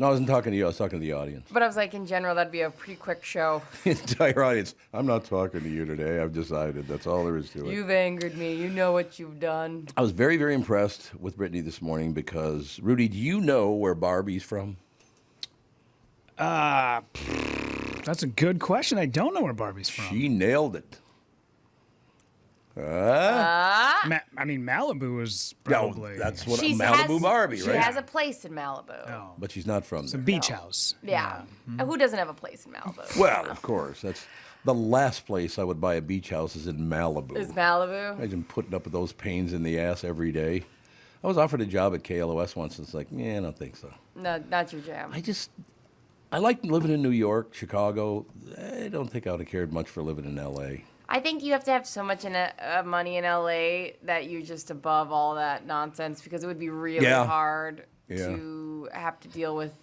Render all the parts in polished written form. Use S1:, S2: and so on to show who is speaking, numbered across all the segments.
S1: No, I wasn't talking to you. I was talking to the audience.
S2: But I was like, in general, that'd be a pretty quick show.
S1: The entire audience. I'm not talking to you today. I've decided. That's all there is to it.
S2: You've angered me. You know what you've done.
S1: I was very, very impressed with Brittany this morning because, Rudy, do you know where Barbie's from?
S3: That's a good question. I don't know where Barbie's from.
S1: She nailed it.
S3: Malibu is probably.
S1: That's what
S2: She
S1: Malibu
S2: has-
S1: Barbie,
S2: She
S1: right?
S2: has a place in Malibu.
S3: Oh.
S1: But she's not from
S3: It's a
S1: there.
S3: beach house.
S2: Yeah. Who doesn't have a place in Malibu?
S1: Well, of course. That's the last place I would buy a beach house is in Malibu.
S2: Is Malibu?
S1: Imagine putting up with those pains in the ass every day. I was offered a job at KLOS once, and it's like, I don't think so.
S2: No, not your jam.
S1: I like living in New York, Chicago. I don't think I would have cared much for living in L.A.
S2: I think you have to have so much money in LA that you're just above all that nonsense because it would be really hard to have to deal with.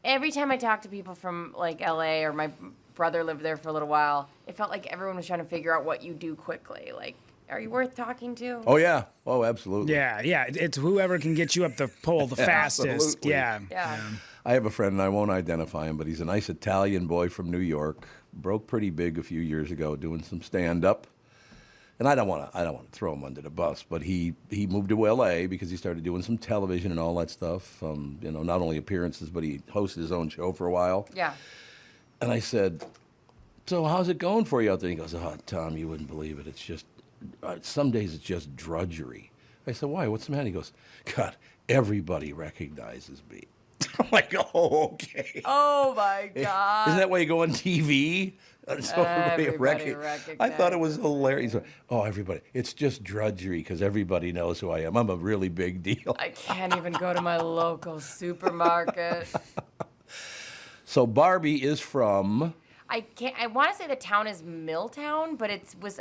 S2: Every time I talk to people from like LA or my brother lived there for a little while, it felt like everyone was trying to figure out what you do quickly. Like, are you worth talking to?
S1: Oh, yeah. Oh, absolutely.
S3: Yeah. It's whoever can get you up the pole the fastest.
S1: Absolutely.
S3: Yeah.
S1: I have a friend, and I won't identify him, but he's a nice Italian boy from New York. Broke pretty big a few years ago doing some stand-up. And I don't want to throw him under the bus, but he moved to L.A. because he started doing some television and all that stuff. Not only appearances, but he hosted his own show for a while.
S2: Yeah.
S1: And I said, so how's it going for you out there? He goes, oh, Tom, you wouldn't believe it. It's just, some days it's just drudgery. I said, why? What's the matter? He goes, God, everybody recognizes me. I'm like, oh, okay.
S2: Oh, my God.
S1: Isn't that why you go on TV? So
S2: Everybody
S1: I thought it was hilarious. Oh, everybody. It's just drudgery because everybody knows who I am. I'm a really big deal.
S2: I can't even go to my local supermarket.
S1: So Barbie is from...
S2: I want to say the town is Milltown, but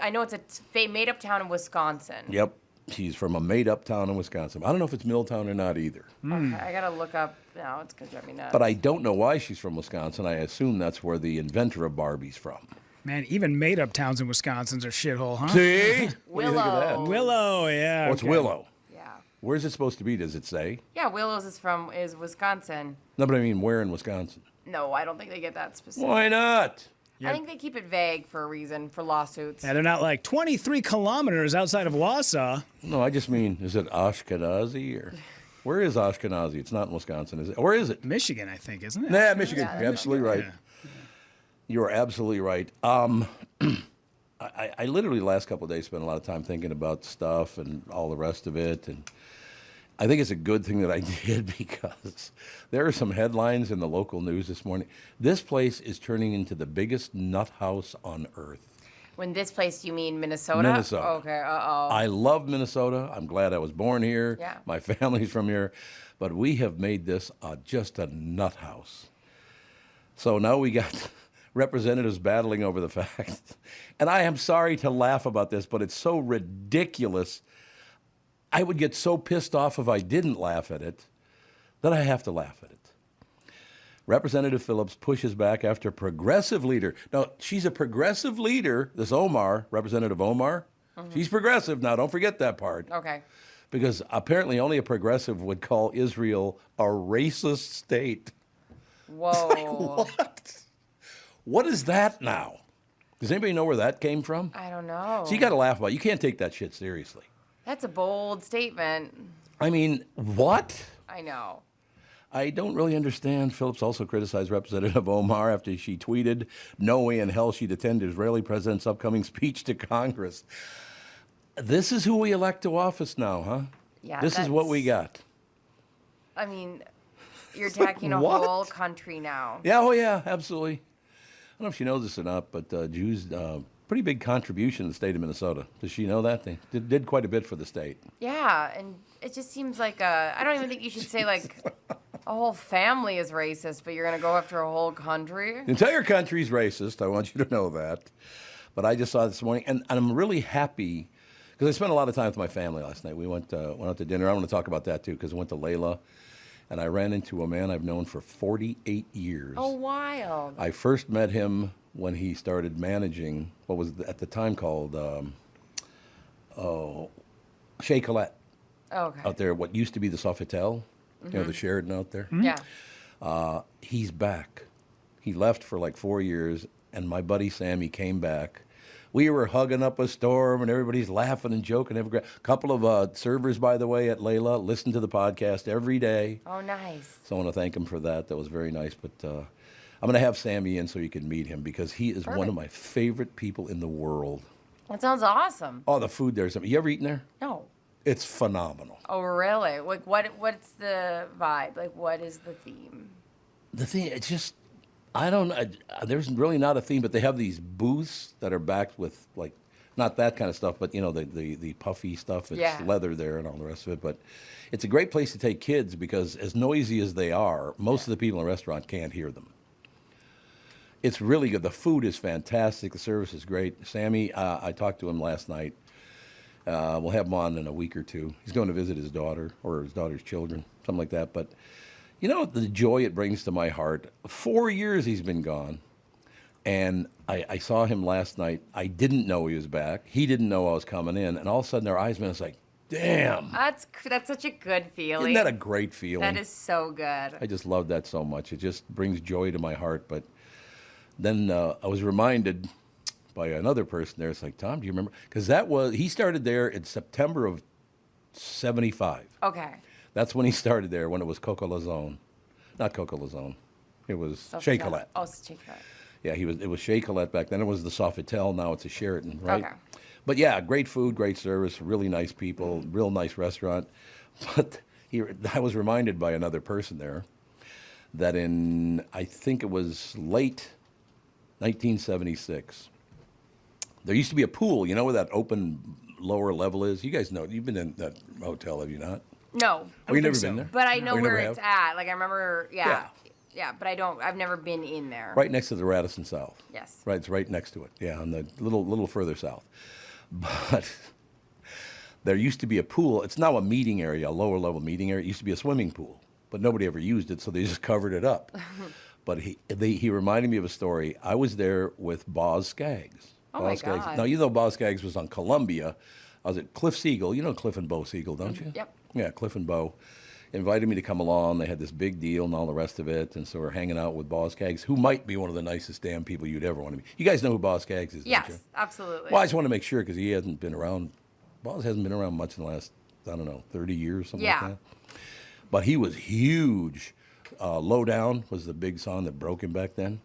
S2: I know it's a made-up town in Wisconsin.
S1: Yep. She's from a made-up town in Wisconsin. I don't know if it's Milltown or not either.
S2: Okay, I got to look up now. It's going to drive me nuts.
S1: But I don't know why she's from Wisconsin. I assume that's where the inventor of Barbie's from.
S3: Man, even made-up towns in Wisconsin's are shithole, huh?
S1: See?
S2: Willow.
S1: What do you think of that?
S3: Willow, yeah.
S1: Oh, it's
S3: okay.
S1: Willow.
S2: Yeah.
S1: Where's it supposed to be, does it say?
S2: Yeah, Willows is Wisconsin.
S1: No, but I mean, where in Wisconsin?
S2: No, I don't think they get that specific.
S1: Why not?
S2: I think they keep it vague for a reason, for lawsuits.
S3: Yeah, they're not like 23 kilometers outside of Wausau.
S1: No, I just mean, is it Ashkenazi or... Where is Ashkenazi? It's not in Wisconsin, is it? Or is it?
S3: Michigan, I think, isn't it?
S1: Nah, Michigan.
S2: Yeah,
S1: You're absolutely right.
S3: Yeah.
S1: You are absolutely right. I literally the last couple of days spent a lot of time thinking about stuff and all the rest of it, and I think it's a good thing that I did because there are some headlines in the local news this morning. This place is turning into the biggest nut house on earth.
S2: When this place, you mean Minnesota?
S1: Minnesota.
S2: Okay, uh-oh.
S1: I love Minnesota. I'm glad I was born here.
S2: Yeah.
S1: My family's from here. But we have made this just a nut house. So now we got representatives battling over the fact. And I am sorry to laugh about this, but it's so ridiculous. I would get so pissed off if I didn't laugh at it that I have to laugh at it. Representative Phillips pushes back after progressive leader. Now, she's a progressive leader, this Omar, Representative Omar. Mm-hmm. She's progressive. Now, don't forget that part.
S2: Okay.
S1: Because apparently only a progressive would call Israel a racist state.
S2: Whoa.
S1: Like, what? What is that now? Does anybody know where that came from?
S2: I don't know.
S1: So you got to laugh about it. You can't take that shit seriously.
S2: That's a bold statement.
S1: I mean, what?
S2: I know.
S1: I don't really understand. Phillips also criticized Representative Omar after she tweeted, "No way in hell she'd attend the Israeli president's upcoming speech to Congress." This is who we elect to office now, huh?
S2: Yeah.
S1: This is what we got.
S2: I mean, you're attacking a
S1: what?
S2: whole country now.
S1: Yeah, oh yeah, absolutely. I don't know if she knows this or not, but Jews, pretty big contribution to the state of Minnesota. Does she know that? They did quite a bit for the state.
S2: Yeah, and it just seems like I don't even think you should say like a whole family is racist, but you're going to go after a whole country?
S1: The entire country's racist. I want you to know that. But I just saw it this morning, and I'm really happy because I spent a lot of time with my family last night. We went out to dinner. I want to talk about that, too, because I went to Layla, and I ran into a man I've known for 48 years.
S2: Oh, wild.
S1: I first met him when he started managing what was at the time called Chez Colette.
S2: Okay.
S1: Out there, what used to be the Sofitel, you know, the Sheridan out there.
S2: Yeah.
S1: He's back. He left for like 4 years, and my buddy Sammy came back. We were hugging up a storm, and everybody's laughing and joking. A couple of servers, by the way, at Layla listen to the podcast every day.
S2: Oh, nice.
S1: So I want to thank him for that. That was very nice. But I'm going to have Sammy in so you can meet him because he is one of my favorite people in the world.
S2: That sounds awesome.
S1: Oh, the food there's. You ever eaten there?
S2: No.
S1: It's phenomenal.
S2: Oh, really? Like, what's the vibe? Like, what is the theme?
S1: The thing, it's just, I don't know. There's really not a theme, but they have these booths that are backed with, like, not that kind of stuff, but, you know, the puffy stuff. It's leather there and all the rest of it. But it's a great place to take kids because as noisy as they are, most of the people in the restaurant can't hear them. It's really good. The food is fantastic. The service is great. Sammy, I talked to him last night. We'll have him on in a week or two. He's going to visit his daughter or his daughter's children, something like that. But you know the joy it brings to my heart. 4 years he's been gone, and I saw him last night. I didn't know he was back. He didn't know I was coming in, and all of a sudden our eyes met. It's like, damn.
S2: That's such a good feeling.
S1: Isn't that a great feeling?
S2: That is so good.
S1: I just love that so much. It just brings joy to my heart. But then I was reminded by another person there. It's like, Tom, do you remember? Because he started there in September of 75.
S2: Okay.
S1: That's when he started there, when it was Coco Lazone. Not Coco Lazone. It was Shea Colette.
S2: Oh, Shea Colette.
S1: Yeah, it was Shea Colette back then. It was the Sofitel. Now it's a Sheraton, right?
S2: Okay.
S1: But yeah, great food, great service, really nice people, real nice restaurant. But I was reminded by another person there that I think it was late 1976, there used to be a pool, you know where that open lower level is? You guys know, you've been in that hotel, have you not?
S2: No.
S1: Oh, you've never been there?
S2: But I know where it's
S1: have?
S2: at. Like, I remember, yeah, but I've never been in there.
S1: Right next to the Radisson South.
S2: Yes.
S1: Right, it's right next to it, yeah, on the little further south. But there used to be a pool. It's now a meeting area, a lower level meeting area. It used to be a swimming pool, but nobody ever used it, so they just covered it up. But he reminded me of a story. I was there with Boz Scaggs.
S2: Oh,
S1: Boz
S2: my God.
S1: Now, you know Boz Scaggs was on Columbia. I was at Cliff Siegel. You know Cliff and Bo Siegel, don't you?
S2: Yep.
S1: Yeah, Cliff and Bo invited me to come along. They had this big deal and all the rest of it. And so we're hanging out with Boz Scaggs, who might be one of the nicest damn people you'd ever want to meet. You guys know who Boz Scaggs is, don't you?
S2: Yes, absolutely.
S1: Well, I just want to make sure because he hasn't been around. Boz hasn't been around much in the last, 30 years, something like that. But he was huge. Low Down was the big song that broke him back then.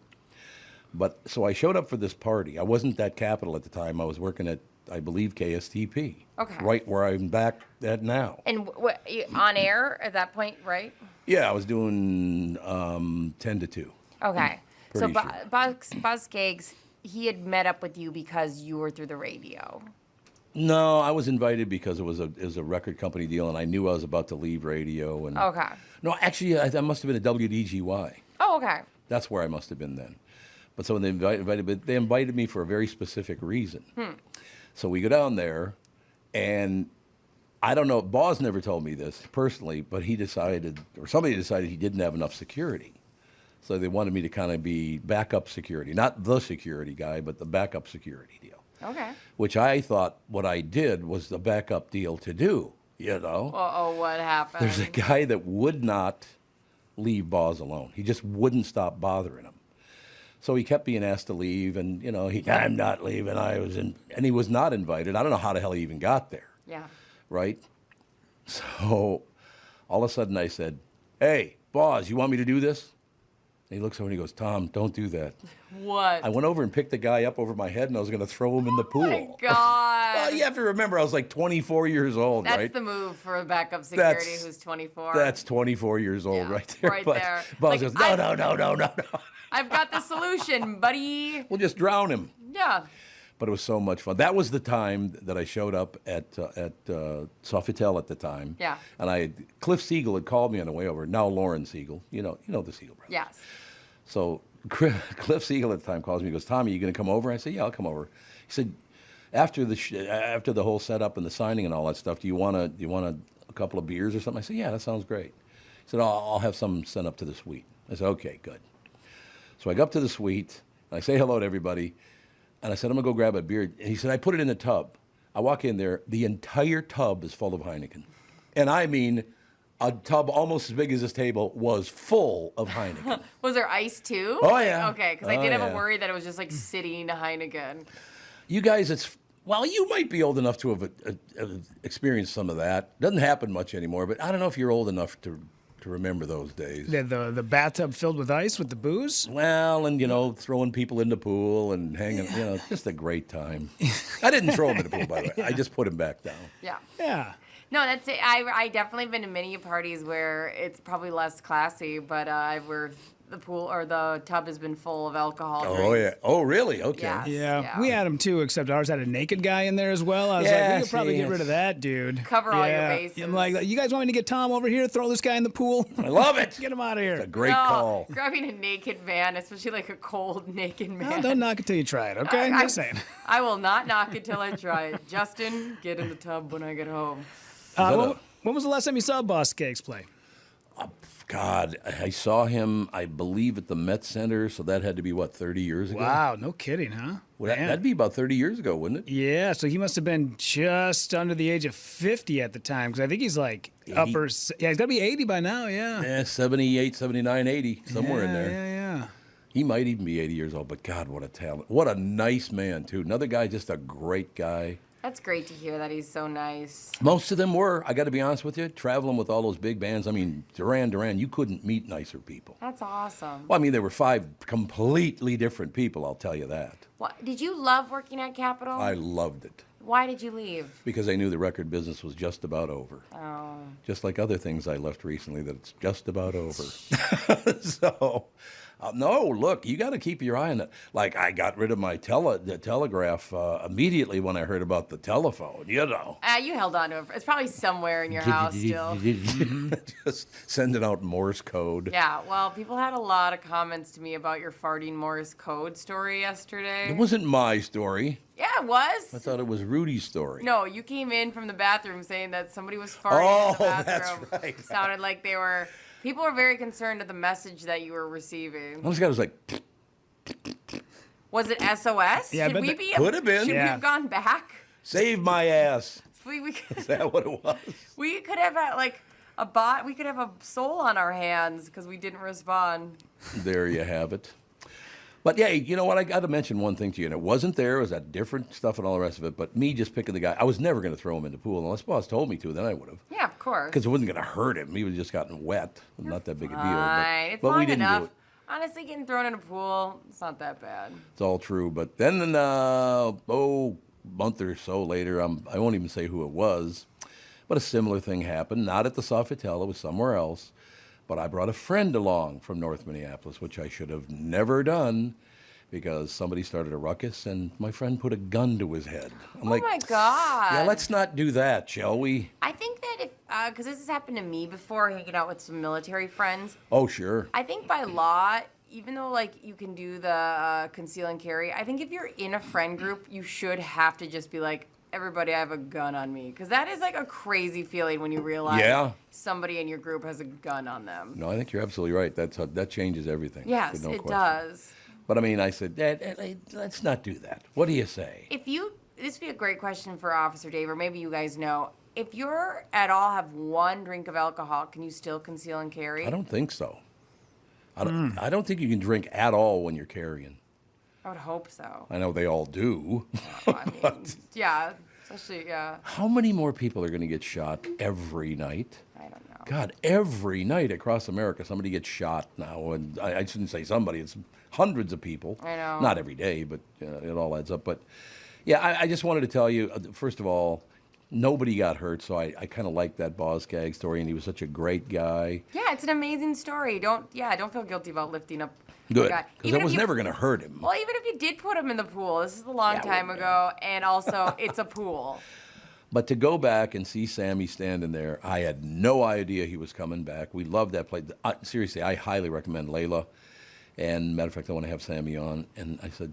S1: But so I showed up for this party. I wasn't at Capitol at the time. I was working at, I believe, KSTP.
S2: Okay.
S1: Right where I'm back at now.
S2: And on air at that point, right?
S1: Yeah, I was doing 10 to 2.
S2: Okay. So
S1: Pretty sure.
S2: Boz Scaggs, he had met up with you because you were through the radio.
S1: No, I was invited because it was a record company deal, and I knew I was about to leave radio. And
S2: Okay.
S1: No, actually, I must have been at WDGY.
S2: Oh, okay.
S1: That's where I must have been then. But so they invited me for a very specific reason. So we go down there, and I don't know, Boz never told me this personally, but somebody decided he didn't have enough security. So they wanted me to kind of be backup security. Not the security guy, but the backup security deal.
S2: Okay.
S1: Which I thought what I did was the backup deal to do, you know.
S2: Uh-oh, what happened?
S1: There's a guy that would not leave Boz alone. He just wouldn't stop bothering him. So he kept being asked to leave, and, you know, I'm not leaving. And he was not invited. I don't know how the hell he even got there.
S2: Yeah.
S1: Right? So all of a sudden I said, hey, Boz, you want me to do this? And he looks over and he goes, Tom, don't do that.
S2: What?
S1: I went over and picked the guy up over my head, and I was going to throw him in the pool.
S2: Oh, my God.
S1: Well, you have to remember, I was like 24 years old,
S2: That's
S1: right?
S2: the move for a backup security who's 24.
S1: That's 24 years old right there.
S2: Right
S1: But
S2: there.
S1: Boz goes, no.
S2: I've got the solution, buddy.
S1: We'll just drown him.
S2: Yeah.
S1: But it was so much fun. That was the time that I showed up at Sofitel at the time.
S2: Yeah.
S1: And Cliff Siegel had called me on the way over. Now Lauren Siegel. You know the Siegel brothers.
S2: Yes.
S1: So Cliff Siegel at the time calls me. He goes, Tommy, you going to come over? I said, yeah, I'll come over. He said, after the whole setup and the signing and all that stuff, do you want a couple of beers or something? I said, yeah, that sounds great. He said, I'll have some sent up to the suite. I said, okay, good. So I go up to the suite, and I say hello to everybody, and I said, I'm going to go grab a beer. And he said, I put it in a tub. I walk in there, the entire tub is full of Heineken. And I mean a tub almost as big as this table was full of Heineken.
S2: Was there ice too?
S1: Oh, yeah.
S2: Okay, because I did have a worry that it was just like sitting Heineken.
S1: You guys, well, you might be old enough to have experienced some of that. Doesn't happen much anymore, but I don't know if you're old enough to remember those days.
S3: The bathtub filled with ice with the booze?
S1: Well, and, throwing people in the pool and hanging, just a great time. I didn't throw him in the pool, by the way. I just put him back down.
S2: Yeah.
S3: Yeah.
S2: No, that's it. I definitely been to many parties where it's probably less classy, but where the pool or the tub has been full of alcohol.
S1: Oh,
S2: drinks.
S1: yeah. Oh, really? Okay.
S2: Yeah.
S3: Yeah, we had them too, except ours had a naked guy in there as well. I was like, we could probably get rid of that, dude.
S2: Cover all your bases.
S3: I'm like, you guys want me to get Tom over here, throw this guy in the pool?
S1: I love it.
S3: Get him out of here.
S1: It's a great call.
S2: Grabbing a naked man, especially like a cold naked man.
S3: Well, don't knock it till you try it, okay? I'm just saying.
S2: I will not knock it till I try it. Justin, get in the tub when I get home.
S3: When was the last time you saw Boss Skaggs play?
S1: God, I saw him, I believe, at the Met Center, so that had to be, 30 years ago?
S3: Wow, no kidding, huh?
S1: Well, that'd be about 30 years ago, wouldn't it?
S3: Yeah, so he must have been just under the age of 50 at the time, because I think he's like
S1: 80.
S3: he's got to be 80 by now, yeah.
S1: Yeah, 78, 79, 80, somewhere in there.
S3: Yeah.
S1: He might even be 80 years old, but God, what a talent. What a nice man, too. Another guy, just a great guy.
S2: That's great to hear that he's so nice.
S1: Most of them were, I got to be honest with you, traveling with all those big bands. I mean, Duran, you couldn't meet nicer people.
S2: That's awesome.
S1: Well, I mean, there were 5 completely different people, I'll tell you that.
S2: Did you love working at Capitol?
S1: I loved it.
S2: Why did you leave?
S1: Because I knew the record business was just about over.
S2: Oh.
S1: Just like other things I left recently, that it's just about over. So, no, look, you got to keep your eye on it. Like, I got rid of my telegraph immediately when I heard about the telephone,
S2: You held on to it. It's probably somewhere in your house still.
S1: Just sending out Morse code.
S2: Yeah, well, people had a lot of comments to me about your farting Morse code story yesterday.
S1: It wasn't my story.
S2: Yeah, it was.
S1: I thought it was Rudy's story.
S2: No, you came in from the bathroom saying that somebody was farting in the bathroom.
S1: That's right.
S2: Sounded like they were... People were very concerned at the message that you were receiving.
S1: This guy was like...
S2: Was it SOS?
S3: Yeah,
S2: Should we
S3: but
S2: be...
S1: could have been.
S2: Should we have gone back?
S1: Save my ass.
S2: We
S1: Is that what it was?
S2: We could have like a bot. We could have a soul on our hands because we didn't respond.
S1: There you have it. But yeah, you know what? I got to mention one thing to you, and it wasn't there. It was that different stuff and all the rest of it. But me just picking the guy, I was never going to throw him in the pool unless boss told me to. Then I would have.
S2: Yeah, of course.
S1: Because it wasn't going to hurt him. He was just gotten wet. Not that big a deal.
S2: Fine. It's
S1: but
S2: long
S1: we didn't
S2: enough.
S1: do it.
S2: Honestly, getting thrown in a pool, it's not that bad.
S1: It's all true. But then, month or so later, I won't even say who it was, but a similar thing happened. Not at the Sofitel. It was somewhere else. But I brought a friend along from North Minneapolis, which I should have never done, because somebody started a ruckus and my friend put a gun to his head. I'm
S2: Oh my God.
S1: Yeah, let's not do that, shall we?
S2: I think that if, because this has happened to me before, hanging out with some military friends.
S1: Oh, sure.
S2: I think by law, even though like you can do the conceal and carry, I think if you're in a friend group, you should have to just be like, everybody, I have a gun on me. Because that is like a crazy feeling when you realize somebody in your group has a gun on them.
S1: No, I think you're absolutely right. That changes everything.
S2: Yes,
S1: no
S2: it
S1: question.
S2: does.
S1: But I mean, I said, Dad, let's not do that. What do you say?
S2: This would be a great question for Officer Dave, or maybe you guys know. If you're at all have one drink of alcohol, can you still conceal and carry?
S1: I don't think so. I don't think you can drink at all when you're carrying.
S2: I would hope so.
S1: I know they all do.
S2: I mean, yeah, especially, yeah.
S1: How many more people are going to get shot every night?
S2: I don't know.
S1: God, every night across America, somebody gets shot now. And I shouldn't say somebody, it's hundreds of people.
S2: I know.
S1: Not every day, but it all adds up. But yeah, I just wanted to tell you, first of all, nobody got hurt, so I kind of like that Boz Skaggs story, and he was such a great guy.
S2: Yeah, it's an amazing story. Don't feel guilty about lifting up
S1: Good,
S2: the guy.
S1: because it was never going to hurt him.
S2: Well, even if you did put him in the pool, this is a long time ago, and also it's a pool.
S1: But to go back and see Sammy standing there, I had no idea he was coming back. We loved that play. Seriously, I highly recommend Layla. And matter of fact, I want to have Sammy on. And I said,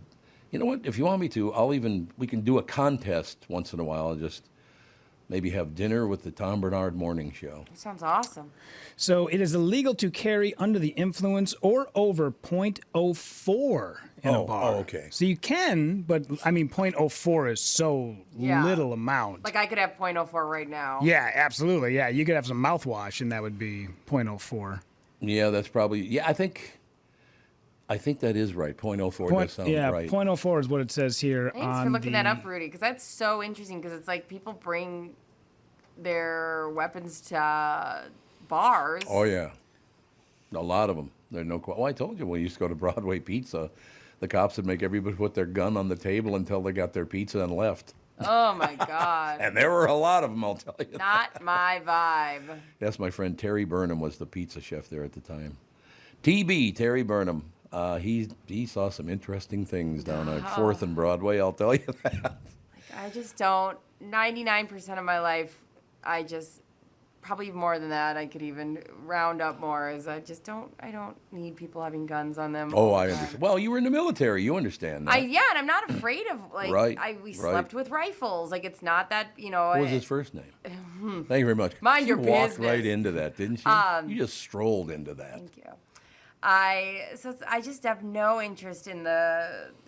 S1: you know what? If you want me to, we can do a contest once in a while. Just maybe have dinner with the Tom Barnard Morning Show.
S2: That sounds awesome.
S3: So it is illegal to carry under the influence or over .04 in a bar.
S1: Oh, okay.
S3: So you can, but I mean, .04 is so little amount.
S2: Like I could have .04 right now.
S3: Yeah, absolutely. Yeah, you could have some mouthwash, and that would be .04.
S1: Yeah, that's probably. Yeah, I think that is right. .04 does sound right.
S3: .04 is what it says here.
S2: Thanks for looking that up, Rudy, because that's so interesting. Because it's like people bring their weapons to bars.
S1: Oh yeah, a lot of them. There's no. I told you when we used to go to Broadway Pizza, the cops would make everybody put their gun on the table until they got their pizza and left.
S2: Oh my God!
S1: And there were a lot of them, I'll tell you.
S2: Not my vibe.
S1: Yes, my friend Terry Burnham was the pizza chef there at the time. TB, Terry Burnham. He saw some interesting things down at 4th and Broadway, I'll tell you that.
S2: I just don't. 99% of my life, probably more than that, I could even round up more, is I don't need people having guns on them.
S1: Oh, I understand. Well, you were in the military. You understand that.
S2: Yeah, and I'm not afraid of, we slept with rifles. Like, it's not that,
S1: What was his first name? Thank you very much.
S2: Mind your business.
S1: She walked right into that, didn't she? You just strolled into that.
S2: Thank you. I just have no interest in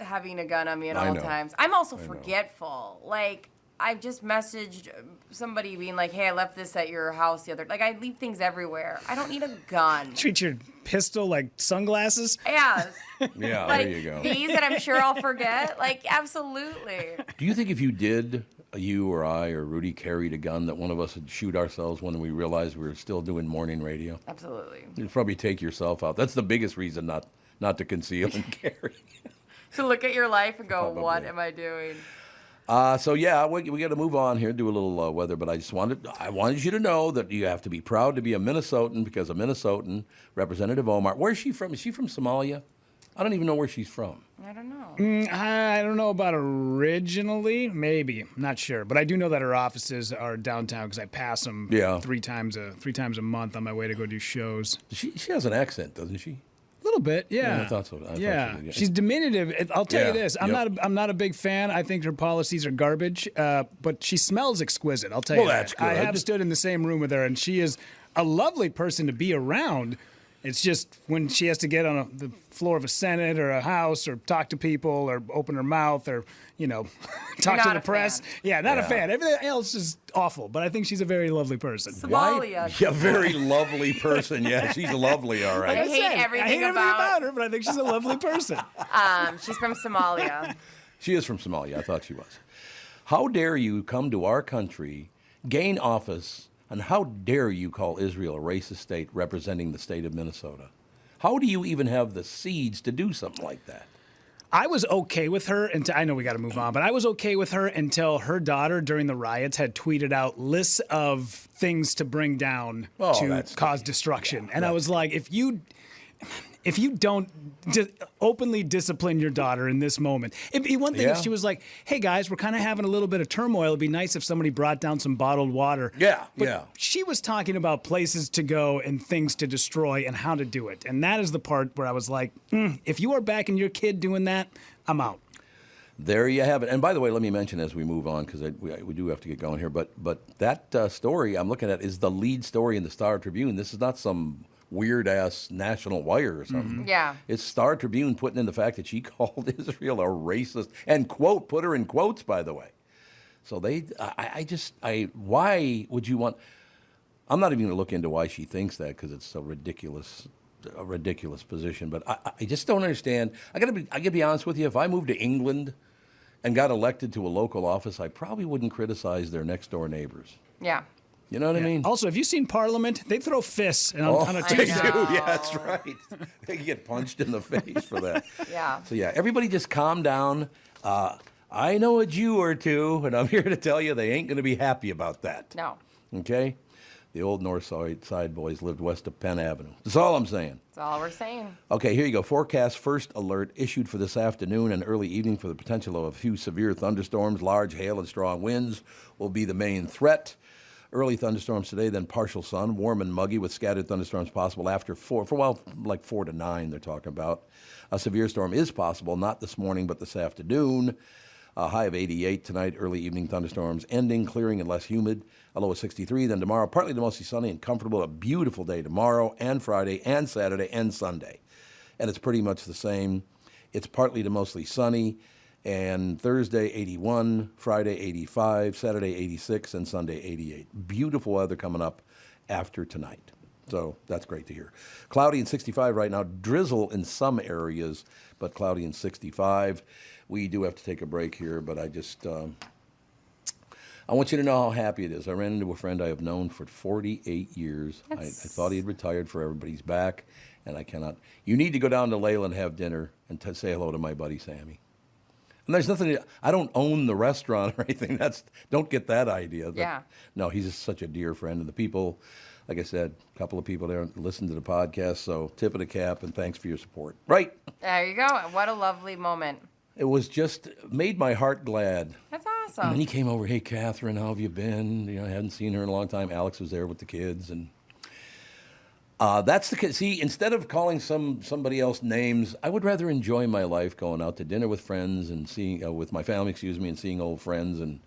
S2: having a gun on me at all times. I'm also forgetful. Like, I've just messaged somebody being like, hey, I left this at your house the other. Like, I leave things everywhere. I don't need a gun.
S3: Treat your pistol like sunglasses?
S2: Yeah.
S1: Yeah,
S2: like,
S1: there you go.
S2: These that I'm sure I'll forget. Like, absolutely.
S1: Do you think if you did, you or I or Rudy carried a gun, that one of us would shoot ourselves when we realized we were still doing morning radio?
S2: Absolutely.
S1: You'd probably take yourself out. That's the biggest reason not to conceal and carry.
S2: To look at your life and go,
S1: Probably.
S2: What am I doing?
S1: So yeah, we got to move on here, do a little weather. But I wanted you to know that you have to be proud to be a Minnesotan, because a Minnesotan, Representative Omar. Where's she from? Is she from Somalia? I don't even know where she's from.
S2: I don't know.
S3: I don't know about originally. Maybe, I'm not sure. But I do know that her offices are downtown because I pass them three times a month on my way to go do shows.
S1: She has an accent, doesn't she?
S3: A little bit, yeah.
S1: I thought so. I thought she did,
S3: She's diminutive. I'll tell you this: I'm not a big fan. I think her policies are garbage. But she smells exquisite. I'll tell you.
S1: Well, that's good.
S3: I have stood in the same room with her, and she is a lovely person to be around. It's just when she has to get on the floor of a Senate or a House or talk to people or open her mouth or, talk to the press.
S2: Fan.
S3: Yeah, not a fan. Everything else is awful, but I think she's a very lovely person.
S2: Somalia.
S1: Yeah, very lovely person. Yeah, she's lovely, all right.
S2: I hate everything
S3: about her, but I think she's a lovely person.
S2: She's from Somalia.
S1: She is from Somalia. I thought she was. How dare you come to our country, gain office, and how dare you call Israel a racist state representing the state of Minnesota? How do you even have the seeds to do something like that?
S3: I was okay with her until, I know we got to move on, but I was okay with her until her daughter during the riots had tweeted out lists of things to bring down to cause destruction. And I was like, if you don't openly discipline your daughter in this moment, it'd be one thing if she was like, hey guys, we're kind of having a little bit of turmoil. It'd be nice if somebody brought down some bottled water. But she was talking about places to go and things to destroy and how to do it. And that is the part where I was like, if you are backing your kid doing that, I'm out.
S1: There you have it. And by the way, let me mention as we move on, because we do have to get going here, but that story I'm looking at is the lead story in the Star Tribune. This is not some weird-ass National Wire or something.
S2: Yeah.
S1: It's Star Tribune putting in the fact that she called Israel a racist, and put her in quotes, by the way. So why would you want, I'm not even going to look into why she thinks that, because it's a ridiculous position, but I just don't understand. I gotta be honest with you, if I moved to England and got elected to a local office, I probably wouldn't criticize their next-door neighbors.
S2: Yeah.
S1: You know what I mean?
S3: Also, have you seen Parliament? They throw fists on a Tuesday.
S1: They do. Yeah, that's right. They get punched in the face for that.
S2: Yeah.
S1: So, everybody just calm down. I know a Jew or two, and I'm here to tell you they ain't going to be happy about that.
S2: No.
S1: Okay? The old North Side boys lived west of Penn Avenue. That's all I'm saying.
S2: That's all we're saying.
S1: Okay, here you go. Forecast first alert issued for this afternoon and early evening for the potential of a few severe thunderstorms. Large hail and strong winds will be the main threat. Early thunderstorms today, then partial sun, warm and muggy with scattered thunderstorms possible after 4 to 9 they're talking about. A severe storm is possible, not this morning, but this afternoon. A high of 88 tonight, early evening thunderstorms ending, clearing and less humid. A low of 63. Then tomorrow, partly to mostly sunny and comfortable. A beautiful day tomorrow and Friday and Saturday and Sunday. And it's pretty much the same. It's partly to mostly sunny. And Thursday, 81, Friday, 85, Saturday, 86, and Sunday, 88. Beautiful weather coming up after tonight. So that's great to hear. Cloudy and 65 right now. Drizzle in some areas, but cloudy and 65. We do have to take a break here, but I just, I want you to know how happy it is. I ran into a friend I have known for 48 years. I thought he had retired forever, but he's back, and I cannot. You need to go down to Layla and have dinner and say hello to my buddy Sammy. And there's nothing, I don't own the restaurant or anything. Don't get that idea.
S2: Yeah.
S1: No, he's just such a dear friend. And the people, like I said, a couple of people there listen to the podcast. So tip of the cap and thanks for your support. Right.
S2: There you go. What a lovely moment.
S1: It was just, made my heart glad.
S2: That's awesome.
S1: And then he came over, hey, Catherine, how have you been? You know, I hadn't seen her in a long time. Alex was there with the kids. And that's the see. Instead of calling somebody else names, I would rather enjoy my life, going out to dinner with friends and seeing with my family, and seeing old friends, and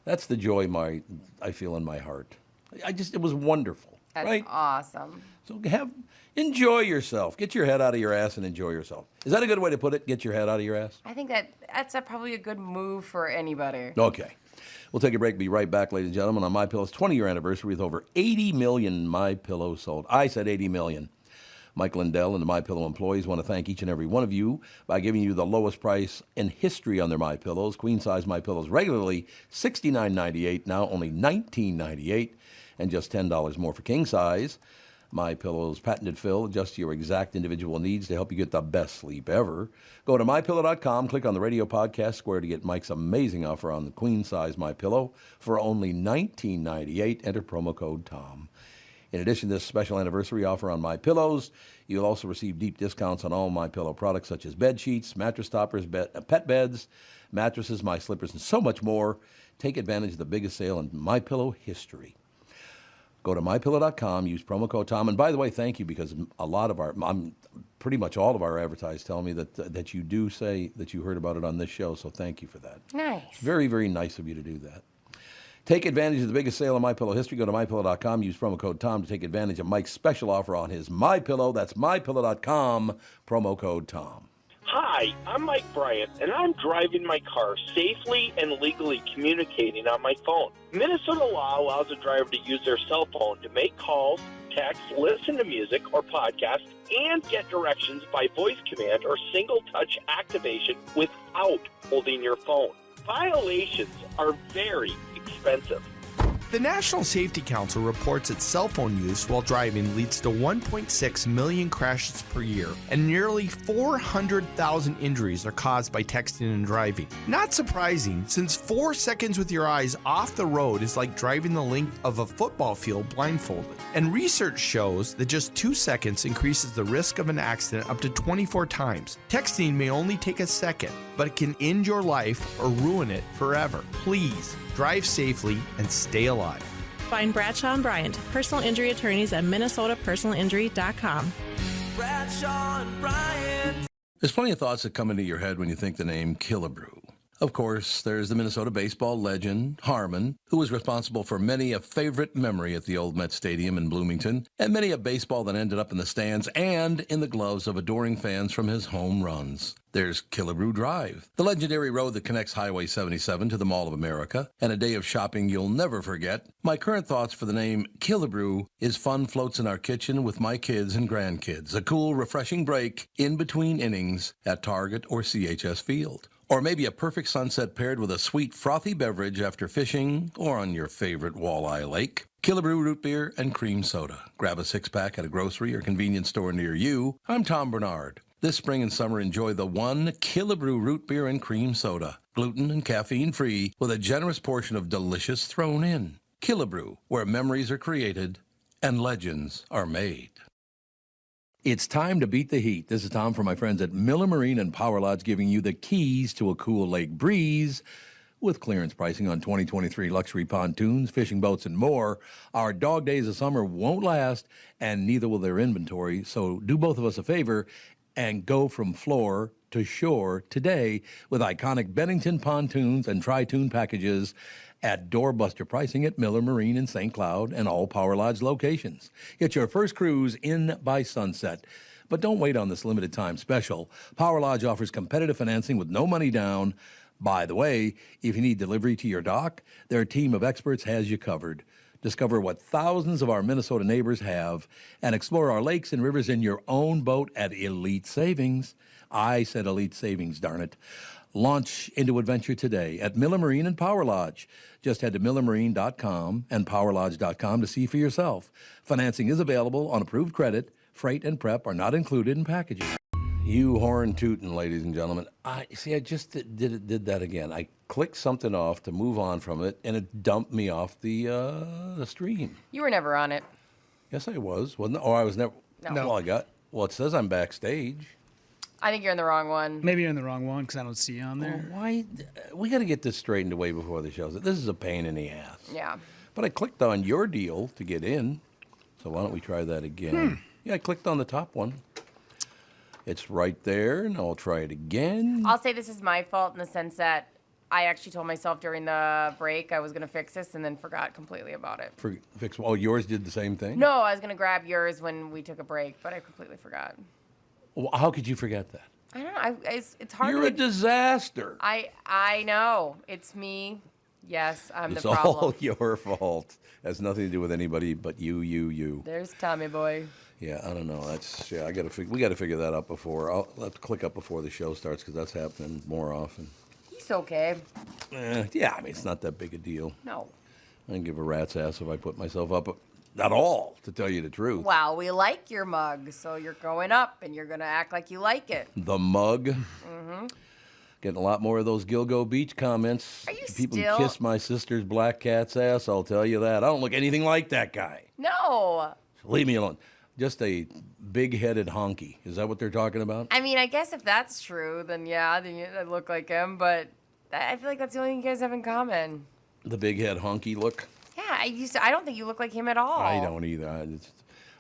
S1: that's the joy I feel in my heart. It was wonderful.
S2: That's
S1: right?
S2: Awesome.
S1: So enjoy yourself. Get your head out of your ass and enjoy yourself. Is that a good way to put it? Get your head out of your ass.
S2: I think that's probably a good move for anybody.
S1: Okay. We'll take a break. Be right back, ladies and gentlemen, on MyPillow's 20-year anniversary with over 80 million MyPillows sold. I said 80 million. Mike Lindell and the MyPillow employees want to thank each and every one of you by giving you the lowest price in history on their MyPillows. Queen-size MyPillows regularly $69.98, now only $19.98, and just $10 more for king-size. MyPillow's patented fill adjusts to your exact individual needs to help you get the best sleep ever. Go to MyPillow.com, click on the radio podcast square to get Mike's amazing offer on the queen-size MyPillow for only $19.98. Enter promo code TOM. In addition to this special anniversary offer on MyPillows, you'll also receive deep discounts on all MyPillow products such as bed sheets, mattress toppers, pet beds, mattresses, My Slippers, and so much more. Take advantage of the biggest sale in MyPillow history. Go to MyPillow.com, use promo code TOM. And by the way, thank you, because pretty much all of our advertisers tell me that you do say that you heard about it on this show, so thank you for that.
S2: Nice.
S1: It's very, very nice of you to do that. Take advantage of the biggest sale in MyPillow history. Go to MyPillow.com, use promo code TOM to take advantage of Mike's special offer on his MyPillow. That's MyPillow.com, promo code TOM.
S4: Hi, I'm Mike Bryant, and I'm driving my car safely and legally communicating on my phone. Minnesota law allows a driver to use their cell phone to make calls, text, listen to music or podcasts, and get directions by voice command or single-touch activation without holding your phone. Violations are very expensive.
S5: The National Safety Council reports that cell phone use while driving leads to 1.6 million crashes per year, and nearly 400,000 injuries are caused by texting and driving. Not surprising, since 4 seconds with your eyes off the road is like driving the length of a football field blindfolded. And research shows that just 2 seconds increases the risk of an accident up to 24 times. Texting may only take a second, but it can end your life or ruin it forever. Please drive safely and stay alive.
S6: Find Bradshaw and Bryant, personal injury attorneys at minnesotapersonalinjury.com.
S7: Bradshaw and Bryant.
S1: There's plenty of thoughts that come into your head when you think the name Killebrew. Of course, there's the Minnesota baseball legend, Harmon, who was responsible for many a favorite memory at the old Met Stadium in Bloomington, and many a baseball that ended up in the stands and in the gloves of adoring fans from his home runs. There's Killebrew Drive, the legendary road that connects Highway 77 to the Mall of America, and a day of shopping you'll never forget. My current thoughts for the name Killebrew is fun floats in our kitchen with my kids and grandkids, a cool, refreshing break in between innings at Target or CHS Field. Or maybe a perfect sunset paired with a sweet, frothy beverage after fishing or on your favorite walleye lake. Killebrew root beer and cream soda. Grab a six-pack at a grocery or convenience store near you. I'm Tom Barnard. This spring and summer, enjoy the one Killebrew root beer and cream soda. Gluten and caffeine-free with a generous portion of delicious thrown in. Killebrew, where memories are created and legends are made. It's time to beat the heat. This is Tom from my friends at Miller Marine and Power Lodge, giving you the keys to a cool lake breeze with clearance pricing on 2023 luxury pontoons, fishing boats, and more. Our dog days of summer won't last, and neither will their inventory. So do both of us a favor and go from floor to shore today with iconic Bennington pontoons and tri-tune packages at doorbuster pricing at Miller Marine in St. Cloud and all Power Lodge locations. Get your first cruise in by sunset. But don't wait on this limited time special. Power Lodge offers competitive financing with no money down. By the way, if you need delivery to your dock, their team of experts has you covered. Discover what thousands of our Minnesota neighbors have and explore our lakes and rivers in your own boat at Elite Savings. I said Elite Savings, darn it. Launch into adventure today at Miller Marine and Power Lodge. Just head to millermarine.com and powerlodge.com to see for yourself. Financing is available on approved credit. Freight and prep are not included in packaging. You horn tootin', ladies and gentlemen. I just did that again. I clicked something off to move on from it, and it dumped me off the stream.
S2: You were never on it.
S1: Yes, I was. Wasn't I? Oh, I was never.
S2: No.
S1: Well, it says I'm backstage.
S2: I think you're in the wrong one.
S3: Maybe you're in the wrong one because I don't see you on there.
S1: Well, why? We got to get this straightened away before the show. This is a pain in the ass.
S2: Yeah.
S1: But I clicked on your deal to get in, so why don't we try that again? Yeah, I clicked on the top one. It's right there, and I'll try it again.
S2: I'll say this is my fault in the sense that I actually told myself during the break I was going to fix this and then forgot completely about it.
S1: Oh, yours did the same thing?
S2: No, I was going to grab yours when we took a break, but I completely forgot.
S1: Well, how could you forget that?
S2: I don't know. It's hard.
S1: You're a disaster.
S2: I know. It's me. Yes, I'm
S1: It's
S2: the problem.
S1: all your fault. Has nothing to do with anybody but you.
S2: There's Tommy boy.
S1: Yeah, I don't know. We got to figure that out before. Let's click up before the show starts because that's happening more often.
S2: He's okay.
S1: Yeah, I mean it's not that big a deal.
S2: No.
S1: I don't give a rat's ass if I put myself up at all, to tell you the truth.
S2: Well, we like your mug, so you're going up and you're going to act like you like it.
S1: The mug. Mm-hmm. Getting a lot more of those Gilgo Beach comments.
S2: Are you
S1: People
S2: still?
S1: kiss my sister's black cat's ass, I'll tell you that. I don't look anything like that guy.
S2: No.
S1: Leave me alone. Just a big-headed honky. Is that what they're talking about?
S2: I mean, I guess if that's true, then yeah, then you look like him. But I feel like that's the only thing you guys have in common.
S1: The big-head honky look?
S2: Yeah, I don't think you look like him at all.
S1: I don't either.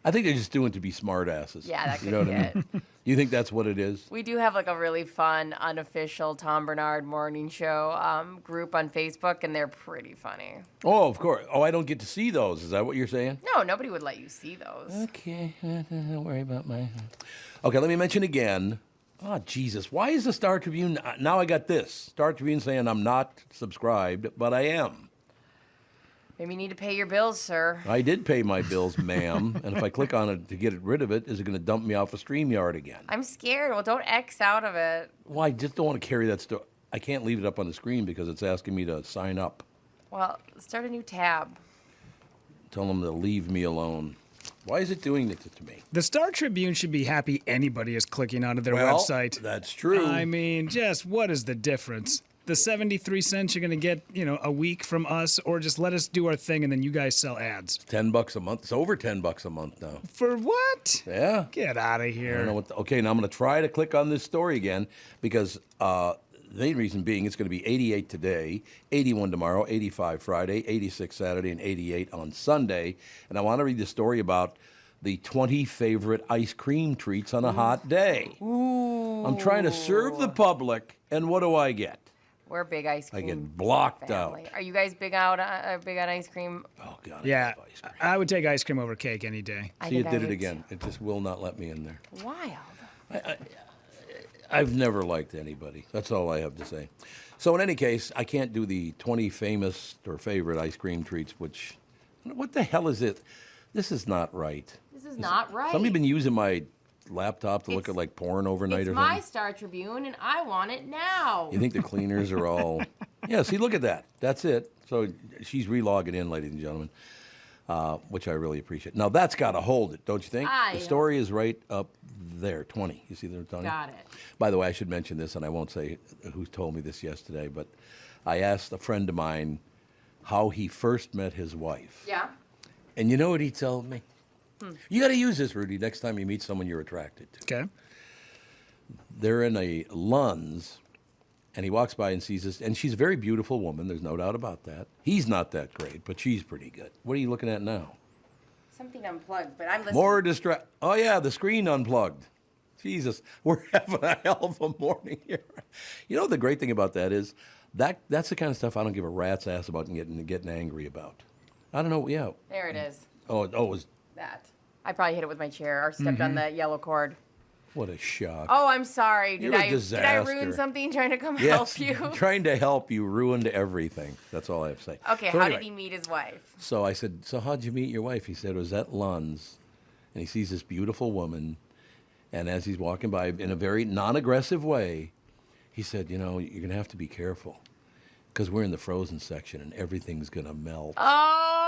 S1: I think they're just doing it to be smartasses.
S2: Yeah, that could
S1: you know
S2: be
S1: what I
S2: it.
S1: mean? Do you think that's what it is?
S2: We do have like a really fun, unofficial Tom Barnard morning show group on Facebook, and they're pretty funny.
S1: Oh, of course. Oh, I don't get to see those. Is that what you're saying?
S2: No, nobody would let you see those.
S1: Okay. Don't worry about my... Okay, let me mention again. Oh, Jesus. Why is the Star Tribune... Now I got this. Star Tribune saying I'm not subscribed, but I am.
S2: Maybe you need to pay your bills, sir.
S1: I did pay my bills, ma'am. And if I click on it to get rid of it, is it going to dump me off a StreamYard again?
S2: I'm scared. Well, don't X out of it.
S1: Well, I just don't want to carry that stuff. I can't leave it up on the screen because it's asking me to sign up.
S2: Well, start a new tab.
S1: Tell them to leave me alone. Why is it doing it to me?
S3: The Star Tribune should be happy anybody is clicking onto their website.
S1: That's true.
S3: I mean, just what is the difference? The 73 cents you're going to get, a week from us, or just let us do our thing and then you guys sell ads.
S1: $10 a month. It's over $10 a month now.
S3: For what?
S1: Yeah.
S3: Get out of
S1: I
S3: here.
S1: don't know what. Okay, now I'm going to try to click on this story again because the main reason being it's going to be 88 today, 81 tomorrow, 85 Friday, 86 Saturday, and 88 on Sunday. And I want to read the story about the 20 favorite ice cream treats on a hot day.
S2: Ooh.
S1: I'm trying to serve the public, and what do I get?
S2: We're a big ice cream.
S1: I get blocked
S2: family.
S1: out.
S2: Are you guys big on ice cream?
S1: Oh, God.
S3: Yeah,
S1: I love ice cream.
S3: I would take ice cream over cake any day.
S2: I
S1: See, it
S2: think I
S1: did it
S2: would
S1: again. It just will not let me in there.
S2: too. Wild.
S1: I've never liked anybody. That's all I have to say. So in any case, I can't do the 20 famous or favorite ice cream treats, which, what the hell is it? This is not right.
S2: This is not right.
S1: Somebody been using my laptop to look
S2: It's-
S1: at like porn overnight
S2: It's
S1: or
S2: my
S1: something?
S2: Star Tribune, and I want it now.
S1: You think the cleaners are all... Yeah, see, look at that. That's it. So she's relogging in, ladies and gentlemen, which I really appreciate. Now, that's got to hold it, don't you think? The story is right up there, 20. You see there, Tony?
S2: Got it.
S1: By the way, I should mention this, and I won't say who told me this yesterday, but I asked a friend of mine how he first met his wife.
S2: Yeah.
S1: And you know what he told me? You got to use this, Rudy, next time you meet someone you're attracted to.
S3: Okay.
S1: They're in a Lunds, and he walks by and sees this, and she's a very beautiful woman. There's no doubt about that. He's not that great, but she's pretty good. What are you looking at now?
S2: Something unplugged, but I'm listening.
S1: More Oh, yeah, the screen unplugged. Jesus, we're having a hell of a morning here. You know, the great thing about that is that's the kind of stuff I don't give a rat's ass about and getting angry about. I don't know. Yeah.
S2: There it is.
S1: Oh, it was.
S2: That. I probably hit it with my chair or stepped on the yellow cord.
S1: What a shock.
S2: Oh, I'm sorry. Did I
S1: disaster.
S2: ruin something trying to come
S1: Yes,
S2: help you?
S1: Trying to help you ruined everything. That's all I have to say.
S2: Okay,
S1: So
S2: how
S1: anyway,
S2: did he meet his wife?
S1: So I said, so how'd you meet your wife? He said, it was at Lund's. And he sees this beautiful woman. And as he's walking by in a very non-aggressive way, he said, you know, you're going to have to be careful because we're in the frozen section and everything's going to melt.
S2: Oh!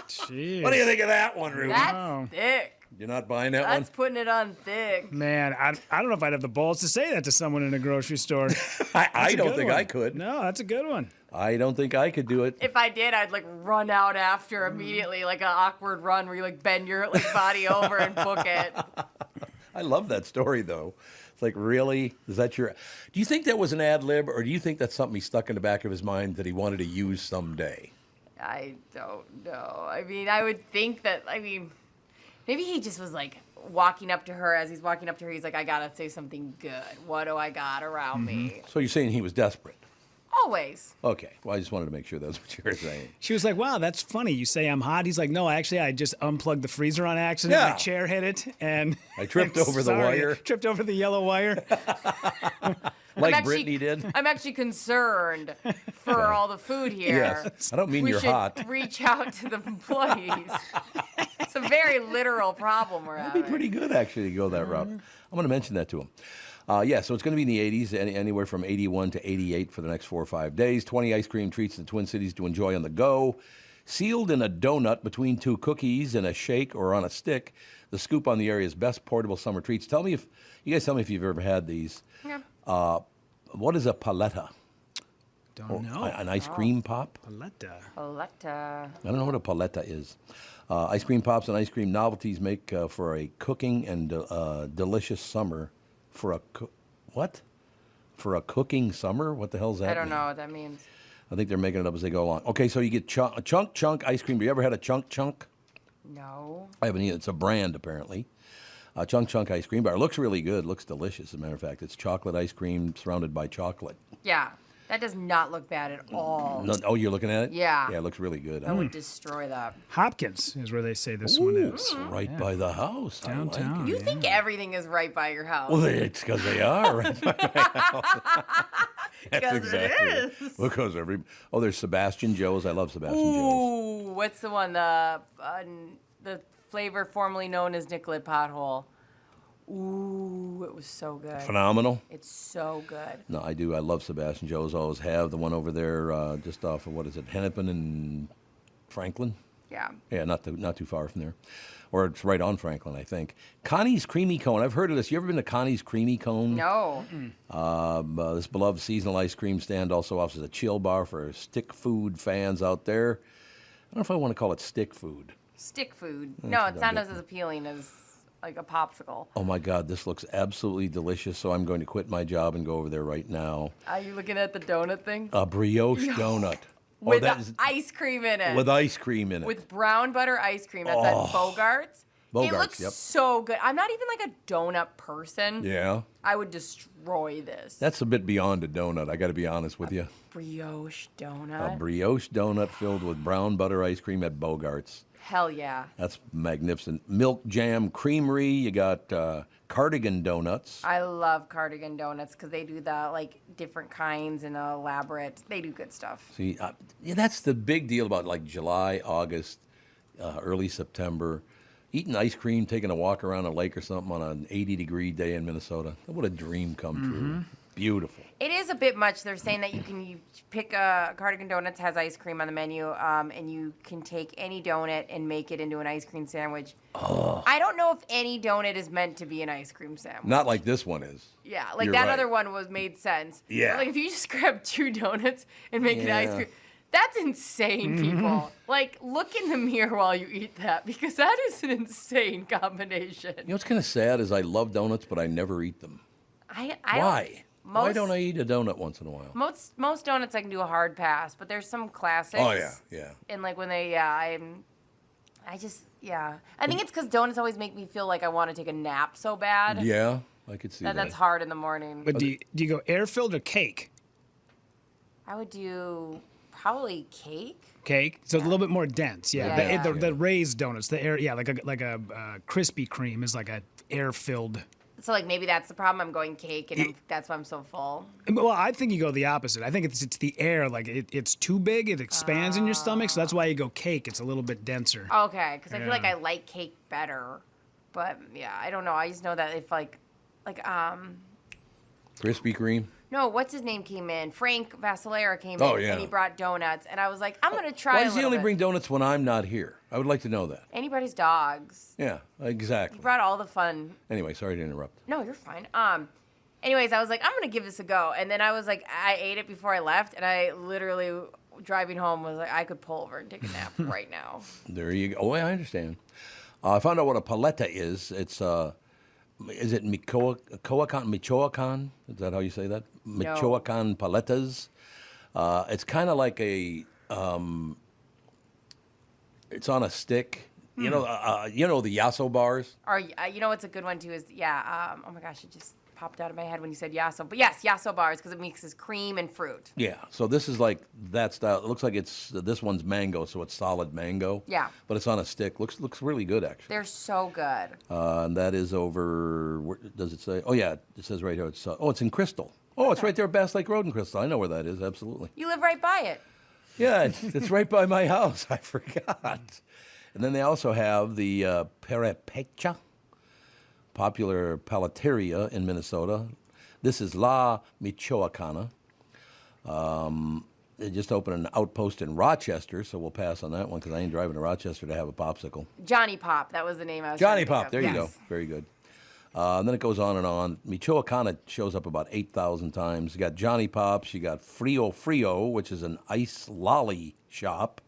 S3: Jeez.
S1: What do you think of that one, Rudy?
S2: That's thick.
S1: You're not buying that one?
S2: That's putting it on thick.
S3: Man, I don't know if I'd have the balls to say that to someone in a grocery store.
S1: I don't think I could.
S3: No, that's a good one.
S1: I don't think I could do it.
S2: If I did, I'd like run out after immediately, like an awkward run where you like bend your like body over and book it.
S1: I love that story, though. It's like, really? Is that your... Do you think that was an ad lib, or do you think that's something he stuck in the back of his mind that he wanted to use someday?
S2: I don't know. I mean, I would think that, maybe he just was like walking up to her. As he's walking up to her, he's like, I gotta say something good. What do I got around me?
S1: So you're saying he was desperate?
S2: Always.
S1: Okay. Well, I just wanted to make sure that's what you were saying.
S3: She was like, wow, that's funny. You say I'm hot. He's like, no, actually, I just unplugged the freezer on accident.
S1: Yeah.
S3: My chair hit it. And
S1: I tripped over the wire.
S3: Tripped over the yellow wire.
S1: Like Brittany did?
S2: I'm actually concerned for all the food here.
S1: Yes. I don't mean
S2: we
S1: you're
S2: should
S1: hot.
S2: reach out to the employees. It's a very literal problem we're having.
S1: That'd be pretty good, actually, to go that route. I'm going to mention that to him. Yeah, so it's going to be in the 80s, anywhere from 81 to 88 for the next 4 or 5 days. 20 ice cream treats in the Twin Cities to enjoy on the go. Sealed in a donut between 2 cookies and a shake or on a stick. The scoop on the area's best portable summer treats. You guys tell me if you've ever had these.
S2: Yeah.
S1: What is a paletta?
S3: Don't know.
S1: An ice cream pop?
S3: Paletta.
S2: Paletta.
S1: I don't know what a paletta is. Ice cream pops and ice cream novelties make for a cooking and delicious summer. For a cooking summer? What the hell does that mean?
S2: I don't know what that means.
S1: I think they're making it up as they go along. Okay, so you get chunk ice cream. Have you ever had a chunk?
S2: No.
S1: I haven't either. It's a brand, apparently. Chunk ice cream bar. It looks really good. It looks delicious, as a matter of fact. It's chocolate ice cream surrounded by chocolate.
S2: Yeah. That does not look bad at all.
S1: No, oh, you're looking at it?
S2: Yeah.
S1: Yeah, it looks really good.
S2: I would destroy that.
S3: Hopkins is where they say this one is.
S1: It's right by the house.
S3: Downtown.
S1: I like it.
S2: You think everything is right by your house.
S1: Well, it's because they are right by my house. That's
S2: 'Cause
S1: exactly
S2: it is.
S1: Because there's Sebastian Joe's. I love Sebastian Joe's.
S2: Ooh, what's the one? The flavor formerly known as Nicollet Pothole. Ooh, it was so good.
S1: Phenomenal.
S2: It's so good.
S1: No, I do. I love Sebastian Joe's. Always have. The one over there just off of, Hennepin and Franklin?
S2: Yeah.
S1: Yeah, not too far from there. Or it's right on Franklin, I think. Connie's Creamy Cone. I've heard of this. You ever been to Connie's Creamy Cone?
S2: No.
S1: This beloved seasonal ice cream stand also offers a chill bar for stick food fans out there. I don't know if I want to call it stick food.
S2: Stick food. No, it's not as appealing as like a popsicle.
S1: Oh, my God. This looks absolutely delicious, so I'm going to quit my job and go over there right now.
S2: Are you looking at the donut thing?
S1: A brioche donut.
S2: With ice cream in it.
S1: With ice cream in it.
S2: With brown butter ice cream. That's at Bogart's. It looks
S1: yep.
S2: so good. I'm not even like a donut person.
S1: Yeah.
S2: I would destroy this.
S1: That's a bit beyond a donut, I got to be honest with you.
S2: Brioche donut.
S1: A brioche donut filled with brown butter ice cream at Bogart's.
S2: Hell yeah.
S1: That's magnificent. Milk jam creamery. You got cardigan donuts.
S2: I love cardigan donuts because they do the like different kinds and elaborate. They do good stuff.
S1: See, yeah, that's the big deal about like July, August, early September. Eating ice cream, taking a walk around a lake or something on an 80-degree day in Minnesota. What a dream come true. Beautiful.
S2: It is a bit much. They're saying that you pick a Cardigan Donuts has ice cream on the menu, and you can take any donut and make it into an ice cream sandwich. Oh. I don't know if any donut is meant to be an ice cream sandwich.
S1: Not like this one is.
S2: Yeah, like
S1: You're
S2: that
S1: right.
S2: other one made sense.
S1: Yeah.
S2: But like if you just grab 2 donuts and make it ice cream, that's insane, people. Like, look in the mirror while you eat that, because that is an insane combination.
S1: You know what's kind of sad is I love donuts, but I never eat them. Why? Why don't I eat a donut once in a while?
S2: Most donuts I can do a hard pass, but there's some classics.
S1: Oh, yeah.
S2: And like when they, I I think it's because donuts always make me feel like I want to take a nap so bad.
S1: Yeah, I could see that.
S2: That's hard in the morning.
S3: But do you go air-filled or cake?
S2: I would do probably cake.
S3: Cake, so it's a little bit more dense. Yeah,
S2: Yeah.
S3: the raised donuts, the air, like a Krispy Kreme is like a air-filled.
S2: So like maybe that's the problem. I'm going cake, and that's why I'm so full.
S3: Well, I think you go the opposite. I think it's the air. Like it's too big, it expands in your stomach. So that's why you go cake. It's a little bit denser.
S2: Okay, because I feel like I like cake better. But yeah, I don't know. I just know that if like
S1: Krispy Kreme.
S2: No, what's his name came in? Frank Vassalera came in, and he brought donuts, and I was like, I'm gonna try.
S1: Why does he only bring donuts when I'm not here? I would like to know that.
S2: Anybody's dogs.
S1: Yeah, exactly.
S2: He brought all the fun.
S1: Anyway, sorry to interrupt.
S2: No, you're fine. Anyways, I was like, I'm gonna give this a go, and then I was like, I ate it before I left, and I literally driving home was like, I could pull over and take a nap right now.
S1: There you go. Oh, I understand. I found out what a paleta is. It's is it Michoacan? Is that how you say that?
S2: No.
S1: Michoacan paletas. It's kind of like a. It's on a stick. You know the Yasso bars.
S2: Or you know what's a good one too is oh my gosh, it just popped out of my head when you said Yasso. But yes, Yasso bars because it mixes cream and fruit.
S1: Yeah. So this is like that style. It looks like this one's mango, so it's solid mango.
S2: Yeah.
S1: But it's on a stick. Looks really good actually.
S2: They're so good.
S1: And that is over. Where, does it say? Oh yeah, it says right here. It's it's in Crystal. Oh, it's right there, Bass Lake Road in Crystal. I know where that is. Absolutely.
S2: You live right by it.
S1: Yeah, it's right by my house. I forgot. And then they also have the Perepecha, popular paleteria in Minnesota. This is La Michoacana. They just opened an outpost in Rochester, so we'll pass on that one because I ain't driving to Rochester to have a popsicle.
S2: Johnny Pop, that was the name I was
S1: Johnny
S2: trying to
S1: Pop,
S2: think
S1: there
S2: of.
S1: you go. Very good. And then it goes on and on. Michoacana shows up about 8,000 times. You got Johnny Pops. You got Frio, which is an ice lolly shop.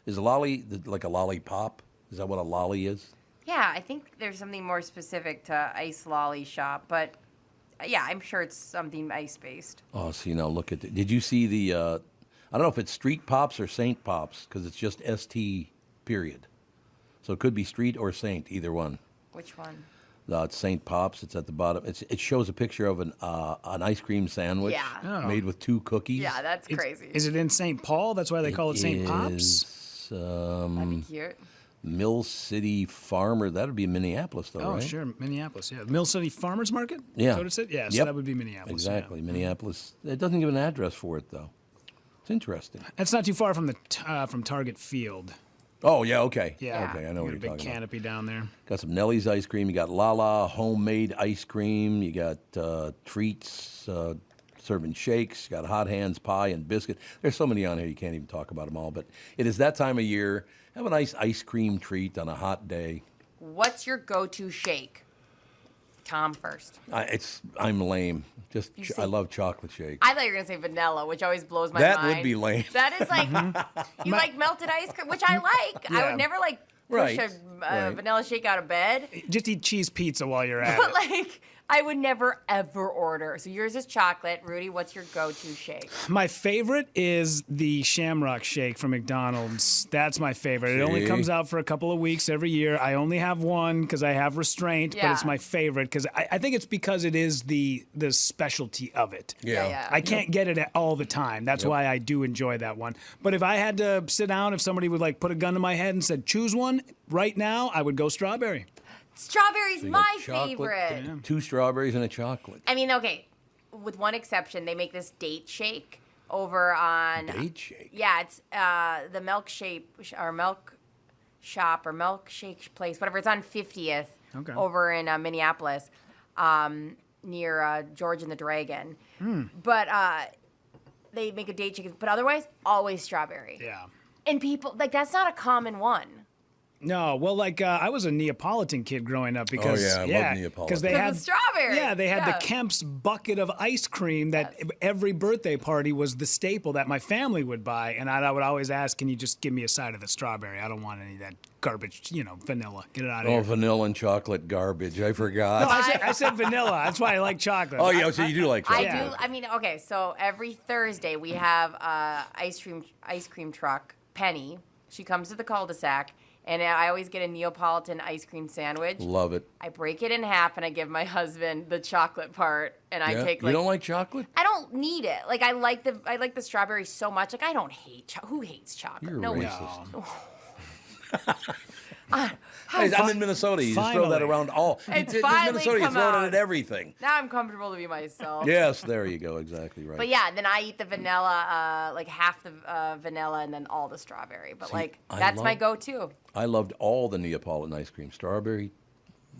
S1: Is a lolly like a lollipop? Is that what a lolly is?
S2: Yeah, I think there's something more specific to ice lolly shop, but yeah, I'm sure it's something ice-based.
S1: Oh, see, now look at did you see the, I don't know if it's Street Pops or Saint Pops, because it's just ST period. So it could be Street or Saint, either one.
S2: Which one?
S1: It's St. Pop's. It's at the bottom. It shows a picture of an ice cream sandwich made with 2 cookies.
S2: Yeah, that's crazy.
S3: Is it in St. Paul? That's why they call it St. Pop's?
S2: That'd be cute.
S1: Mill City Farmer. That would be Minneapolis, though, right?
S3: Oh, sure. Minneapolis, yeah. Mill City Farmers Market?
S1: Yeah.
S3: Is that what it said? Yeah, so that would be Minneapolis.
S1: Exactly,
S3: yeah.
S1: Minneapolis. It doesn't give an address for it, though. It's interesting.
S3: It's not too far from from Target Field.
S1: Oh, yeah, okay.
S3: Yeah.
S1: Okay, I know what you're
S3: Got a
S1: talking
S3: big canopy down there.
S1: Got some Nellie's ice cream. You got Lala homemade ice cream. You got treats, serving shakes. You got hot hands, pie, and biscuit. There's so many on here you can't even talk about them all. But it is that time of year. Have a nice ice cream treat on a hot day.
S2: What's your go-to shake? Tom first.
S1: I'm lame. I love chocolate shakes.
S2: I thought you were gonna say vanilla, which always blows my mind.
S1: That would be lame.
S2: That is like you like melted ice cream, which I like.
S3: Yeah.
S2: I would never like push a vanilla shake out of bed.
S3: Just eat cheese pizza while you're at
S2: But
S3: it.
S2: like I would never ever order. So yours is chocolate. Rudy, what's your go-to shake?
S3: My favorite is the Shamrock Shake from McDonald's. That's my favorite. It only comes out for a couple of weeks every year. I only have one because I have restraint, but it's my favorite because I think it's because it is the specialty of it.
S2: Yeah.
S3: I can't get it all the time. That's why I do enjoy that one. But if I had to sit down, if somebody would like put a gun to my head and said, choose one, right now, I would go strawberry.
S2: Strawberry's
S1: So you
S2: my
S1: got chocolate,
S2: favorite.
S1: 2 strawberries and a chocolate.
S2: I mean, okay, with one exception, they make this date shake over on
S1: Date shake?
S2: Yeah, it's the milkshake or milk shop or milkshake place, whatever. It's on 50th over in Minneapolis, near George and the Dragon. But they make a date shake, but otherwise, always strawberry.
S3: Yeah.
S2: And people like that's not a common one.
S3: No, well, like I was a Neapolitan kid growing up because
S1: I love Neapolitan.
S3: because they had
S2: the strawberry.
S3: Yeah, they had the Kemp's bucket of ice cream that every birthday party was the staple that my family would buy, and I would always ask, "Can you just give me a side of the strawberry? I don't want any of that garbage, vanilla. Get it out of here."
S1: Oh, vanilla and chocolate garbage. I forgot.
S3: No, I said vanilla. That's why I like chocolate.
S1: Oh, yeah, so you do like chocolate.
S2: I do. I mean, okay. So every Thursday we have ice cream truck Penny. She comes to the cul-de-sac And I always get a Neapolitan ice cream sandwich.
S1: Love it.
S2: I break it in half and I give my husband the chocolate part, and I take
S1: You don't like chocolate?
S2: I don't need it. Like I like the strawberry so much. Like I don't hate who hates chocolate?
S1: You're
S2: no
S1: racist.
S2: one.
S1: Hey, I'm in Minnesota. You just throw that around all.
S2: It's
S1: in
S2: finally
S1: Minnesota, you
S2: come
S1: throw it
S2: out.
S1: at everything.
S2: Now I'm comfortable to be myself.
S1: Yes, there you go. Exactly right.
S2: But yeah, then I eat the vanilla, like half the vanilla and then all the strawberry. But that's my go-to.
S1: I loved all the Neapolitan ice cream. Strawberry,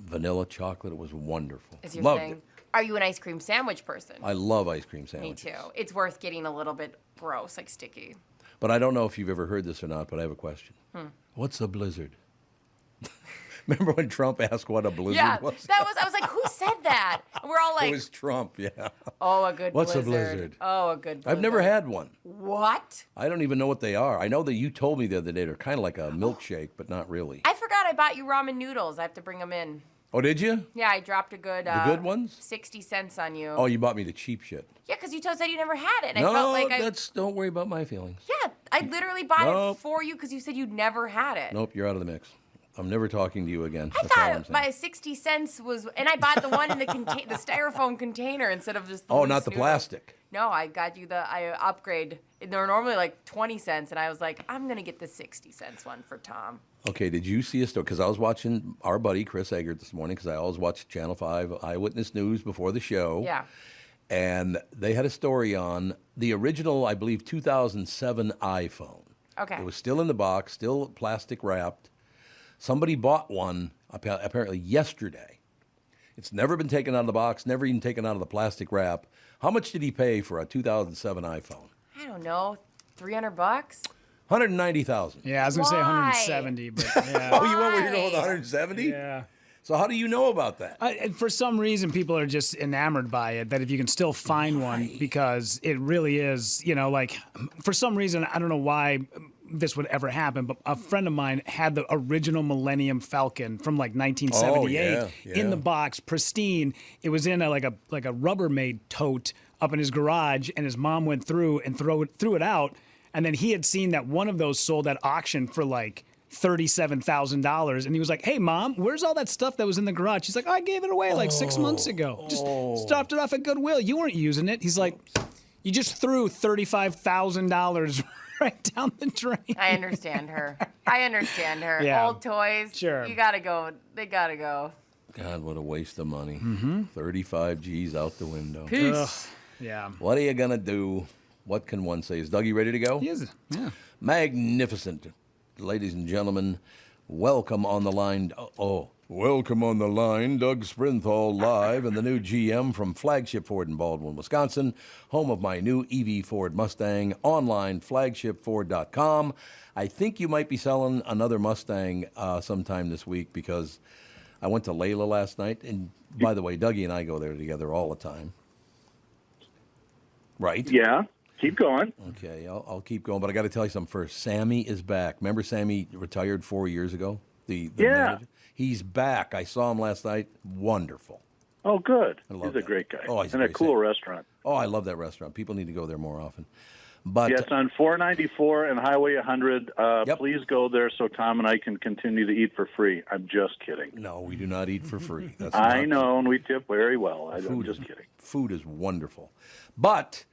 S1: vanilla, chocolate. It was wonderful.
S2: Is your
S1: Loved
S2: thing.
S1: it.
S2: Are you an ice cream sandwich person?
S1: I love ice cream sandwiches.
S2: Me too. It's worth getting a little bit gross, like sticky.
S1: But I don't know if you've ever heard this or not, but I have a question. What's a blizzard? Remember when Trump asked what a blizzard was?
S2: Yeah, I was like, who said that? And we're all like,
S1: It was Trump, yeah.
S2: oh, a good
S1: What's
S2: blizzard.
S1: a blizzard?
S2: Oh, a good blizzard.
S1: I've never had one.
S2: What?
S1: I don't even know what they are. I know that you told me the other day they're kind of like a milkshake, but not really.
S2: I forgot I bought you ramen noodles. I have to bring them in.
S1: Oh, did you?
S2: Yeah, I dropped a good...
S1: The good ones?
S2: 60 cents on you.
S1: Oh, you bought me the cheap shit.
S2: Yeah, because you said you never had it. And
S1: No,
S2: I felt like
S1: don't worry about my feelings.
S2: Yeah, I literally bought
S1: Nope.
S2: it for you because you said you'd never had it.
S1: Nope, you're out of the mix. I'm never talking to you again.
S2: I
S1: That's all I'm
S2: thought
S1: saying.
S2: my 60 cents was... And I bought the one in the the styrofoam container instead of just the
S1: Oh,
S2: loose
S1: not the
S2: noodle.
S1: plastic.
S2: No, I got you I upgrade. They're normally like 20 cents, and I was like, I'm going to get the 60 cents one for Tom.
S1: Okay, did you see a story? Because I was watching our buddy Chris Egert this morning, because I always watch Channel 5 Eyewitness News before the show.
S2: Yeah.
S1: And they had a story on the original, I believe, 2007 iPhone.
S2: Okay.
S1: It was still in the box, still plastic wrapped. Somebody bought one apparently yesterday. It's never been taken out of the box, never even taken out of the plastic wrap. How much did he pay for a 2007 iPhone?
S2: I don't know, $300?
S1: $190,000.
S3: Yeah, I was gonna say
S2: Why?
S3: 170, but yeah.
S1: Oh, you went where you're going with
S2: Why?
S1: 170?
S3: Yeah.
S1: So how do you know about that?
S3: And for some reason, people are just enamored by it, that if you can still find one, because it really is, like, for some reason, I don't know why this would ever happen, but a friend of mine had the original Millennium Falcon from like 1978 in the box, pristine. It was in a Rubbermaid tote up in his garage, and his mom went through and threw it out, and then he had seen that one of those sold at auction for like $37,000, and he was like, "Hey, Mom, where's all that stuff that was in the garage?" She's like, "I gave it away like 6 months ago. Just stopped it off at Goodwill. You weren't using it." He's like, "You just threw $35,000 right down the drain."
S2: I understand her.
S3: Yeah.
S2: Old toys.
S3: Sure.
S2: You gotta go. They gotta go.
S1: God, what a waste of money. 35 G's out the window.
S2: Peace.
S3: Yeah.
S1: What are you going to do? What can one say? Is Dougie ready to go?
S3: He is. Yeah.
S1: Magnificent. Ladies and gentlemen, welcome on the line. Welcome on the line, Doug Sprinthal live, and the new GM from Flagship Ford in Baldwin, Wisconsin, home of my new EV Ford Mustang, online, flagshipford.com. I think you might be selling another Mustang sometime this week, because I went to Layla last night, and by the way, Dougie and I go there together all the time. Right?
S8: Yeah. Keep going.
S1: Okay, I'll keep going, but I got to tell you something first. Sammy is back. Remember Sammy retired 4 years ago? The manager? He's back. I saw him last night. Wonderful.
S8: Oh, good.
S1: I love
S8: He's a
S1: that.
S8: great guy.
S1: Oh, he's
S8: and a
S1: great
S8: cool
S1: guy.
S8: restaurant.
S1: Oh, I love that restaurant. People need to go there more often. But
S8: Yes, on 494 and Highway 100.
S1: Yep.
S8: Please go there so Tom and I can continue to eat for free. I'm just kidding.
S1: no, we do not eat for free. That's
S8: I
S1: not-
S8: know, and we tip very well. I'm
S1: Food
S8: just
S1: is-
S8: kidding.
S1: Food is wonderful. But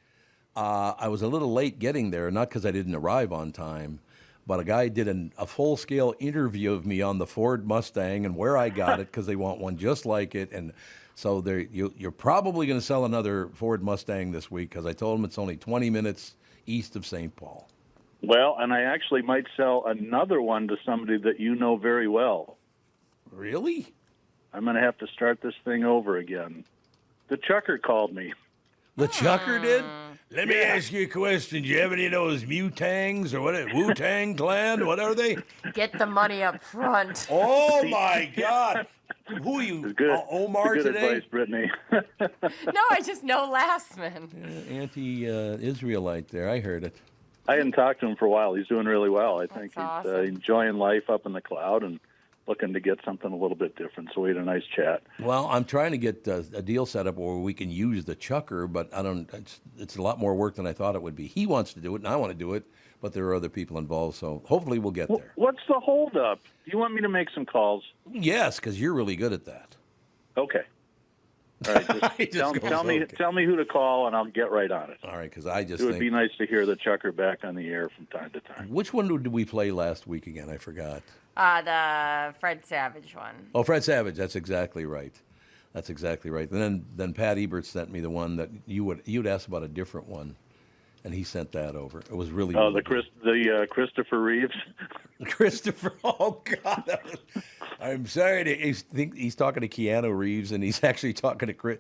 S1: I was a little late getting there, not because I didn't arrive on time, but a guy did a full-scale interview of me on the Ford Mustang and where I got it, because they want one just like it. And so you're probably going to sell another Ford Mustang this week, because I told him it's only 20 minutes east of St. Paul.
S8: Well, and I actually might sell another one to somebody that you know very well.
S1: Really?
S8: I'm going to have to start this thing over again. The Chucker called me.
S1: The Chucker did? Let me ask you a question. Do you have any of those Mutangs or what? Wu-Tang Clan? What are they?
S2: Get the money up front.
S1: Oh, my God. Who are you,
S8: It's good.
S1: Omar
S8: Good
S1: today?
S8: advice, Brittany.
S2: No, I just know Lastman.
S1: Anti-Israelite there. I heard it.
S8: I hadn't talked to him for a while. He's doing really well. I think he's
S2: awesome.
S8: enjoying life up in the cloud and looking to get something a little bit different. So we had a nice chat.
S1: Well, I'm trying to get a deal set up where we can use the chucker, but I don't. It's a lot more work than I thought it would be. He wants to do it, and I want to do it, but there are other people involved. So hopefully we'll get there.
S8: What's the holdup? Do you want me to make some calls?
S1: Yes, because you're really good at that.
S8: Okay. All right, tell me who to call, and I'll get right on it.
S1: All right, because I just
S8: it would be nice to hear the chucker back on the air from time to time.
S1: Which one did we play last week again? I forgot.
S2: The Fred Savage one.
S1: Oh, Fred Savage. That's exactly right. That's exactly right. And then Pat Egert sent me the one that you'd asked about a different one, and he sent that over. It was really.
S8: Oh,
S1: really
S8: Christopher Reeves.
S1: Christopher. Oh God. I'm sorry. He's talking to Keanu Reeves, and he's actually talking to Chris.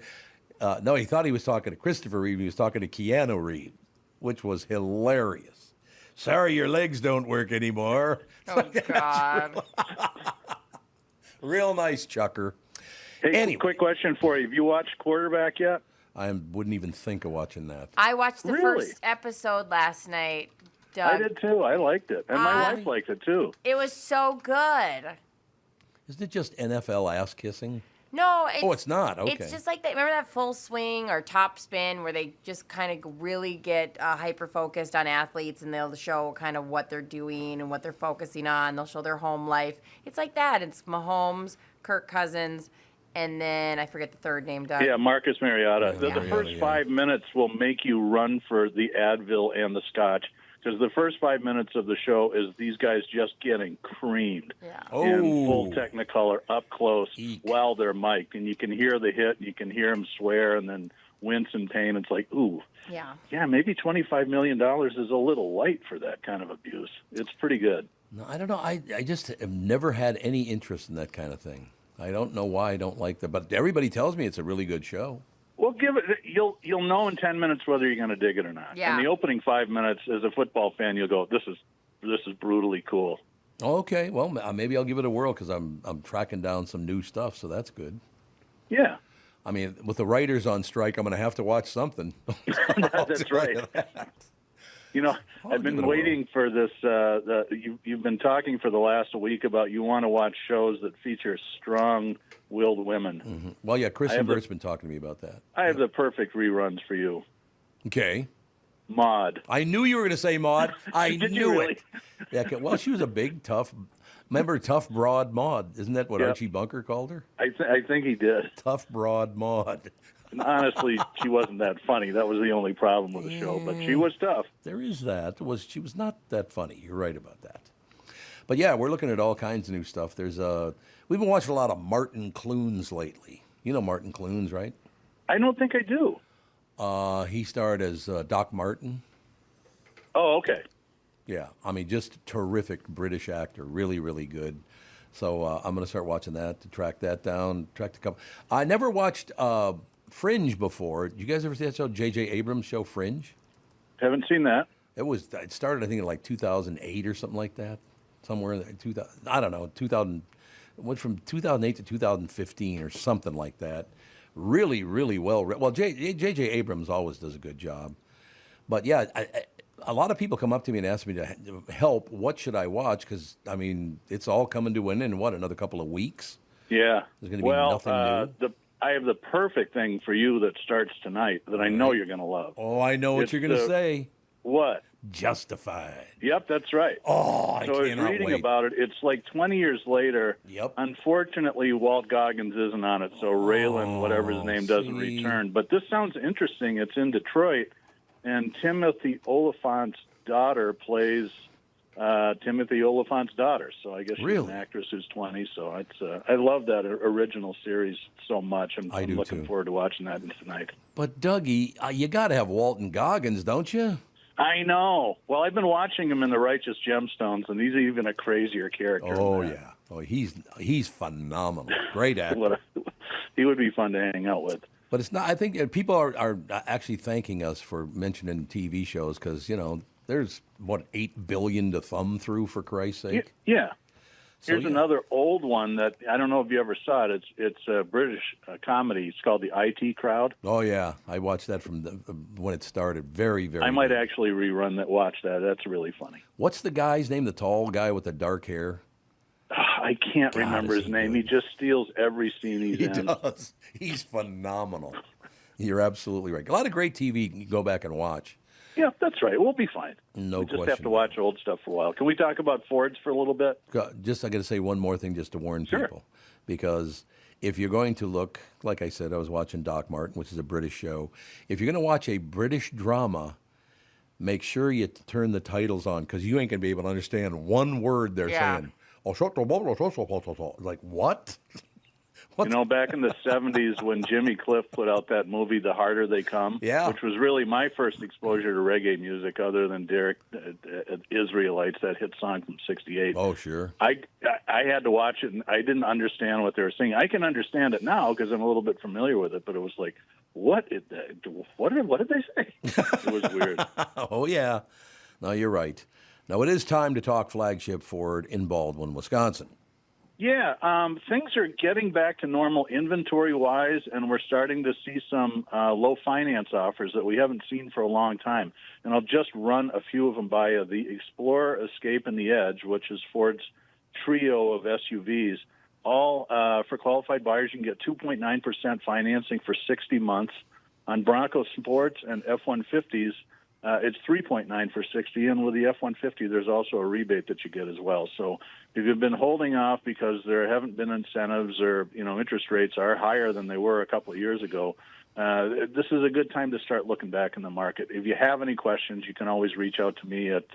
S1: No, he thought he was talking to Christopher Reeves. He was talking to Keanu Reeves, which was hilarious. Sorry, your legs don't work anymore.
S2: Oh, God.
S1: Real nice chucker.
S8: Hey,
S1: anyway.
S8: Quick question for you. Have you watched Quarterback yet?
S1: I wouldn't even think of watching that.
S2: I watched the first episode last night, Doug.
S8: I did too. I liked it. And my wife liked it too.
S2: It was so good.
S1: Isn't it just NFL ass kissing?
S2: No,
S1: it's not. Okay.
S2: It's just like that. Remember that Full Swing or Top Spin where they just kind of really get hyper focused on athletes and they'll show kind of what they're doing and what they're focusing on. They'll show their home life. It's like that. It's Mahomes, Kirk Cousins, and then I forget the third name, Doug.
S8: Yeah, Marcus Mariota. The first 5 minutes will make you run for the Advil and the Scotch. Because the first 5 minutes of the show is these guys just getting creamed in full Technicolor up close while they're mic'd. And you can hear the hit, and you can hear them swear and then wince in pain. It's like, ooh. Yeah, maybe $25 million is a little light for that kind of abuse. It's pretty good.
S1: No, I don't know. I just have never had any interest in that kind of thing. I don't know why I don't like that. But everybody tells me it's a really good show.
S8: Well, give it. You'll know in 10 minutes whether you're going to dig it or not.
S2: Yeah.
S8: In the opening 5 minutes, as a football fan, you'll go, "This is brutally cool."
S1: Okay, well, maybe I'll give it a whirl because I'm tracking down some new stuff, so that's good.
S8: Yeah.
S1: I mean, with the writers on strike, I'm going to have to watch something.
S8: That's right. You know, I've been waiting for this. You've been talking for the last week about you want to watch shows that feature strong-willed women.
S1: Mm-hmm. Well, yeah, Kristyn Burtt's been talking to me about that.
S8: I have the perfect reruns for you.
S1: Okay.
S8: Maude.
S1: I knew you were going to say Maude. I
S8: Did
S1: knew
S8: you really?
S1: it. Yeah. Well, she was a big, tough. Remember, tough, broad Maude. Isn't that what Archie Bunker called her?
S8: I think he did.
S1: Tough, broad Maude.
S8: And honestly, she wasn't that funny. That was the only problem with the show. But she was tough.
S1: There is that. She was not that funny. You're right about that. But yeah, we're looking at all kinds of new stuff. We've been watching a lot of Martin Clunes lately. You know Martin Clunes, right?
S8: I don't think I do.
S1: He starred as Doc Martin.
S8: Oh, okay.
S1: Yeah, I mean, just terrific British actor. Really, really good. So I'm going to start watching that to track that down. Track the couple. I never watched Fringe before. Did you guys ever see that show, J.J. Abrams' show, Fringe?
S8: Haven't seen that.
S1: It started, I think, in like 2008 or something like that. Somewhere in there, 2000. I don't know. 2000. Went from 2008 to 2015 or something like that. Really, really well. Well, J.J. Abrams always does a good job. But yeah, a lot of people come up to me and ask me to help. What should I watch? Because I mean, it's all coming to an end in another couple of weeks.
S8: Yeah.
S1: There's going to be nothing new.
S8: I have the perfect thing for you that starts tonight that I know you're going to love.
S1: Oh, I know what you're going to say.
S8: What?
S1: Justified.
S8: Yep, that's right.
S1: Oh, I cannot
S8: was reading
S1: wait.
S8: about it. It's like 20 years later.
S1: Yep.
S8: Unfortunately, Walt Goggins isn't on it, so Raylan, whatever his name, doesn't return. But this sounds interesting. It's in Detroit, and Timothy Oliphant's daughter plays Timothy Oliphant's daughter. So I guess she's an actress who's 20. So it's I love that original series so much. I'm looking forward to watching that tonight.
S1: But Dougie, you got to have Walton Goggins, don't you?
S8: I know. Well, I've been watching him in The Righteous Gemstones, and he's even a crazier character.
S1: Oh, yeah. Oh, he's phenomenal. Great actor.
S8: He would be fun to hang out with.
S1: But it's not. I think people are actually thanking us for mentioning TV shows because, you know, there's, $8 billion to thumb through, for Christ's sake?
S8: Yeah. Here's another old one that I don't know if you ever saw it. It's a British comedy. It's called The IT Crowd.
S1: Oh, yeah. I watched that from when it started. Very, very
S8: I might
S1: good.
S8: actually watch that. That's really funny.
S1: What's the guy's name, the tall guy with the dark hair?
S8: I can't remember his name. He just steals every scene he's in.
S1: He does. He's phenomenal. You're absolutely right. A lot of great TV you can go back and watch.
S8: Yeah, that's right. We'll be fine.
S1: No question.
S8: We just have to watch old stuff for a while. Can we talk about Fords for a little bit?
S1: Just I got to say one more thing just to warn people. Because if you're going to look, like I said, I was watching Doc Martin, which is a British show. If you're going to watch a British drama, make sure you turn the titles on because you ain't going to be able to understand one word they're saying. Like, what?
S8: You know, back in the 70s when Jimmy Cliff put out that movie, The Harder They Come, which was really my first exposure to reggae music other than Derek Israelites, that hit song from 68.
S1: Oh, sure.
S8: I had to watch it, and I didn't understand what they were singing. I can understand it now because I'm a little bit familiar with it, but it was like, what did they say? It was weird.
S1: Oh, yeah. No, you're right. Now, it is time to talk Flagship Ford in Baldwin, Wisconsin.
S8: Yeah, things are getting back to normal inventory-wise, and we're starting to see some low finance offers that we haven't seen for a long time. And I'll just run a few of them by you. The Explorer, Escape, and the Edge, which is Ford's trio of SUVs, all for qualified buyers, you can get 2.9% financing for 60 months. On Bronco Sports and F-150s, it's 3.9 for 60, and with the F-150, there's also a rebate that you get as well. So if you've been holding off because there haven't been incentives or, interest rates are higher than they were a couple of years ago, this is a good time to start looking back in the market. If you have any questions, you can always reach out to me at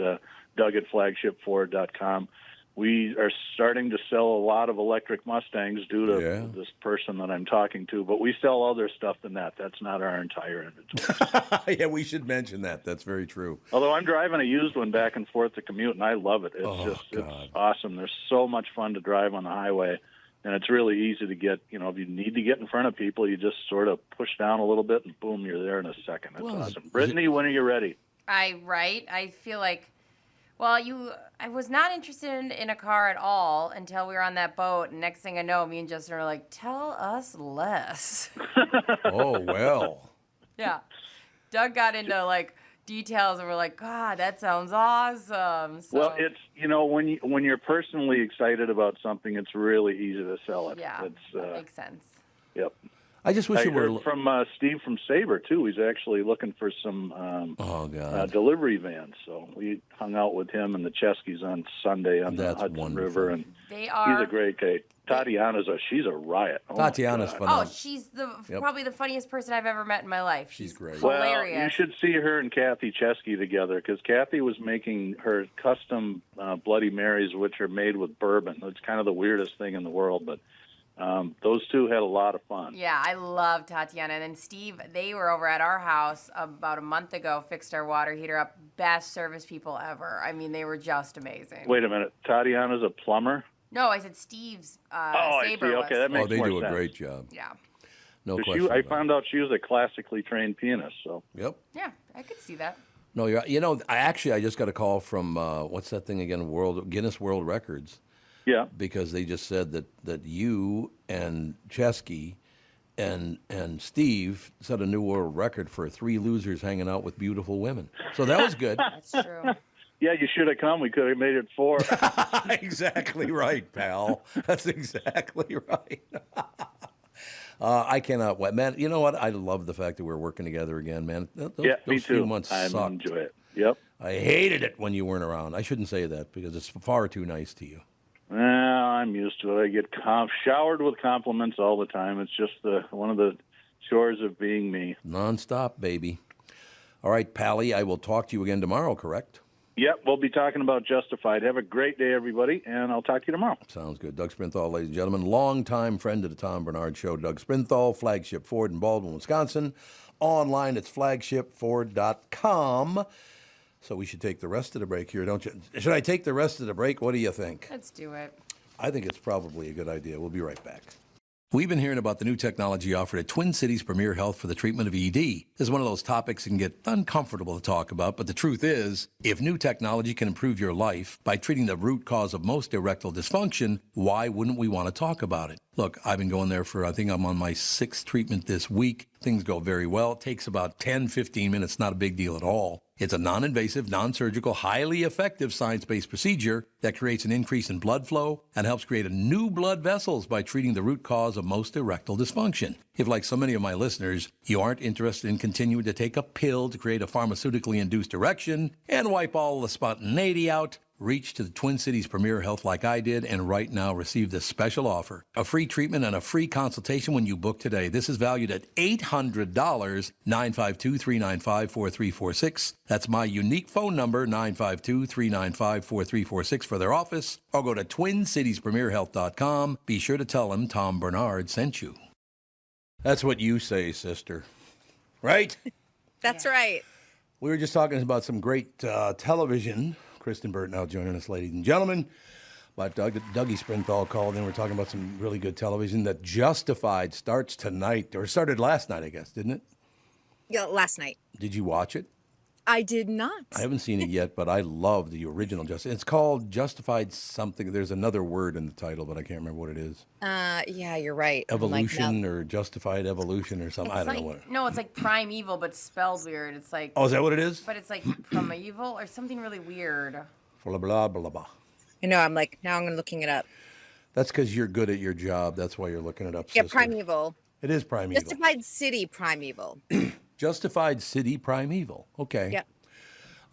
S8: Doug@flagshipford.com. We are starting to sell a lot of electric Mustangs due to this person that I'm talking to, but we sell other stuff than that. That's not our entire inventory.
S1: Yeah, we should mention that. That's very true.
S8: Although I'm driving a used one back and forth to commute, and I love it. It's it's awesome. There's so much fun to drive on the highway, and it's really easy to get, if you need to get in front of people, you just sort of push down a little bit, and boom, you're there in a second. It's awesome. Brittany, when are you ready?
S2: I feel like... Well, I was not interested in a car at all until we were on that boat. And next thing I know, me and Justin are like, tell us less.
S1: Oh, well.
S2: Yeah. Doug got into, details, and we're like, God, that sounds awesome. So,
S8: well, it's, when you're personally excited about something, it's really easy to sell it.
S2: Yeah, that makes sense.
S8: Yep.
S1: I just wish
S8: I heard from Steve from Sabre, too. He's actually looking for some delivery vans. So we hung out with him and the Cheskys on Sunday on the Hudson River. And he's a great guy. Tatiana's she's a riot.
S1: Tatiana's phenomenal.
S2: Oh, she's probably the funniest person I've ever met in my life.
S1: She's great.
S2: Hilarious.
S8: Well, you should see her and Kathy Chesky together because Kathy was making her custom Bloody Marys, which are made with bourbon. It's kind of the weirdest thing in the world, but those two had a lot of fun.
S2: Yeah, I love Tatiana. And then Steve, they were over at our house about a month ago, fixed our water heater up. Best service people ever. I mean, they were just amazing.
S8: Wait a minute. Tatiana's a plumber?
S2: No, I said Steve's Sabre.
S8: I see. Okay, that makes more sense.
S1: They do a great job.
S2: Yeah.
S1: No question.
S8: I found out she was a classically trained pianist. So.
S1: Yep.
S2: Yeah, I could see that.
S1: No, I just got a call from, what's that thing again, Guinness World Records.
S8: Yeah.
S1: Because they just said that you and Chesky and Steve set a new world record for 3 losers hanging out with beautiful women. So that was good.
S2: That's true.
S8: Yeah, you should have come. We could have made it 4.
S1: Exactly right, pal. That's exactly right. I cannot wait. Man, you know what? I love the fact that we're working together again, man. Those
S8: me too.
S1: few months
S8: I
S1: sucked.
S8: enjoy it. Yep.
S1: I hated it when you weren't around. I shouldn't say that because it's far too nice to you.
S8: Well, I'm used to it. I get showered with compliments all the time. It's just one of the chores of being me.
S1: Nonstop, baby. All right, Pally, I will talk to you again tomorrow, correct?
S8: Yep, we'll be talking about Justified. Have a great day, everybody, and I'll talk to you tomorrow.
S1: Sounds good. Doug Sprinthal, ladies and gentlemen, longtime friend of the Tom Barnard Show. Doug Sprinthal, Flagship Ford in Baldwin, Wisconsin. Online, it's flagshipford.com. So we should take the rest of the break here, don't you? Should I take the rest of the break? What do you think?
S2: Let's do it.
S1: I think it's probably a good idea. We'll be right back. We've been hearing about the new technology offered at Twin Cities Premier Health for the treatment of ED. This is one of those topics that can get uncomfortable to talk about, but the truth is, if new technology can improve your life by treating the root cause of most erectile dysfunction, why wouldn't we want to talk about it? Look, I've been going there I think I'm on my 6th treatment this week. Things go very well. It takes about 10, 15 minutes, not a big deal at all. It's a non-invasive, non-surgical, highly effective science-based procedure that creates an increase in blood flow and helps create a new blood vessels by treating the root cause of most erectile dysfunction. If, like so many of my listeners, you aren't interested in continuing to take a pill to create a pharmaceutically induced erection and wipe all the spontaneity out, reach to the Twin Cities Premier Health like I did, and right now receive this special offer. A free treatment and a free consultation when you book today. This is valued at $800, 952-395-4346. That's my unique phone number, 952-395-4346 for their office, or go to TwinCitiesPremierHealth.com. Be sure to tell them Tom Barnard sent you. That's what you say, sister. Right?
S9: That's right.
S1: We were just talking about some great television. Kristyn Burtt now joining us, ladies and gentlemen. But Dougie Sprinthal called in. We're talking about some really good television. That Justified starts tonight, or started last night, I guess, didn't it?
S9: Yeah, last night.
S1: Did you watch it?
S9: I did not.
S1: I haven't seen it yet, but I love the original Justified. It's called Justified something. There's another word in the title, but I can't remember what it is.
S9: Yeah, you're right.
S1: Evolution or Justified Evolution or something. I don't know what.
S2: No, it's like primeval, but spelled weird. It's like.
S1: Oh, is that what it is?
S2: But it's like primeval or something really weird.
S1: Blah, blah, blah, blah.
S9: I know. I'm like, now I'm looking it up.
S1: That's because you're good at your job. That's why you're looking it up,
S9: Yeah,
S1: sister.
S9: primeval.
S1: It is primeval.
S9: Justified City Primeval.
S1: Justified City Primeval. Okay.
S9: Yep.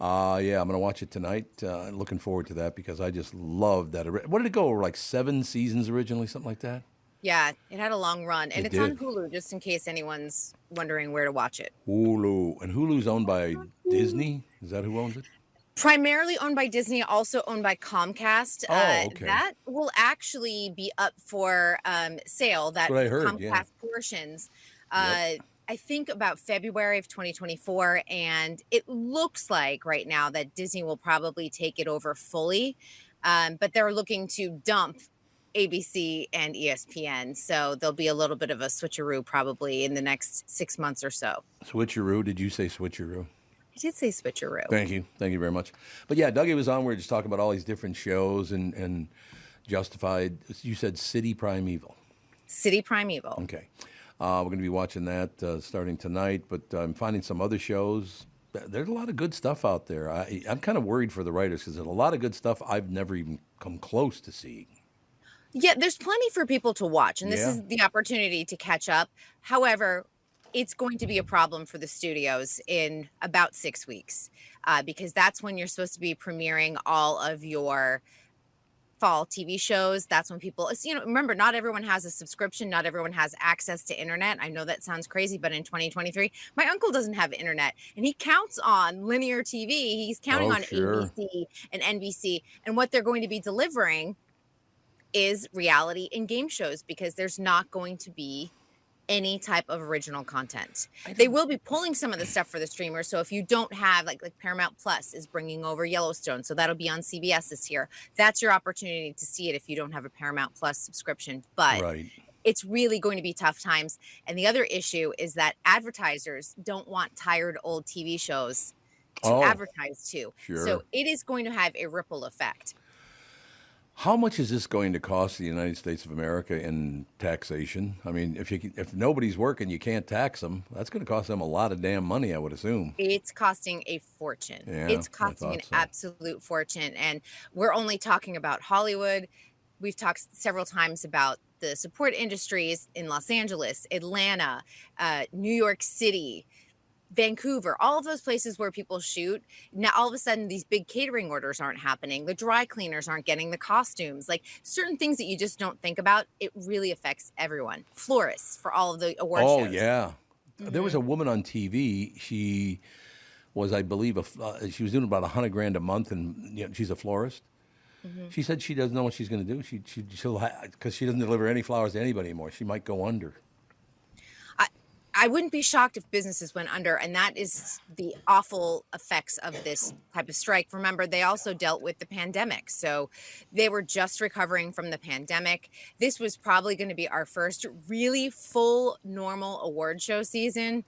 S1: Yeah, I'm going to watch it tonight. Looking forward to that because I just love that. What did it go over, like 7 seasons originally, something like that?
S9: Yeah, it had a long run. And
S1: It
S9: it's on
S1: did.
S9: Hulu, just in case anyone's wondering where to watch it.
S1: Hulu. And Hulu's owned by Disney? Is that who owns it?
S9: Primarily owned by Disney, also owned by Comcast.
S1: Okay.
S9: That will actually be up for sale. That
S1: what I heard,
S9: Comcast
S1: yeah.
S9: portions.
S1: Yep.
S9: I think about February of 2024, and it looks like right now that Disney will probably take it over fully, but they're looking to dump ABC and ESPN, so there'll be a little bit of a switcheroo probably in the next 6 months or so.
S1: Switcheroo? Did you say switcheroo?
S9: I did say switcheroo.
S1: Thank you very much. But yeah, Dougie was on. We were just talking about all these different shows and Justified. You said City Primeval.
S9: City Primeval.
S1: Okay. We're going to be watching that starting tonight, but I'm finding some other shows. There's a lot of good stuff out there. I'm kind of worried for the writers because there's a lot of good stuff I've never even come close to seeing.
S9: Yeah, there's plenty for people to watch, and this
S1: Yeah.
S9: is the opportunity to catch up. However, it's going to be a problem for the studios in about 6 weeks because that's when you're supposed to be premiering all of your fall TV shows. That's when people, remember, not everyone has a subscription. Not everyone has access to internet. I know that sounds crazy, but in 2023, my uncle doesn't have internet and he counts on linear TV. He's counting on
S1: sure.
S9: ABC and NBC, and what they're going to be delivering is reality and game shows because there's not going to be any type of original content. They will be pulling some of the stuff for the streamers. So if you don't have like Paramount Plus is bringing over Yellowstone, so that'll be on CBS this year. That's your opportunity to see it if you don't have a Paramount Plus subscription. But
S1: Right.
S9: it's really going to be tough times. And the other issue is that advertisers don't want tired old TV shows to advertise to.
S1: Sure.
S9: So it is going to have a ripple effect.
S1: How much is this going to cost the United States of America in taxation? I mean, if nobody's working, you can't tax them. That's going to cost them a lot of damn money, I would assume.
S9: It's costing a fortune.
S1: Yeah,
S9: It's
S1: I
S9: costing an
S1: thought so.
S9: absolute fortune. And we're only talking about Hollywood. We've talked several times about the support industries in Los Angeles, Atlanta, New York City, Vancouver, all of those places where people shoot. Now, all of a sudden, these big catering orders aren't happening. The dry cleaners aren't getting the costumes. Like certain things that you just don't think about, it really affects everyone. Florists for all of the award shows.
S1: Oh, yeah. There was a woman on TV. She was, I believe, she was doing about $100,000 a month, and she's a florist. She said she doesn't know what she's going to do. She'll because she doesn't deliver any flowers to anybody anymore. She might go under.
S9: I wouldn't be shocked if businesses went under, and that is the awful effects of this type of strike. Remember, they also dealt with the pandemic, so they were just recovering from the pandemic. This was probably going to be our first really full normal award show season.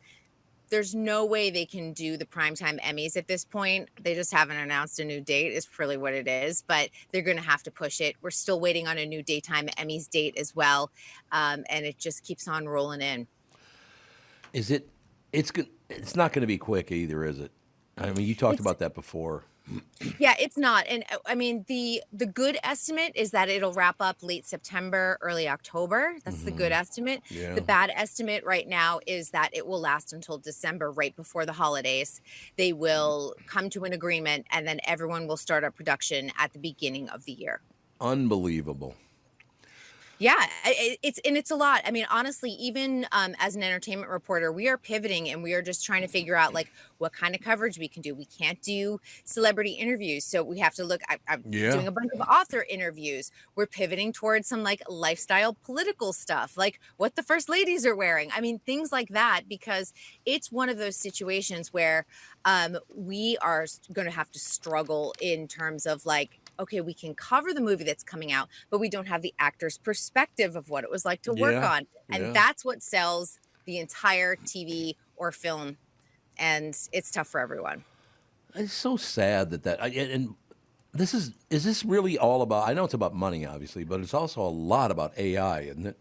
S9: There's no way they can do the primetime Emmys at this point. They just haven't announced a new date is really what it is, but they're going to have to push it. We're still waiting on a new daytime Emmys date as well, and it just keeps on rolling in.
S1: It's not going to be quick either, is it? I mean, you talked about that before.
S9: Yeah, it's not. And I mean, the good estimate is that it'll wrap up late September, early October. That's the good estimate.
S1: Yeah.
S9: The bad estimate right now is that it will last until December, right before the holidays. They will come to an agreement, and then everyone will start up production at the beginning of the year.
S1: Unbelievable.
S9: Yeah, it's a lot. I mean, honestly, even as an entertainment reporter, we are pivoting and we are just trying to figure out like what kind of coverage we can do. We can't do celebrity interviews, so we have to look. I'm doing a bunch of author interviews. We're pivoting towards some like lifestyle, political stuff, like what the first ladies are wearing. I mean, things like that, because it's one of those situations where we are going to have to struggle in terms of like, okay, we can cover the movie that's coming out, but we don't have the actor's perspective of what it was like to work on. And that's what sells the entire TV or film. And it's tough for everyone.
S1: It's so sad and is this really all about, I know it's about money, obviously, but it's also a lot about AI, isn't it?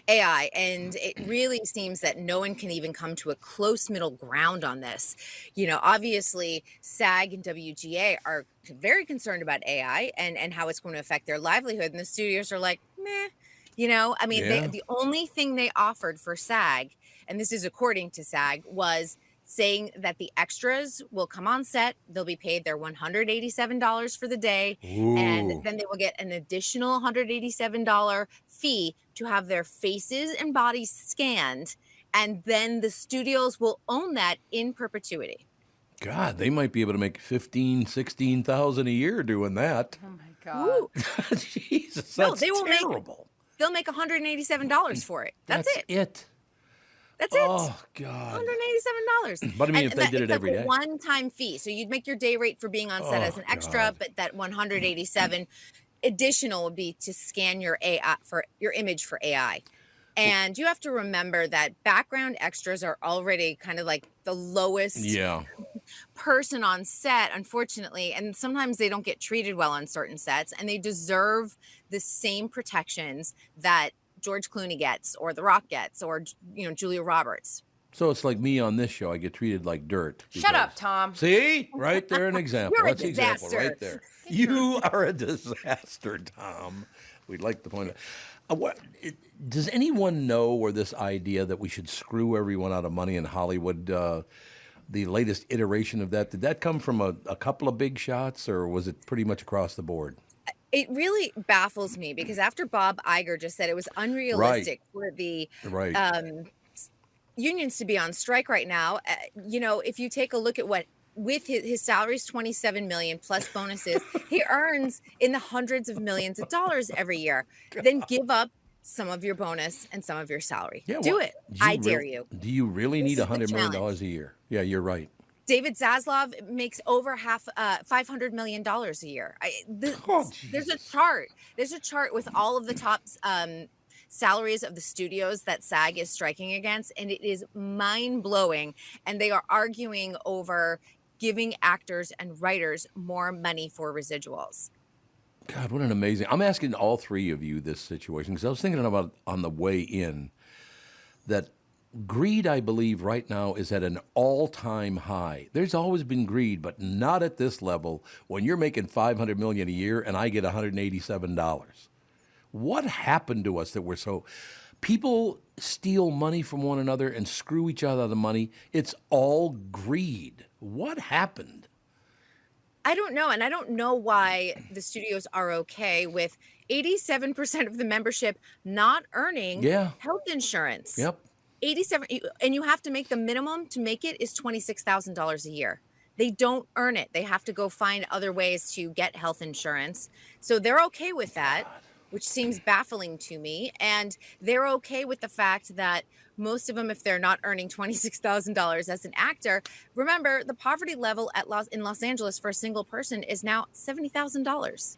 S9: AI, and it really seems that no one can even come to a close middle ground on this. You know, obviously SAG and WGA are very concerned about AI and how it's going to affect their livelihood, and the studios are like, meh. You know, I mean, the only thing they offered for SAG, and this is according to SAG, was saying that the extras will come on set. They'll be paid their $187 for the day. Ooh. And then they will get an additional $187 fee to have their faces and bodies scanned. And then the studios will own that in perpetuity.
S1: God, they might be able to make $15,000-$16,000 a year doing that.
S2: Oh my God.
S1: Jesus, that's terrible.
S9: They'll make $187 for it. That's it. That's it.
S1: Oh, God.
S9: $187.
S1: But I mean, if they did it every day.
S9: It's a one-time fee. So you'd make your day rate for being on set as an extra, but that $187 additional would be to scan your AI for your image for AI. And you have to remember that background extras are already kind of like the lowest person on set, unfortunately. And sometimes they don't get treated well on certain sets, and they deserve the same protections that George Clooney gets, or The Rock gets, or, you know, Julia Roberts.
S1: So it's like me on this show. I get treated like dirt.
S2: Shut up, Tom.
S1: See? Right there, an example.
S9: You're
S1: That's
S9: a disaster.
S1: Example right there. You are a disaster, Tom. We'd like to point out. Does anyone know where this idea that we should screw everyone out of money in Hollywood, the latest iteration of that, did that come from a couple of big shots, or was it pretty much across the board?
S9: It really baffles me, because after Bob Iger just said it was unrealistic for the unions to be on strike right now, you know, if you take a look at what, with his salary is $27 million plus bonuses, he earns in the hundreds of millions of dollars every year. Then give up some of your bonus and some of your salary. Do it. I dare you.
S1: Do you really need $100 million a year? Yeah, you're right.
S9: David Zaslav makes over $500 million a year. There's a chart. There's a chart with all of the top salaries of the studios that SAG is striking against, and it is mind-blowing. And they are arguing over giving actors and writers more money for residuals.
S1: God, what an amazing... I'm asking all three of you this situation, because I was thinking about on the way in that greed, I believe, right now is at an all-time high. There's always been greed, but not at this level when you're making $500 million a year and I get $187. What happened to us that we're so... People steal money from one another and screw each other out of money. It's all greed. What happened?
S9: I don't know, and I don't know why the studios are okay with 87% of the membership not earning health insurance.
S1: Yep.
S9: 87, and you have to make the minimum to make it is $26,000 a year. They don't earn it. They have to go find other ways to get health insurance. So they're okay with that, which seems baffling to me. And they're okay with the fact that most of them, if they're not earning $26,000 as an actor, remember the poverty level in Los Angeles for a single person is now $70,000.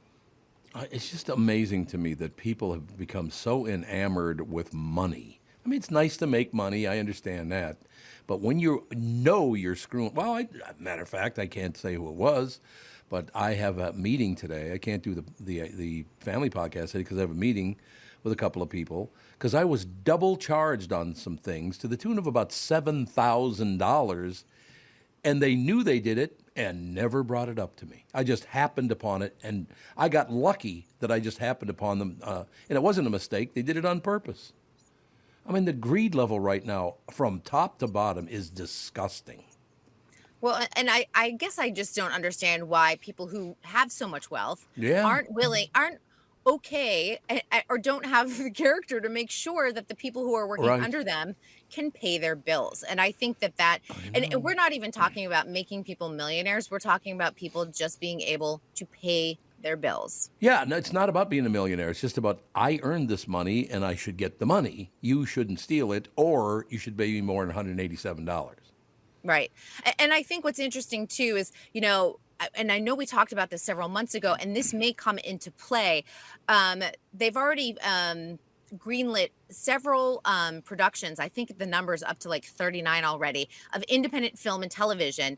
S1: It's just amazing to me that people have become so enamored with money. I mean, it's nice to make money. I understand that. But when you know you're screwing... Well, matter of fact, I can't say who it was, but I have a meeting today. I can't do the family podcast today because I have a meeting with a couple of people because I was double charged on some things to the tune of about $7,000 and they knew they did it and never brought it up to me. I just happened upon it, and I got lucky that I just happened upon them, and it wasn't a mistake. They did it on purpose. I mean, the greed level right now, from top to bottom, is disgusting.
S9: Well, and I guess I just don't understand why people who have so much wealth aren't okay or don't have the character to make sure that the people who are working under them can pay their bills. And I think and we're not even talking about making people millionaires. We're talking about people just being able to pay their bills.
S1: Yeah, no, it's not about being a millionaire. It's just about, I earned this money and I should get the money. You shouldn't steal it, or you should pay me more than $187.
S9: Right. And I think what's interesting too is, and I know we talked about this several months ago, and this may come into play. They've already greenlit several productions. I think the number's up to like 39 already, of independent film and television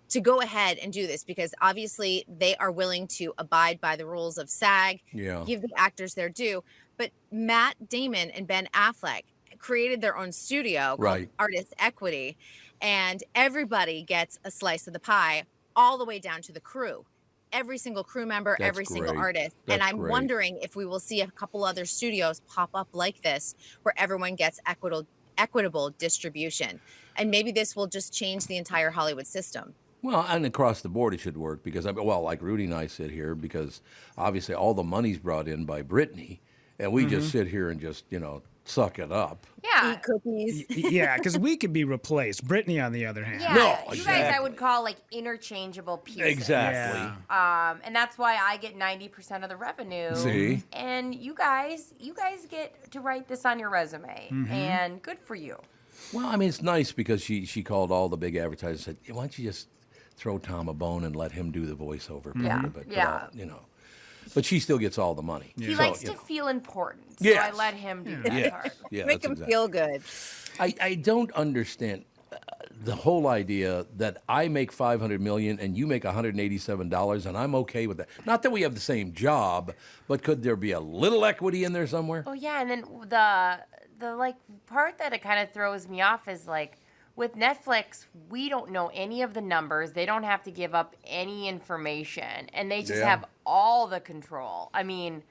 S9: to go ahead and do this, because obviously they are willing to abide by the rules of SAG, give the actors their due. But Matt Damon and Ben Affleck created their own studio called Artist Equity, and everybody gets a slice of the pie, all the way down to the crew. Every single crew member, every single artist. And I'm wondering if we will see a couple other studios pop up like this, where everyone gets equitable distribution. And maybe this will just change the entire Hollywood system.
S1: Well, and across the board it should work, because, like Rudy and I sit here, because obviously all the money's brought in by Brittany, and we just sit here and just, suck it up.
S2: Yeah.
S9: Eat cookies.
S3: Yeah, because we could be replaced. Brittany, on the other hand.
S2: Yeah,
S1: No,
S2: you guys I would call like interchangeable pieces.
S1: Exactly.
S3: Yeah.
S2: And that's why I get 90% of the revenue.
S1: See?
S2: And you guys get to write this on your resume. And good for you.
S1: Well, I mean, it's nice because she called all the big advertisers and said, why don't you just throw Tom a bone and let him do the voiceover part of it? But she still gets all the money.
S2: He likes to feel important, so I let him do that part.
S1: Yeah,
S9: Make him feel good.
S1: I don't understand the whole idea that I make $500 million and you make $187, and I'm okay with that. Not that we have the same job, but could there be a little equity in there somewhere?
S2: Oh yeah, and then the like part that it kind of throws me off is like, with Netflix, we don't know any of the numbers. They don't have to give up any information, and they just have all the control. I mean,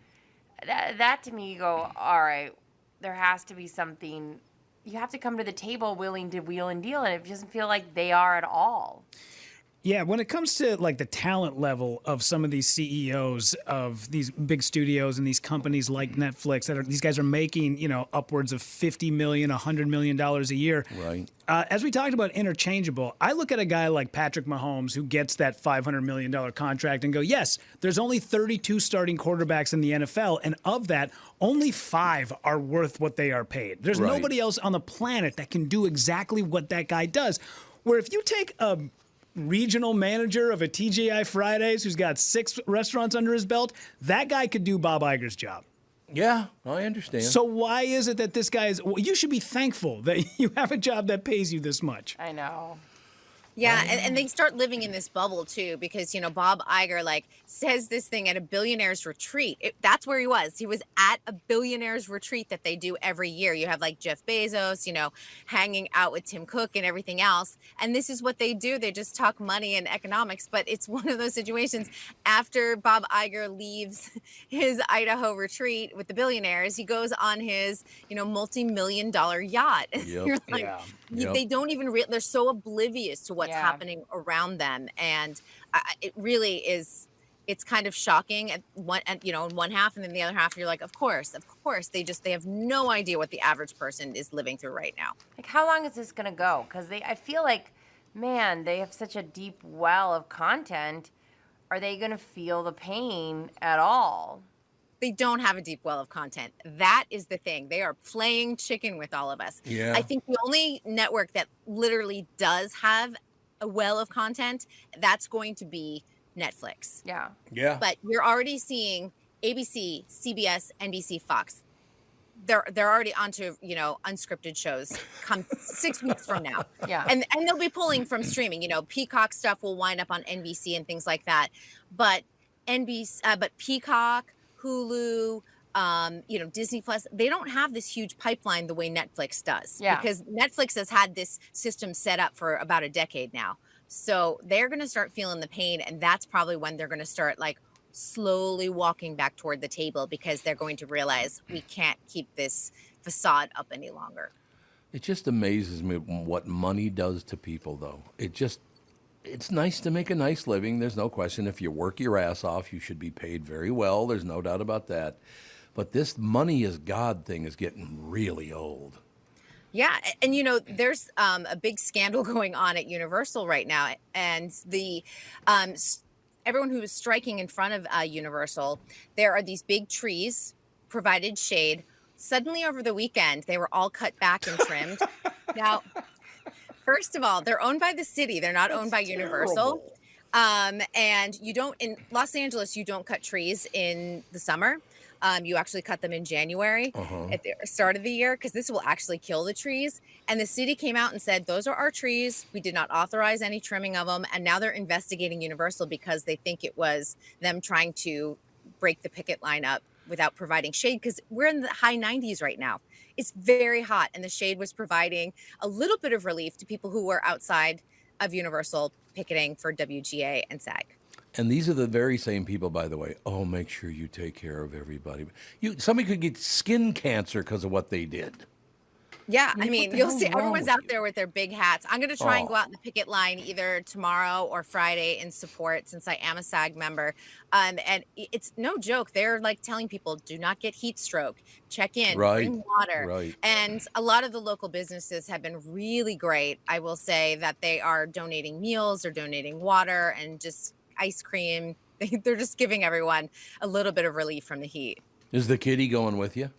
S2: that to me, you go, all right, there has to be something. You have to come to the table willing to wheel and deal, and it doesn't feel like they are at all.
S3: Yeah, when it comes to like the talent level of some of these CEOs of these big studios and these companies like Netflix, these guys are making, upwards of $50 million, $100 million a year.
S1: Right.
S3: As we talked about interchangeable, I look at a guy like Patrick Mahomes who gets that $500 million contract and go, yes, there's only 32 starting quarterbacks in the NFL, and of that, only 5 are worth what they are paid. There's nobody else on the planet that can do exactly what that guy does. Where if you take a regional manager of a TGI Fridays who's got 6 restaurants under his belt, that guy could do Bob Iger's job.
S1: Yeah, I understand.
S3: So why is it that this guy is... Well, you should be thankful that you have a job that pays you this much.
S2: I know.
S9: Yeah, and they start living in this bubble too, because Bob Iger says this thing at a billionaire's retreat. That's where he was. He was at a billionaire's retreat that they do every year. You have Jeff Bezos, hanging out with Tim Cook and everything else. And this is what they do. They just talk money and economics. But it's one of those situations. After Bob Iger leaves his Idaho retreat with the billionaires, he goes on his multi-million-dollar yacht.
S1: Yep.
S9: You're like, they don't even they're so oblivious to what's happening around them, and it really is. It's kind of shocking in one half, and then the other half you're like, of course they have no idea what the average person is living through right now.
S2: Like, how long is this gonna go? Because I feel like, man, they have such a deep well of content. Are they gonna feel the pain at all?
S9: They don't have a deep well of content. That is the thing. They are playing chicken with all of us.
S1: Yeah.
S9: I think the only network that literally does have a well of content, that's going to be Netflix.
S2: Yeah.
S1: Yeah.
S9: But you're already seeing ABC, CBS, NBC, Fox. They're already onto, unscripted shows come 6 weeks from now.
S2: Yeah.
S9: And they'll be pulling from streaming. Peacock stuff will wind up on NBC and things like that. But but Peacock, Hulu, Disney Plus, they don't have this huge pipeline the way Netflix does.
S2: Yeah.
S9: Because Netflix has had this system set up for about a decade now. So they're going to start feeling the pain. And that's probably when they're going to start like slowly walking back toward the table, because they're going to realize we can't keep this facade up any longer.
S1: It just amazes me what money does to people, though. It's nice to make a nice living. There's no question. If you work your ass off, you should be paid very well. There's no doubt about that. But this money is God thing is getting really old.
S9: Yeah. And, you know, there's a big scandal going on at Universal right now. And the everyone who was striking in front of Universal, there are these big trees, provided shade. Suddenly over the weekend, they were all cut back and trimmed. Now, first of all, they're owned by the city. They're not owned by Universal. And you don't, in Los Angeles, you don't cut trees in the summer. You actually cut them in January at the start of the year, because this will actually kill the trees. And the city came out and said, those are our trees. We did not authorize any trimming of them. And now they're investigating Universal because they think it was them trying to break the picket line up without providing shade, because we're in the high 90s right now. It's very hot, and the shade was providing a little bit of relief to people who were outside of Universal picketing for WGA and SAG.
S1: And these are the very same people, by the way. Oh, make sure you take care of everybody. Somebody could get skin cancer because of what they did.
S9: Yeah, I mean, you'll see everyone's out there with their big hats. I'm going to try and go out in the picket line either tomorrow or Friday in support, since I am a SAG member. And it's no joke. They're like telling people, do not get heat stroke. Check in, bring water.
S1: Right.
S9: And a lot of the local businesses have been really great. I will say that they are donating meals, they're donating water, and just ice cream. They're just giving everyone a little bit of relief from the heat.
S1: Is the kitty going with you?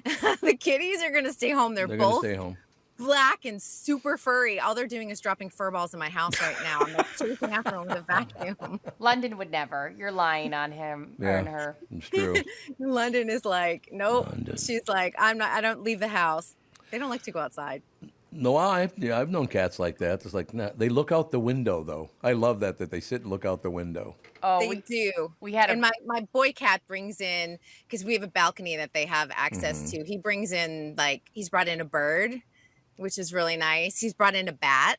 S9: The kitties are going to stay home. They're both
S1: stay home.
S9: Black and super furry. All they're doing is dropping fur balls in my house right now. I'm like chasing after them with a vacuum.
S2: London would never. You're lying on him or on her.
S1: It's true.
S9: London is like, nope.
S1: London.
S9: She's like, I don't leave the house. They don't like to go outside.
S1: No, I've known cats like that. It's like, nah, they look out the window, though. I love that they sit and look out the window.
S2: Oh,
S9: they do.
S2: We had
S9: and my boy cat brings in, because we have a balcony that they have access to. He brings in, like, he's brought in a bird, which is really nice. He's brought in a bat.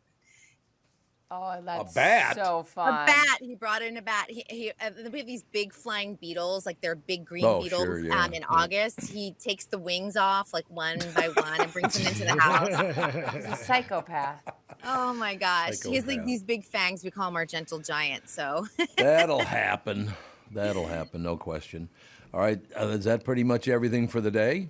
S2: Oh, that's
S1: a bat.
S2: So fun.
S9: A bat. He brought in a bat. We have these big flying beetles, like they're big green beetles.
S1: Sure, yeah.
S9: In August, he takes the wings off like one by one and brings them into the house.
S2: He's a psychopath.
S9: Oh my gosh, he has like these big fangs. We call him our gentle giant. So
S1: that'll happen. That'll happen, no question. All right, is that pretty much everything for the day?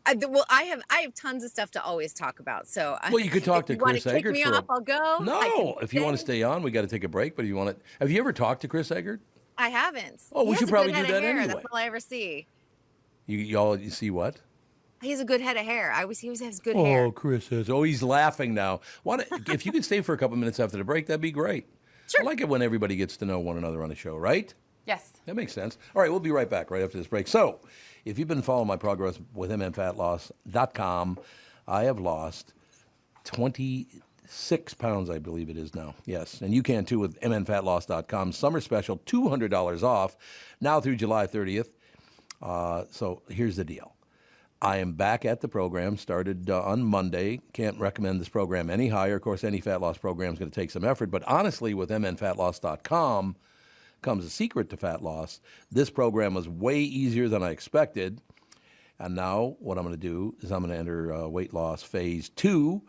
S9: I have tons of stuff to always talk about. So
S1: you could talk to Chris Egert.
S9: Kick me off, I'll go.
S1: No, if you want to stay on, we got to take a break. But if you want to, have you ever talked to Chris Egert?
S9: I haven't.
S1: Oh, we should probably do that anyway.
S9: That's all I ever see.
S1: You see what?
S9: He has a good head of hair. He always has good hair.
S1: Oh, Chris says. Oh, he's laughing now. If you could stay for a couple minutes after the break, that'd be great.
S9: Sure.
S1: I like it when everybody gets to know one another on the show, right?
S2: Yes.
S1: That makes sense. All right, we'll be right back right after this break. So, if you've been following my progress with mnfatloss.com, I have lost 26 pounds, I believe it is now. Yes, and you can too with mnfatloss.com. Summer special, $200 off, now through July 30th. So here's the deal. I am back at the program, started on Monday. Can't recommend this program any higher. Of course, any fat loss program is going to take some effort. But honestly, with mnfatloss.com, comes a secret to fat loss. This program was way easier than I expected. And now what I'm going to do is I'm going to enter weight loss phase 2.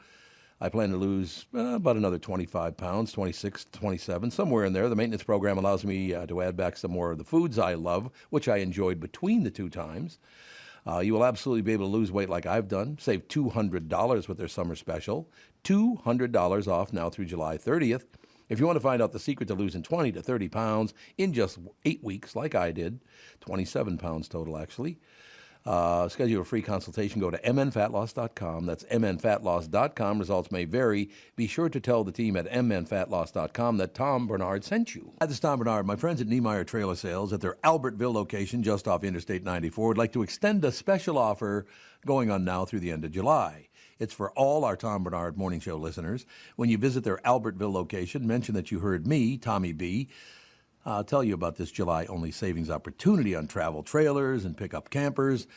S1: I plan to lose about another 25 pounds, 26, 27, somewhere in there. The maintenance program allows me to add back some more of the foods I love, which I enjoyed between the 2 times. You will absolutely be able to lose weight like I've done. Save $200 with their summer special. $200 off now through July 30th. If you want to find out the secret to losing 20 to 30 pounds in just 8 weeks, like I did, 27 pounds total, actually, schedule a free consultation. Go to mnfatloss.com. That's mnfatloss.com. Results may vary. Be sure to tell the team at mnfatloss.com that Tom Barnard sent you. This is Tom Barnard. My friends at Niemeyer Trailer Sales at their Albertville location just off Interstate 94 would like to extend a special offer going on now through the end of July. It's for all our Tom Barnard Morning Show listeners. When you visit their Albertville location, mention that you heard me, Tommy B., tell you about this July-only savings opportunity on travel trailers and pickup campers.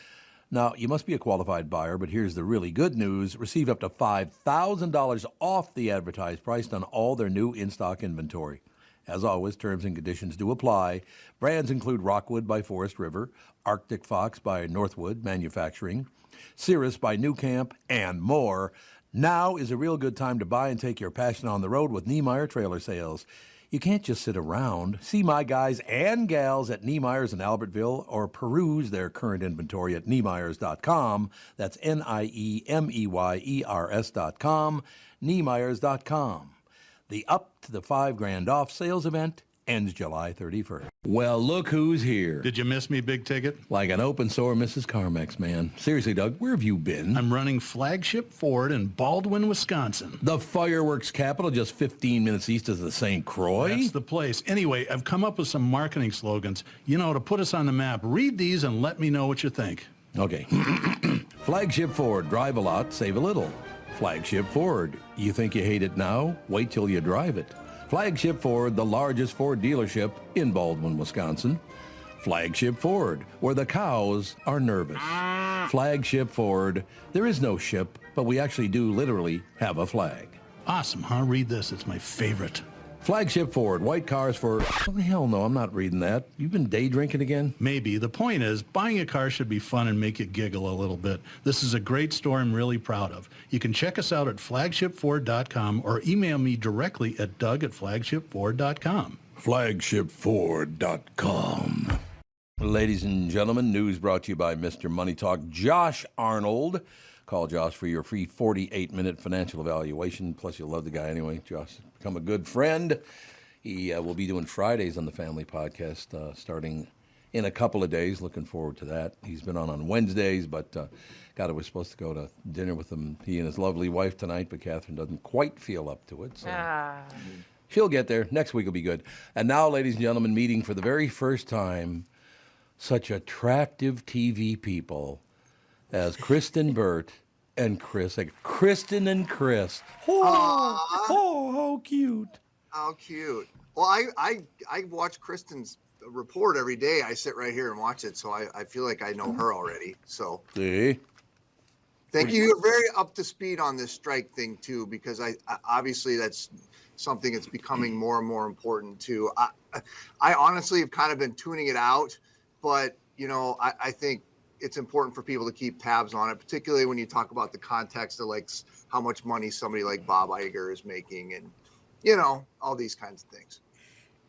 S1: Now, you must be a qualified buyer, but here's the really good news. Receive up to $5,000 off the advertised price on all their new in-stock inventory. As always, terms and conditions do apply. Brands include Rockwood by Forest River, Arctic Fox by Northwood Manufacturing, Cirrus by New Camp, and more. Now is a real good time to buy and take your passion on the road with Niemeyer Trailer Sales. You can't just sit around. See my guys and gals at Niemeyer's in Albertville or peruse their current inventory at Niemeyers.com. That's Niemeyers.com. Niemeyers.com. The Up to the $5,000 off sales event ends July 31st. Well, look who's here.
S10: Did you miss me, Big Ticket?
S1: Like an open sore Mrs. Carmex, man. Seriously, Doug, where have you been?
S10: I'm running Flagship Ford in Baldwin, Wisconsin.
S1: The fireworks capital just 15 minutes east of the St. Croix?
S10: That's the place. Anyway, I've come up with some marketing slogans, to put us on the map. Read these and let me know what you think.
S1: Okay. Flagship Ford, drive a lot, save a little. Flagship Ford, you think you hate it now? Wait till you drive it. Flagship Ford, the largest Ford dealership in Baldwin, Wisconsin. Flagship Ford, where the cows are nervous. Flagship Ford, there is no ship, but we actually do literally have a flag.
S10: Awesome, huh? Read this. It's my favorite.
S1: Flagship Ford, white cars for... Oh, hell no, I'm not reading that. You've been day drinking again?
S10: Maybe. The point is, buying a car should be fun and make you giggle a little bit. This is a great store I'm really proud of. You can check us out at flagshipford.com or email me directly at doug@flagshipford.com.
S1: Flagshipford.com. Ladies and gentlemen, news brought to you by Mr. Money Talk, Josh Arnold. Call Josh for your free 48-minute financial evaluation. Plus, you'll love the guy anyway. Josh has become a good friend. He will be doing Fridays on the Family Podcast starting in a couple of days. Looking forward to that. He's been on Wednesdays, but God, we're supposed to go to dinner with him, he and his lovely wife tonight, but Catherine doesn't quite feel up to it. So she'll get there. Next week will be good. And now, ladies and gentlemen, meeting for the very first time such attractive TV people as Kristyn Burtt and Chris. Kristyn and Chris. Oh, how cute.
S11: How cute. Well, I watch Kristyn's report every day. I sit right here and watch it, so I feel like I know her already. So
S1: see?
S11: Thank you. You're very up to speed on this strike thing, too, because I obviously that's something that's becoming more and more important, too. I honestly have kind of been tuning it out, but, I think it's important for people to keep tabs on it, particularly when you talk about the context of like how much money somebody like Bob Egert is making and, all these kinds of things.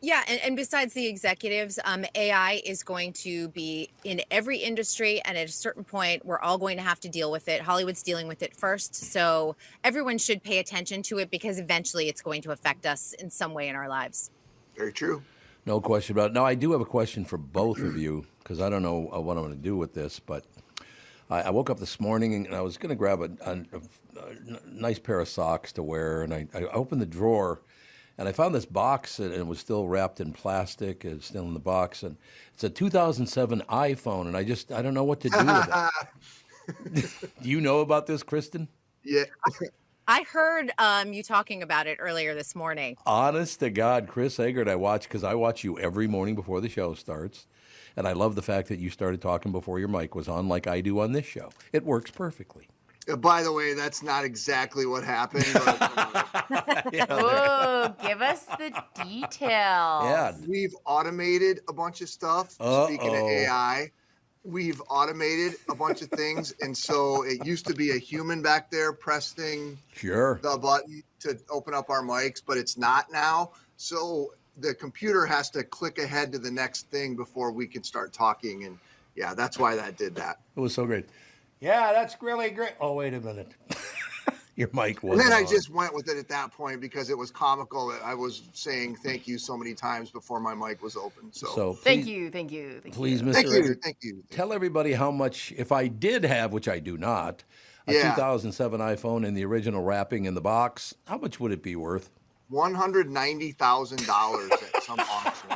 S9: Yeah. And besides the executives, AI is going to be in every industry. And at a certain point, we're all going to have to deal with it. Hollywood's dealing with it first. So everyone should pay attention to it because eventually it's going to affect us in some way in our lives.
S11: Very true.
S1: No question about it. Now, I do have a question for both of you because I don't know what I'm going to do with this, but I woke up this morning and I was going to grab a nice pair of socks to wear, and I opened the drawer and I found this box and it was still wrapped in plastic. It's still in the box, and it's a 2007 iPhone, and I don't know what to do with it. Do you know about this, Kristyn?
S11: Yeah.
S9: I heard you talking about it earlier this morning.
S1: Honest to God, Chris Egert, I watch you every morning before the show starts. And I love the fact that you started talking before your mic was on like I do on this show. It works perfectly.
S11: By the way, that's not exactly what happened. But,
S2: Whoa, give us the details.
S1: Yeah.
S11: We've automated a bunch of stuff. Speaking of AI, we've automated a bunch of things. And so it used to be a human back there pressing the button to open up our mics, but it's not now. So the computer has to click ahead to the next thing before we can start talking. And yeah, that's why that did that.
S1: It was so great. Yeah, that's really great. Oh, wait a minute. Your mic was
S11: And then
S1: on.
S11: I just went with it at that point because it was comical that I was saying thank you so many times before my mic was open. So
S2: thank you.
S1: Please, Mr. Egert, thank you. Tell everybody how much, if I did have, which I do not, a 2007 iPhone in the original wrapping in the box, how much would it be worth?
S11: $190,000 at some auction.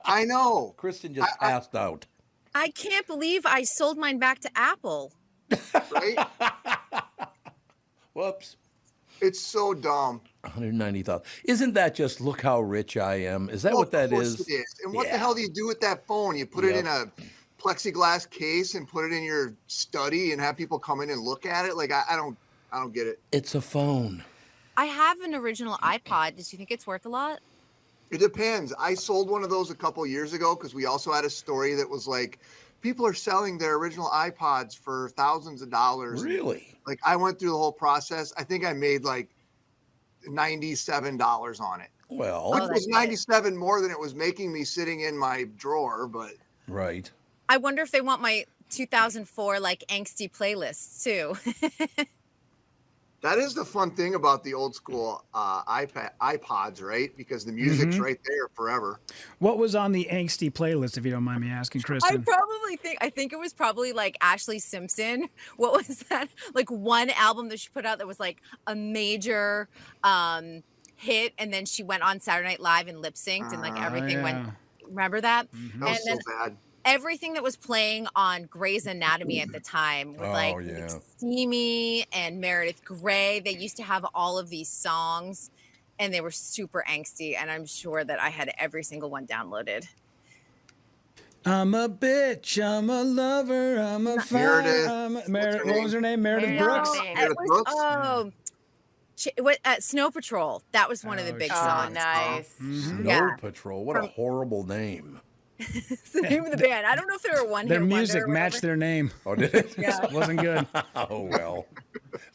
S11: I know.
S1: Kristyn just passed out.
S9: I can't believe I sold mine back to Apple.
S11: Right?
S1: Whoops.
S11: It's so dumb.
S1: 190,000. Isn't that just look how rich I am? Is that what that is?
S11: Of course it is. And what the hell do you do with that phone? You put it in a plexiglass case and put it in your study and have people come in and look at it? Like, I don't get it.
S1: It's a phone.
S9: I have an original iPod. Does you think it's worth a lot?
S11: It depends. I sold one of those a couple years ago because we also had a story that was like, people are selling their original iPods for thousands of dollars.
S1: Really?
S11: Like, I went through the whole process. I think I made like $97 on it.
S1: Well,
S11: it was 97 more than it was making me sitting in my drawer, but
S1: right.
S9: I wonder if they want my 2004 like angsty playlists too.
S11: That is the fun thing about the old school iPods, right? Because the music's right there forever.
S3: What was on the angsty playlist, if you don't mind me asking, Kristyn?
S9: I think it was probably like Ashley Simpson. What was that? Like one album that she put out that was like a major hit, and then she went on Saturday Night Live and lip synced, and like everything went. Remember that?
S11: That was so bad.
S9: Everything that was playing on Grey's Anatomy at the time with Steamy and Meredith Grey, they used to have all of these songs and they were super angsty, and I'm sure that I had every single one downloaded.
S3: I'm a bitch, I'm a lover, I'm a fire. What was her name? Meredith Brooks?
S9: Snow Patrol. That was one of the big songs.
S2: Oh, nice.
S1: Snow Patrol. What a horrible name.
S9: It's the name of the band. I don't know if they were one hit
S3: Their
S9: wonder
S3: music matched their name.
S1: Oh, did it?
S9: Yeah.
S3: It wasn't good.
S1: Oh, well.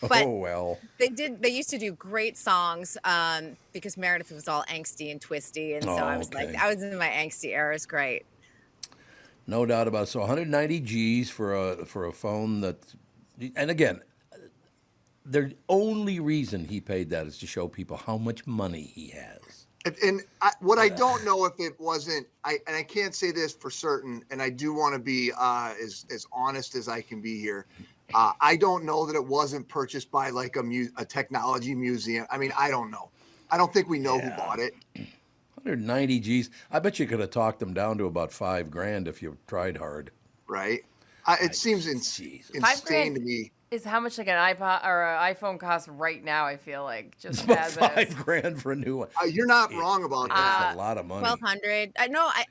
S9: But
S1: oh, well.
S9: They used to do great songs because Meredith was all angsty and twisty. And so I was like, I was in my angsty era. It's great.
S1: No doubt about it. So 190 G's for a phone that, and again, the only reason he paid that is to show people how much money he has.
S11: And what I don't know if it wasn't, and I can't say this for certain, and I do want to be as honest as I can be here. I don't know that it wasn't purchased by like a technology museum. I mean, I don't know. I don't think we know who bought it.
S1: 190 G's. I bet you could have talked them down to about $5,000 if you tried hard.
S11: Right. It seems insane to me.
S2: Is how much like an iPod or an iPhone costs right now? I feel like just
S1: about
S2: as
S1: $5,000 for a new one.
S11: You're not wrong about that.
S1: That's a lot of money.
S9: $1,200.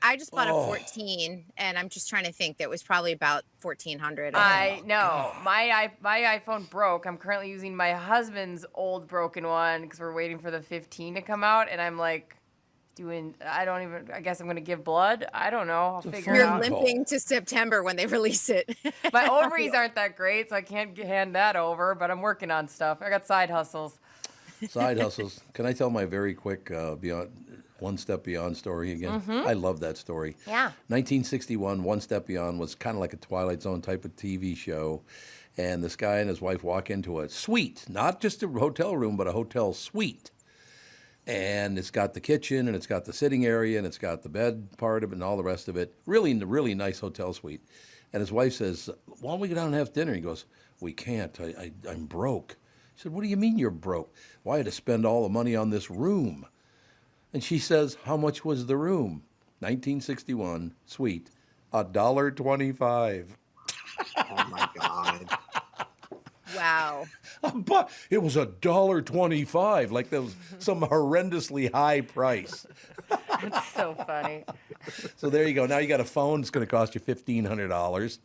S9: I just bought a 14, and I'm just trying to think. That was probably about $1,400.
S2: I know my iPhone broke. I'm currently using my husband's old broken one because we're waiting for the 15 to come out, and I'm like. I guess I'm going to give blood. I don't know. I'll figure it out.
S9: You're limping to September when they release it.
S2: My ovaries aren't that great, so I can't hand that over, but I'm working on stuff. I got side hustles.
S1: Side hustles. Can I tell my very quick One Step Beyond story again? I love that story.
S2: Yeah.
S1: 1961, One Step Beyond was kind of like a Twilight Zone type of TV show. And this guy and his wife walk into a suite, not just a hotel room, but a hotel suite. And it's got the kitchen, and it's got the sitting area, and it's got the bed part of it, and all the rest of it. Really nice hotel suite. And his wife says, "Why don't we go down and have dinner?" He goes, "We can't. I'm broke." She said, "What do you mean you're broke? Well, I had to spend all the money on this room." And she says, "How much was the room?" 1961 suite, $1.25.
S11: Oh my God.
S9: Wow.
S1: But it was $1.25. Like that was some horrendously high price.
S2: That's so funny.
S1: So there you go. Now you got a phone. It's going to cost you $1,500.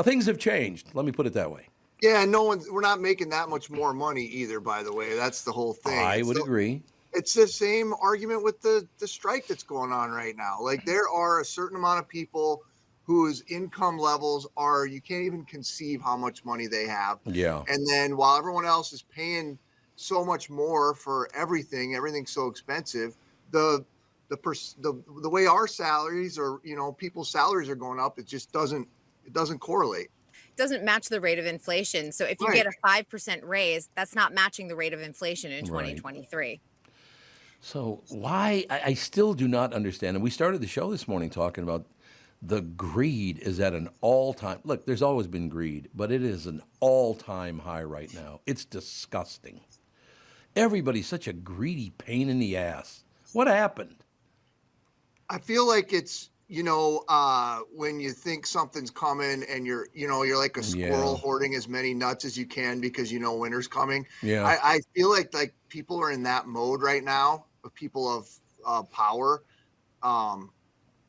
S1: Things have changed. Let me put it that way.
S11: Yeah, we're not making that much more money either, by the way. That's the whole thing.
S1: I would agree.
S11: It's the same argument with the strike that's going on right now. Like there are a certain amount of people whose income levels are, you can't even conceive how much money they have.
S1: Yeah.
S11: And then while everyone else is paying so much more for everything's so expensive, the way our salaries or, people's salaries are going up, it just doesn't correlate.
S9: It doesn't match the rate of inflation. So if you get a 5% raise, that's not matching the rate of inflation in 2023.
S1: So why, I still do not understand. And we started the show this morning talking about the greed is at an all-time, look, there's always been greed, but it is an all-time high right now. It's disgusting. Everybody's such a greedy pain in the ass. What happened?
S11: I feel like it's, when you think something's coming and you're like a squirrel hoarding as many nuts as you can because winter's coming.
S1: Yeah.
S11: I feel like people are in that mode right now, of people of power.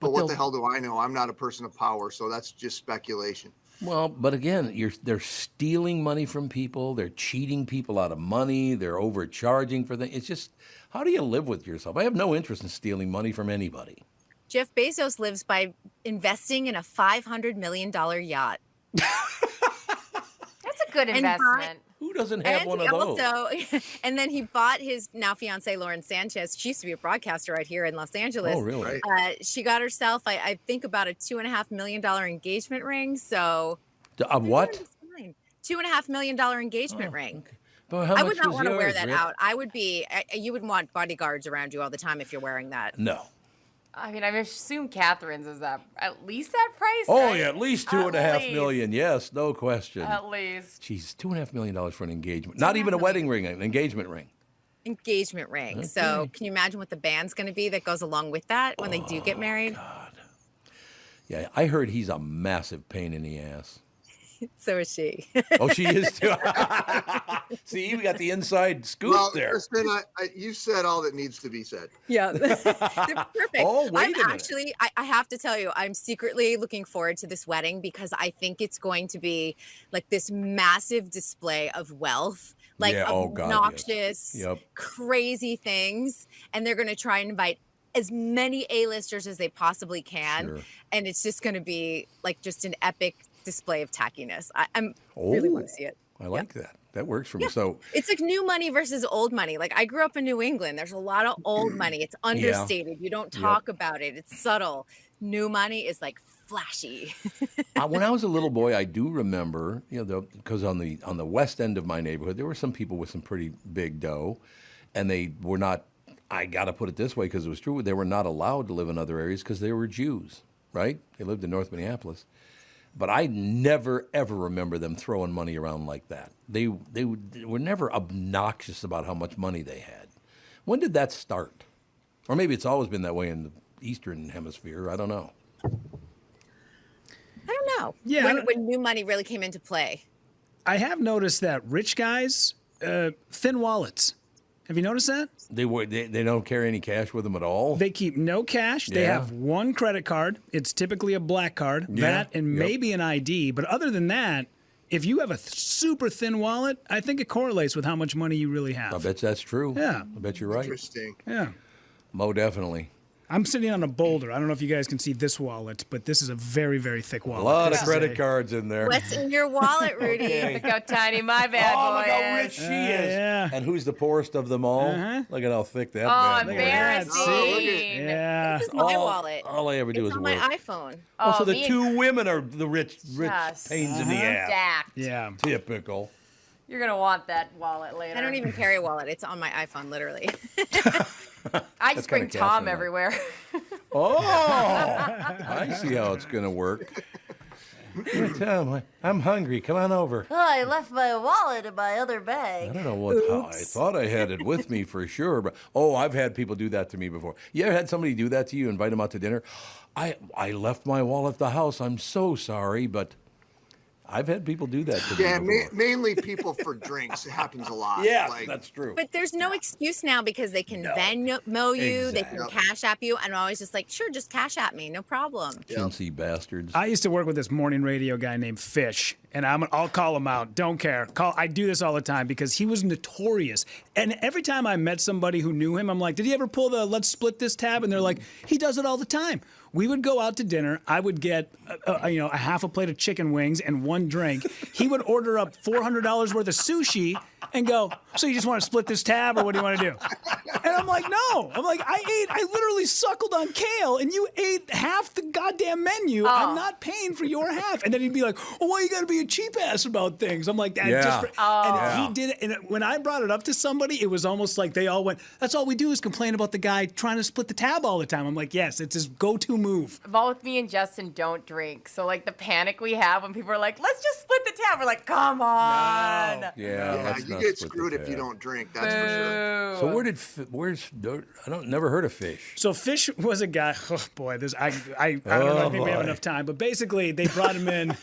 S11: But what the hell do I know? I'm not a person of power, so that's just speculation.
S1: Well, but again, they're stealing money from people. They're cheating people out of money. They're overcharging for things. It's just, how do you live with yourself? I have no interest in stealing money from anybody.
S9: Jeff Bezos lives by investing in a $500 million yacht.
S2: That's a good investment.
S1: Who doesn't have one of those?
S9: And then he bought his now fiancee, Lauren Sanchez. She used to be a broadcaster right here in Los Angeles.
S1: Oh, really?
S9: She got herself, I think, about a $2.5 million engagement ring. So
S1: a what?
S9: $2.5 million engagement ring.
S1: Okay. But how
S9: I
S1: much
S9: would not
S1: was
S9: want to wear
S1: yours,
S9: that
S1: Rick?
S9: out. You would want bodyguards around you all the time if you're wearing that.
S1: No.
S2: I mean, I assume Catherine's is at least that price.
S1: Oh,
S2: right?
S1: yeah, at least $2.5 million. Yes, no question.
S2: At least.
S1: Jeez, $2.5 million for an engagement. Not even a wedding ring, an engagement ring.
S9: Engagement ring.
S1: Okay.
S9: So can you imagine what the band's going to be that goes along with that when they do get married?
S1: God. Yeah, I heard he's a massive pain in the ass.
S9: So is she.
S1: Oh, she is too. See, we got the inside scoop there.
S11: Kristyn, you said all that needs to be said.
S9: Yeah, they're perfect.
S1: Oh, wait a minute.
S9: Actually, I have to tell you, I'm secretly looking forward to this wedding because I think it's going to be like this massive display of wealth, like obnoxious, crazy things, and they're going to try and invite as many A-listers as they possibly can,
S1: Sure.
S9: and it's just going to be like just an epic display of tackiness. I'm really want to see it.
S1: I like that. That works for me. So
S9: it's like new money versus old money. Like I grew up in New England. There's a lot of old money. It's understated. You don't talk about it. It's subtle. New money is like flashy.
S1: when I was a little boy, I do remember, because on the west end of my neighborhood, there were some people with some pretty big dough, and they were not. I got to put it this way because it was true. They were not allowed to live in other areas because they were Jews, right? They lived in North Minneapolis. But I never, ever remember them throwing money around like that. They were never obnoxious about how much money they had. When did that start? Or maybe it's always been that way in the Eastern Hemisphere. I don't know.
S9: I don't know.
S3: Yeah.
S9: When new money really came into play.
S3: I have noticed that rich guys, thin wallets. Have you noticed that?
S1: They don't carry any cash with them at all?
S3: They keep no cash. They have one credit card. It's typically a black card. That and maybe an ID. But other than that, if you have a super thin wallet, I think it correlates with how much money you really have.
S1: I bet that's true.
S3: Yeah.
S1: I bet you're right.
S11: Interesting.
S3: Yeah.
S1: Mo, definitely.
S3: I'm sitting on a boulder. I don't know if you guys can see this wallet, but this is a very, very thick wallet.
S1: A lot of credit cards in there.
S9: What's in your wallet, Rudy?
S2: Look how tiny my bad boy
S1: look how rich she is.
S3: Yeah.
S1: And who's the poorest of them all? Look at how thick that bad boy is.
S2: Embarrassing.
S3: Yeah.
S9: This is my wallet.
S1: All I ever do
S9: It's
S1: is
S9: on
S1: work.
S9: my iPhone.
S1: Oh, so the two women are the rich pains in the ass.
S2: Stacked.
S3: Yeah.
S1: Typical.
S2: You're going to want that wallet later.
S9: I don't even carry a wallet. It's on my iPhone, literally.
S2: I just bring Tom everywhere.
S1: Oh, I see how it's going to work. Hey, Tom, I'm hungry. Come on over.
S2: Oh, I left my wallet in my other bag.
S1: I don't know how I thought I had it with me for sure, but I've had people do that to me before. You ever had somebody do that to you, invite them out to dinner? I left my wallet at the house. I'm so sorry, but I've had people do that to me before.
S11: Mainly people for drinks. It happens a lot.
S1: Yeah, that's true.
S9: But there's no excuse now because they can Venmo you, they can Cash App you, and I'm always just like, sure, just Cash App me, no problem.
S1: Chintzy bastards.
S3: I used to work with this morning radio guy named Fish, and I'll call him out. Don't care. I do this all the time because he was notorious. And every time I met somebody who knew him, I'm like, did he ever pull the let's split this tab? And they're like, he does it all the time. We would go out to dinner. I would get, a half a plate of chicken wings and one drink. He would order up $400 worth of sushi and go, so you just want to split this tab or what do you want to do? And I'm like, no. I'm like, I literally suckled on kale and you ate half the goddamn menu.
S2: Oh.
S3: I'm not paying for your half. And then he'd be like, oh, why you got to be a cheap ass about things? I'm like, and he did it. And when I brought it up to somebody, it was almost like they all went, that's all we do is complain about the guy trying to split the tab all the time. I'm like, yes, it's his go-to move.
S2: Both me and Justin don't drink. So, like, the panic we have when people are like, let's just split the tab. We're like, come on.
S1: No.
S11: Yeah, you get screwed if you don't drink. That's for sure.
S1: So never heard of Fish.
S3: So Fish was a guy. Oh boy, I don't know if we have enough time, but basically they brought him in.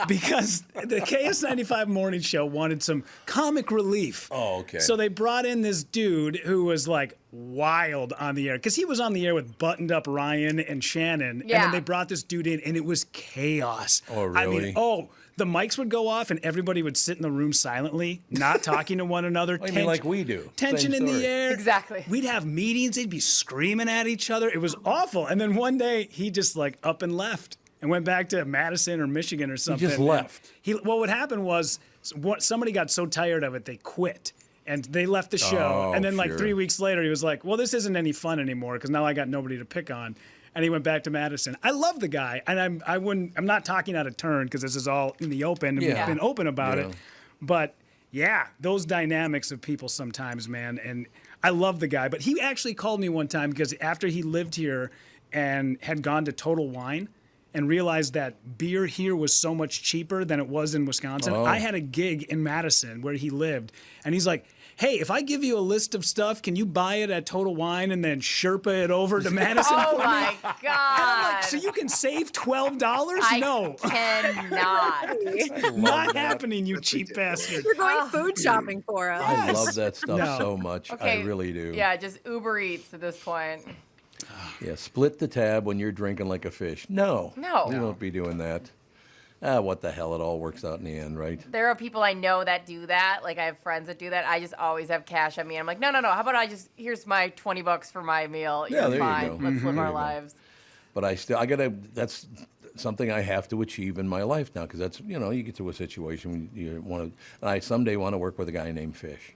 S3: because the KS95 morning show wanted some comic relief.
S1: Oh, okay.
S3: So they brought in this dude who was like wild on the air because he was on the air with buttoned up Ryan and Shannon.
S2: Yeah.
S3: And then they brought this dude in and it was chaos.
S1: Oh, really?
S3: I mean, the mics would go off and everybody would sit in the room silently, not talking to one another.
S1: I mean, like we do.
S3: Tension
S1: Same
S3: in
S1: story.
S3: the air.
S2: Exactly.
S3: We'd have meetings. They'd be screaming at each other. It was awful. And then one day he just like up and left and went back to Madison or Michigan or something.
S1: He just left.
S3: What would happen was somebody got so tired of it, they quit. And they left the show.
S1: Oh,
S3: and then like
S1: sure.
S3: 3 weeks later, he was like, well, this isn't any fun anymore because now I got nobody to pick on. And he went back to Madison. I love the guy, and I'm not talking out of turn because this is all in the open, and we've been open about it. But yeah, those dynamics of people sometimes, man. And I love the guy. But he actually called me one time because after he lived here and had gone to Total Wine and realized that beer here was so much cheaper than it was in Wisconsin. I had a gig in Madison where he lived, and he's like, hey, if I give you a list of stuff, can you buy it at Total Wine and then Sherpa it over to Madison?
S2: Oh my God.
S3: And I'm like, so you can save $12? No.
S2: Cannot.
S3: Not happening, you cheap bastard.
S9: You're going food shopping for us.
S1: I love that stuff so much.
S2: Okay.
S1: I really do.
S2: Yeah, just Uber Eats at this point.
S1: Yeah, split the tab when you're drinking like a fish. No. We won't be doing that. What the hell? It all works out in the end, right?
S2: There are people I know that do that. Like, I have friends that do that. I just always have cash on me. I'm like, no. How about here's my $20 for my meal.
S1: Yeah,
S2: You're
S1: there
S2: fine.
S1: you go.
S2: Let's live our lives.
S1: But that's something I have to achieve in my life now because that's, you get to a situation when you want to, and I someday want to work with a guy named Fish.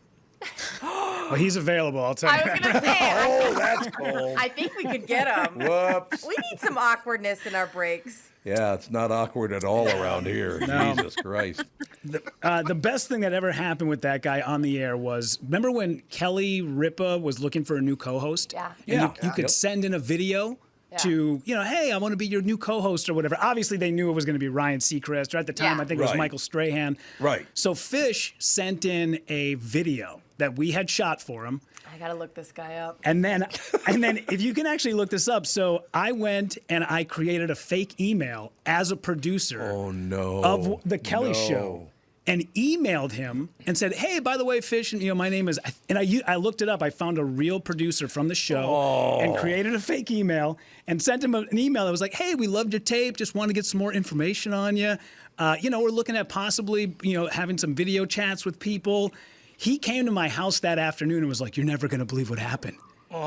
S3: Well, he's available, I'll tell you.
S2: I was going to say.
S1: That's cold.
S2: I think we could get him.
S1: Whoops.
S2: We need some awkwardness in our breaks.
S1: Yeah, it's not awkward at all around here.
S3: No.
S1: Jesus Christ.
S3: The best thing that ever happened with that guy on the air was, remember when Kelly Ripa was looking for a new co-host?
S2: Yeah.
S3: And you could send in a video to, hey, I want to be your new co-host or whatever. Obviously, they knew it was going to be Ryan Seacrest, or at the time, I think it was Michael Strahan.
S1: Right.
S3: So Fish sent in a video that we had shot for him.
S2: I got to look this guy up.
S3: And then if you can actually look this up, so I went and I created a fake email as a producer of the Kelly Show and emailed him and said, hey, by the way, Fish, and my name is, and I looked it up. I found a real producer from the show and created a fake email and sent him an email that was like, hey, we loved your tape. Just want to get some more information on you. We're looking at possibly, having some video chats with people. He came to my house that afternoon and was like, you're never going to believe what happened.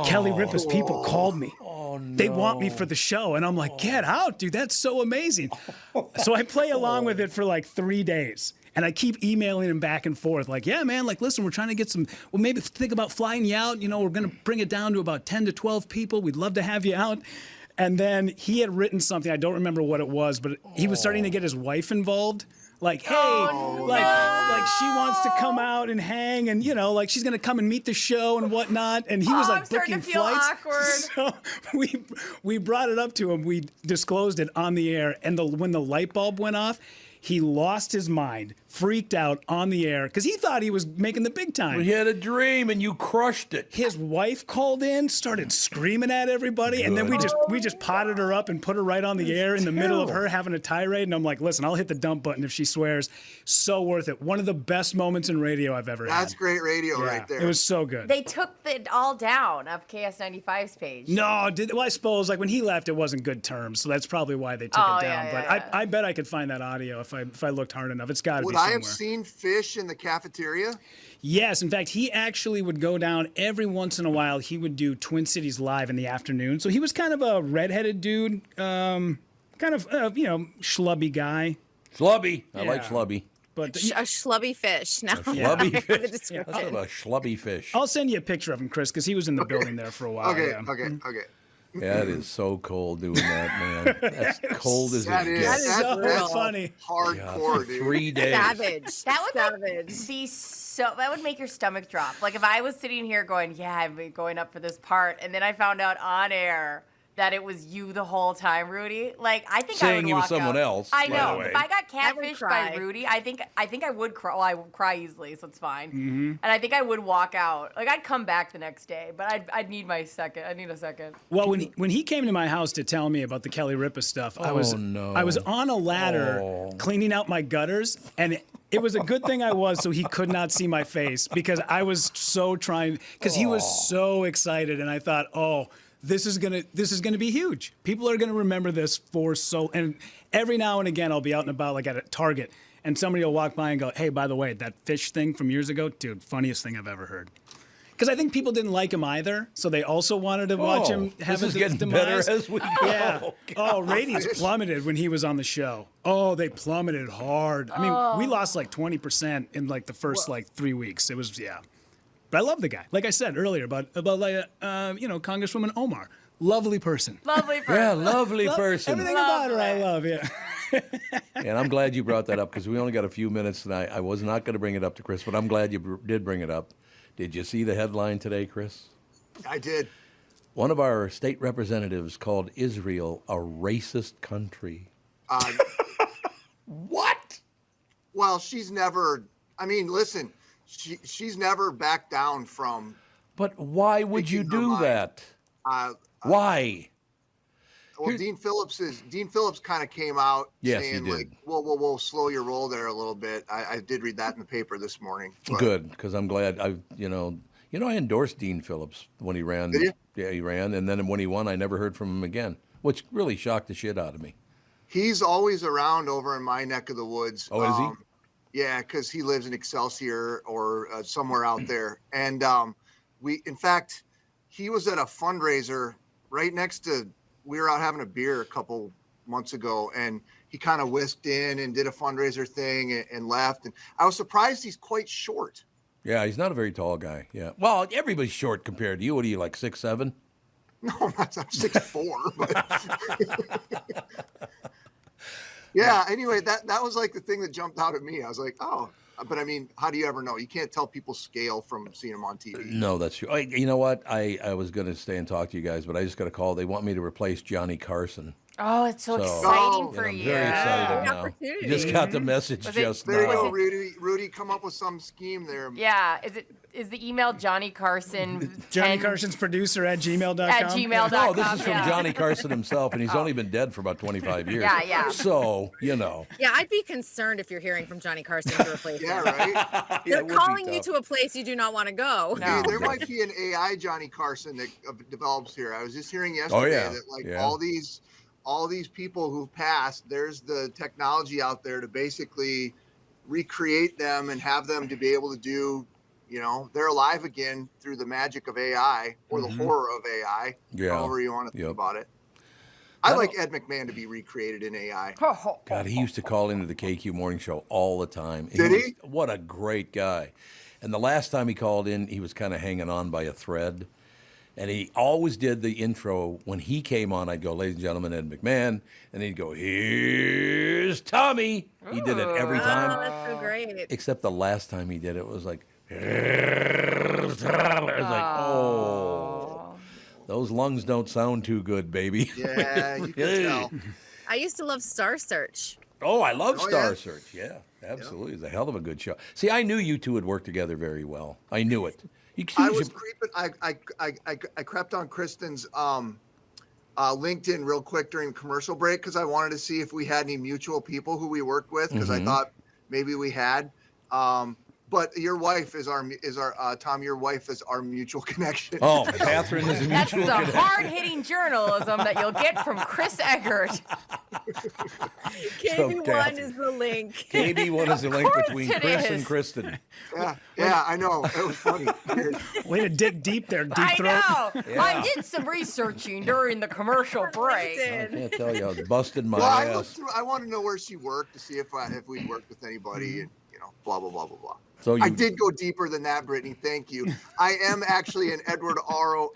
S3: Kelly Ripa's people called me.
S1: No.
S3: They want me for the show. And I'm like, get out, dude. That's so amazing. So I play along with it for like 3 days. And I keep emailing him back and forth. Like, yeah, man, like, listen, we're trying to get maybe think about flying you out. We're going to bring it down to about 10 to 12 people. We'd love to have you out. And then he had written something. I don't remember what it was, but he was starting to get his wife involved. Like, hey, like she wants to come out and hang, and like she's gonna come and meet the show and whatnot. And he was like
S2: I'm starting
S3: booking
S2: to feel
S3: flights.
S2: awkward.
S3: So we brought it up to him. We disclosed it on the air, and when the light bulb went off, he lost his mind, freaked out on the air because he thought he was making the big time.
S1: Well, he had a dream and you crushed it.
S3: His wife called in, started screaming at everybody, and then we just potted her up and put her right on the air in the middle of her having a tirade. And I'm like, listen, I'll hit the dump button if she swears. So worth it. One of the best moments in radio I've ever had.
S11: That's great radio right there.
S3: It was so good.
S2: They took it all down of KS95's page.
S3: No, I suppose like when he left, it wasn't good terms, so that's probably why they took it down. I bet I could find that audio if I looked hard enough. It's got to be somewhere.
S11: Would I have seen Fish in the cafeteria?
S3: Yes. In fact, he actually would go down every once in a while. He would do Twin Cities Live in the afternoon. So he was kind of a redheaded dude, kind of, schlubby guy.
S1: Schlubby. I like schlubby.
S9: But a schlubby fish. No.
S1: Schlubby fish. That's a schlubby fish.
S3: I'll send you a picture of him, Chris, because he was in the building there for a while.
S11: Okay.
S1: Yeah, it is so cold doing that, man. That's cold as it gets.
S3: That's funny.
S11: Hardcore, dude.
S1: 3 days.
S9: Savage.
S2: That would make your stomach drop. Like if I was sitting here going, yeah, I've been going up for this part, and then I found out on air that it was you the whole time, Rudy. Like, I think
S1: saying
S2: I would
S1: he was
S2: walk
S1: someone
S2: out.
S1: else.
S2: I know.
S1: Right
S2: if I got
S9: I would
S2: catfished
S9: cry.
S2: by Rudy, I think I would cry. Well, I would cry easily, so it's fine.
S3: Mm-hmm.
S2: And I think I would walk out. Like, I'd come back the next day, but I'd need my second. I need a second.
S3: Well, when he came to my house to tell me about the Kelly Ripa stuff, I was on a ladder cleaning out my gutters, and it was a good thing I was, so he could not see my face, because I was so trying, because he was so excited, and I thought, this is gonna be huge. People are gonna remember this and every now and again I'll be out and about, like at a Target, and somebody will walk by and go, "Hey, by the way, that fish thing from years ago, dude, funniest thing I've ever heard." Because I think people didn't like him either, so they also wanted to watch him have his
S1: getting
S3: demise.
S1: better as we go.
S3: Yeah. Ratings plummeted when he was on the show. They plummeted hard. I mean, we lost like 20% in like the first 3 weeks. It was But I love the guy. Like I said earlier about Congresswoman Omar. Lovely person.
S2: Lovely person.
S1: Yeah, lovely person.
S3: Everything about her I love,
S1: And I'm glad you brought that up, because we only got a few minutes tonight. I was not going to bring it up to Chris, but I'm glad you did bring it up. Did you see the headline today, Chris?
S11: I did.
S1: One of our state representatives called Israel a racist country. What?
S11: Well, she's never. I mean, listen, she's never backed down from.
S1: But why would you do that? Why?
S11: Well, Dean Phillips kind of came out saying, like, "Whoa, slow your roll there a little bit." I did read that in the paper this morning. But.
S1: Good, because I'm glad. I endorsed Dean Phillips when he ran.
S11: Did you?
S1: Yeah, he ran, and then when he won, I never heard from him again, which really shocked the shit out of me.
S11: He's always around over in my neck of the woods.
S1: Oh, is he?
S11: Yeah, because he lives in Excelsior or somewhere out there, and in fact, he was at a fundraiser right next to. We were out having a beer a couple months ago, and he kind of whisked in and did a fundraiser thing and left. And I was surprised he's quite short.
S1: Yeah, he's not a very tall guy. Yeah. Well, everybody's short compared to you. What are you, like 6'7"?
S11: No, I'm 6'4". But yeah. Anyway, that was like the thing that jumped out at me. I was like, oh. But I mean, how do you ever know? You can't tell people's scale from seeing them on TV.
S1: No, that's true. You know what? I was going to stay and talk to you guys, but I just got a call. They want me to replace Johnny Carson.
S2: Oh, it's so exciting for you.
S1: I'm very excited now. You just got the message just now.
S11: There you go, Rudy. Come up with some scheme there.
S2: Yeah. Is the email Johnny Carson?
S3: Johnny Carson's producer at gmail.com?
S2: At gmail.com.
S1: No, this is from Johnny Carson himself, and he's only been dead for about 25 years.
S2: Yeah.
S1: So,
S9: Yeah, I'd be concerned if you're hearing from Johnny Carson to replace him.
S11: Yeah, right?
S9: They're calling you to a place you do not want to go.
S11: No. Hey, there might be an AI Johnny Carson that develops here. I was just hearing yesterday that all these people who've passed, there's the technology out there to basically recreate them and have them to be able to do, they're alive again through the magic of AI or the horror of AI, however you want to think about it. I like Ed McMahon to be recreated in AI.
S1: God, he used to call into the KQ Morning Show all the time.
S11: Did he?
S1: What a great guy. And the last time he called in, he was kind of hanging on by a thread. And he always did the intro. When he came on, I'd go, "Ladies and gentlemen, Ed McMahon." And he'd go, "Here's Tommy." He did it every time.
S9: Oh, that's so great.
S1: Except the last time he did it was like, "Here's Tommy." I was like, oh. Those lungs don't sound too good, baby.
S11: Yeah, you can tell.
S9: I used to love Star Search.
S1: Oh, I love Star Search. Yeah, absolutely. It's a hell of a good show. See, I knew you two would work together very well. I knew it.
S11: I was creeping. I crept on Kristyn's LinkedIn real quick during commercial break because I wanted to see if we had any mutual people who we worked with because I thought maybe we had. But your wife is our Tom. Your wife is our mutual connection.
S1: Oh, Catherine is a mutual connection.
S2: That's the hard-hitting journalism that you'll get from Chris Egert.
S9: KB1 is the link.
S1: KB1 is the link between Chris and Kristyn.
S11: Yeah, I know. It was funny.
S3: Way to dig deep there, Deep Throat.
S2: I know. Yeah. I did some researching during the commercial break.
S1: I can't tell you, I was busted my ass.
S11: I want to know where she worked to see if we worked with anybody, and blah blah blah blah blah.
S1: So
S11: I did go deeper than that, Brittany. Thank you. I am actually an Edward R.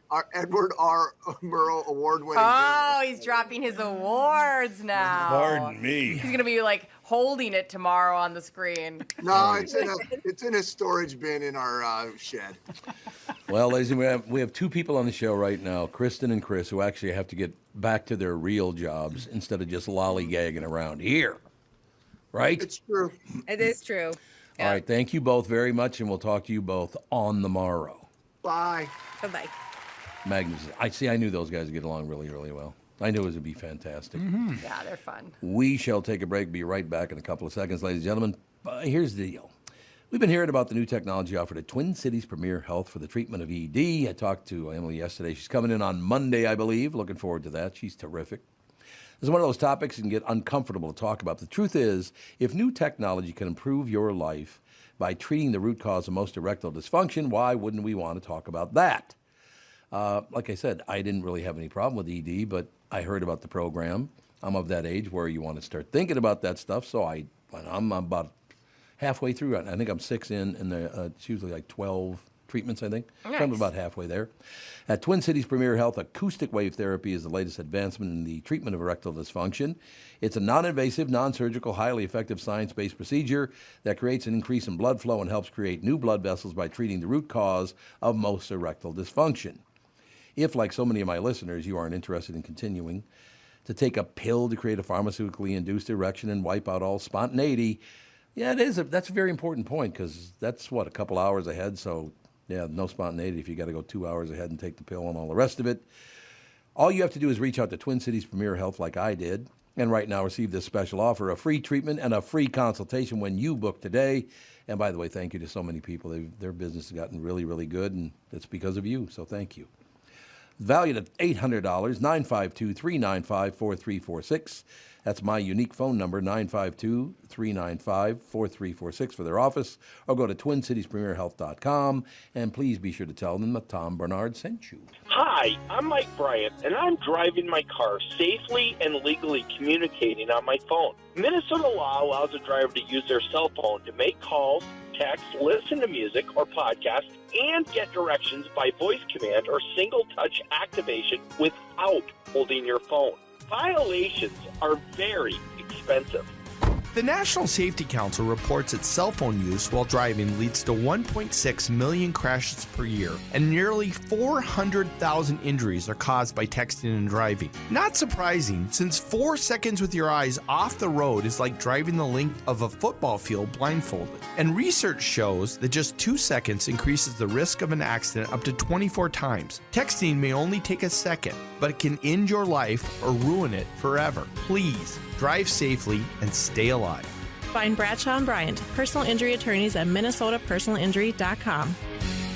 S11: Murrow award-winning.
S2: Oh, he's dropping his awards now.
S1: Pardon me.
S2: He's gonna be like holding it tomorrow on the screen.
S11: No, it's in a storage bin in our shed.
S1: Well, ladies and gentlemen, we have two people on the show right now, Kristyn and Chris, who actually have to get back to their real jobs instead of just lollygagging around here. Right?
S11: It's true.
S9: It is true.
S1: All right, thank you both very much, and we'll talk to you both on the morrow.
S11: Bye.
S9: Bye-bye.
S1: Magnificent. I knew those guys would get along really, really well. I knew it would be fantastic.
S2: Mm-hmm. Yeah, they're fun.
S1: We shall take a break, be right back in a couple of seconds, ladies and gentlemen. Here's the deal. We've been hearing about the new technology offered at Twin Cities Premier Health for the treatment of ED. I talked to Emily yesterday. She's coming in on Monday, I believe. Looking forward to that. She's terrific. This is one of those topics that can get uncomfortable to talk about. The truth is, if new technology can improve your life by treating the root cause of most erectile dysfunction, why wouldn't we want to talk about that? Like I said, I didn't really have any problem with ED, but I heard about the program. I'm of that age where you want to start thinking about that stuff, so I'm about halfway through it. I think I'm 6 in, and it's usually like 12 treatments, I think.
S2: Nice.
S1: So I'm about halfway there. At Twin Cities Premier Health, acoustic wave therapy is the latest advancement in the treatment of erectile dysfunction. It's a non-invasive, non-surgical, highly effective science-based procedure that creates an increase in blood flow and helps create new blood vessels by treating the root cause of most erectile dysfunction. If, like so many of my listeners, you aren't interested in continuing to take a pill to create a pharmaceutically induced erection and wipe out all spontaneity, yeah, that's a very important point, because that's, a couple hours ahead, so yeah, no spontaneity if you got to go 2 hours ahead and take the pill and all the rest of it. All you have to do is reach out to Twin Cities Premier Health like I did, and right now receive this special offer, a free treatment and a free consultation when you book today. And by the way, thank you to so many people. Their business has gotten really, really good, and it's because of you, so thank you. Valued at $800, 952-395-4346. That's my unique phone number, 952-395-4346 for their office, or go to TwinCitiesPremierHealth.com, and please be sure to tell them that Tom Barnard sent you.
S4: Hi, I'm Mike Bryant, and I'm driving my car safely and legally communicating on my phone. Minnesota law allows a driver to use their cell phone to make calls, text, listen to music or podcasts, and get directions by voice command or single-touch activation without holding your phone. Violations are very expensive.
S5: The National Safety Council reports that cell phone use while driving leads to 1.6 million crashes per year, and nearly 400,000 injuries are caused by texting and driving. Not surprising, since 4 seconds with your eyes off the road is like driving the length of a football field blindfolded. And research shows that just 2 seconds increases the risk of an accident up to 24 times. Texting may only take a second, but it can end your life or ruin it forever. Please drive safely and stay alive.
S6: Find Bradshaw and Bryant, personal injury attorneys at minnesotapersonalinjury.com.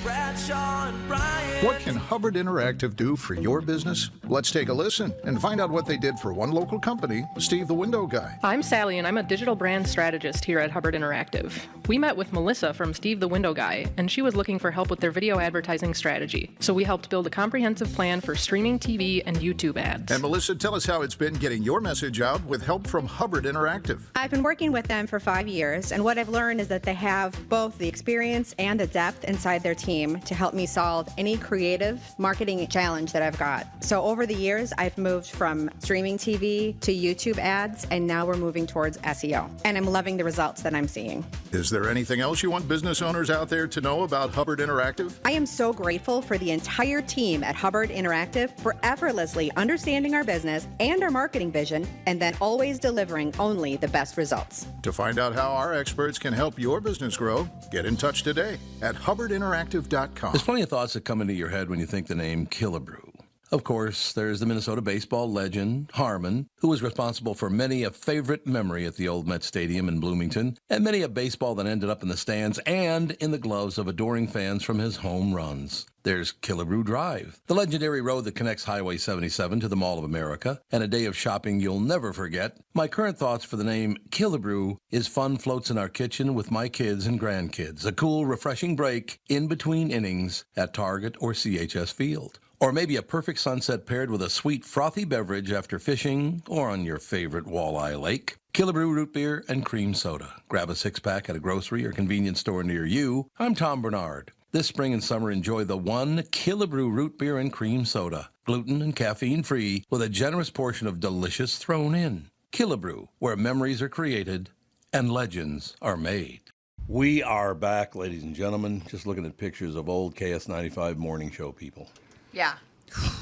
S7: Bradshaw and Bryant.
S12: What can Hubbard Interactive do for your business? Let's take a listen and find out what they did for one local company, Steve the Window Guy.
S13: I'm Sally, and I'm a digital brand strategist here at Hubbard Interactive. We met with Melissa from Steve the Window Guy, and she was looking for help with their video advertising strategy. So we helped build a comprehensive plan for streaming TV and YouTube ads.
S12: And Melissa, tell us how it's been getting your message out with help from Hubbard Interactive.
S14: I've been working with them for 5 years, and what I've learned is that they have both the experience and the depth inside their team to help me solve any creative marketing challenge that I've got. So over the years, I've moved from streaming TV to YouTube ads, and now we're moving towards SEO. And I'm loving the results that I'm seeing.
S12: Is there anything else you want business owners out there to know about Hubbard Interactive?
S14: I am so grateful for the entire team at Hubbard Interactive for effortlessly understanding our business and our marketing vision, and then always delivering only the best results.
S12: To find out how our experts can help your business grow, get in touch today at hubbardinteractive.com.
S1: There's plenty of thoughts that come into your head when you think the name Killebrew. Of course, there's the Minnesota baseball legend, Harmon, who was responsible for many a favorite memory at the old Met Stadium in Bloomington, and many a baseball that ended up in the stands and in the gloves of adoring fans from his home runs. There's Killebrew Drive, the legendary road that connects Highway 77 to the Mall of America, and a day of shopping you'll never forget. My current thoughts for the name Killebrew is fun floats in our kitchen with my kids and grandkids, a cool, refreshing break in between innings at Target or CHS Field. Or maybe a perfect sunset paired with a sweet, frothy beverage after fishing or on your favorite walleye lake. Killebrew Root Beer and Cream Soda. Grab a six-pack at a grocery or convenience store near you. I'm Tom Barnard. This spring and summer, enjoy the one Killebrew Root Beer and Cream Soda. Gluten and caffeine-free with a generous portion of delicious thrown in. Killebrew, where memories are created and legends are made. We are back, ladies and gentlemen. Just looking at pictures of old KS95 morning show people.
S2: Yeah.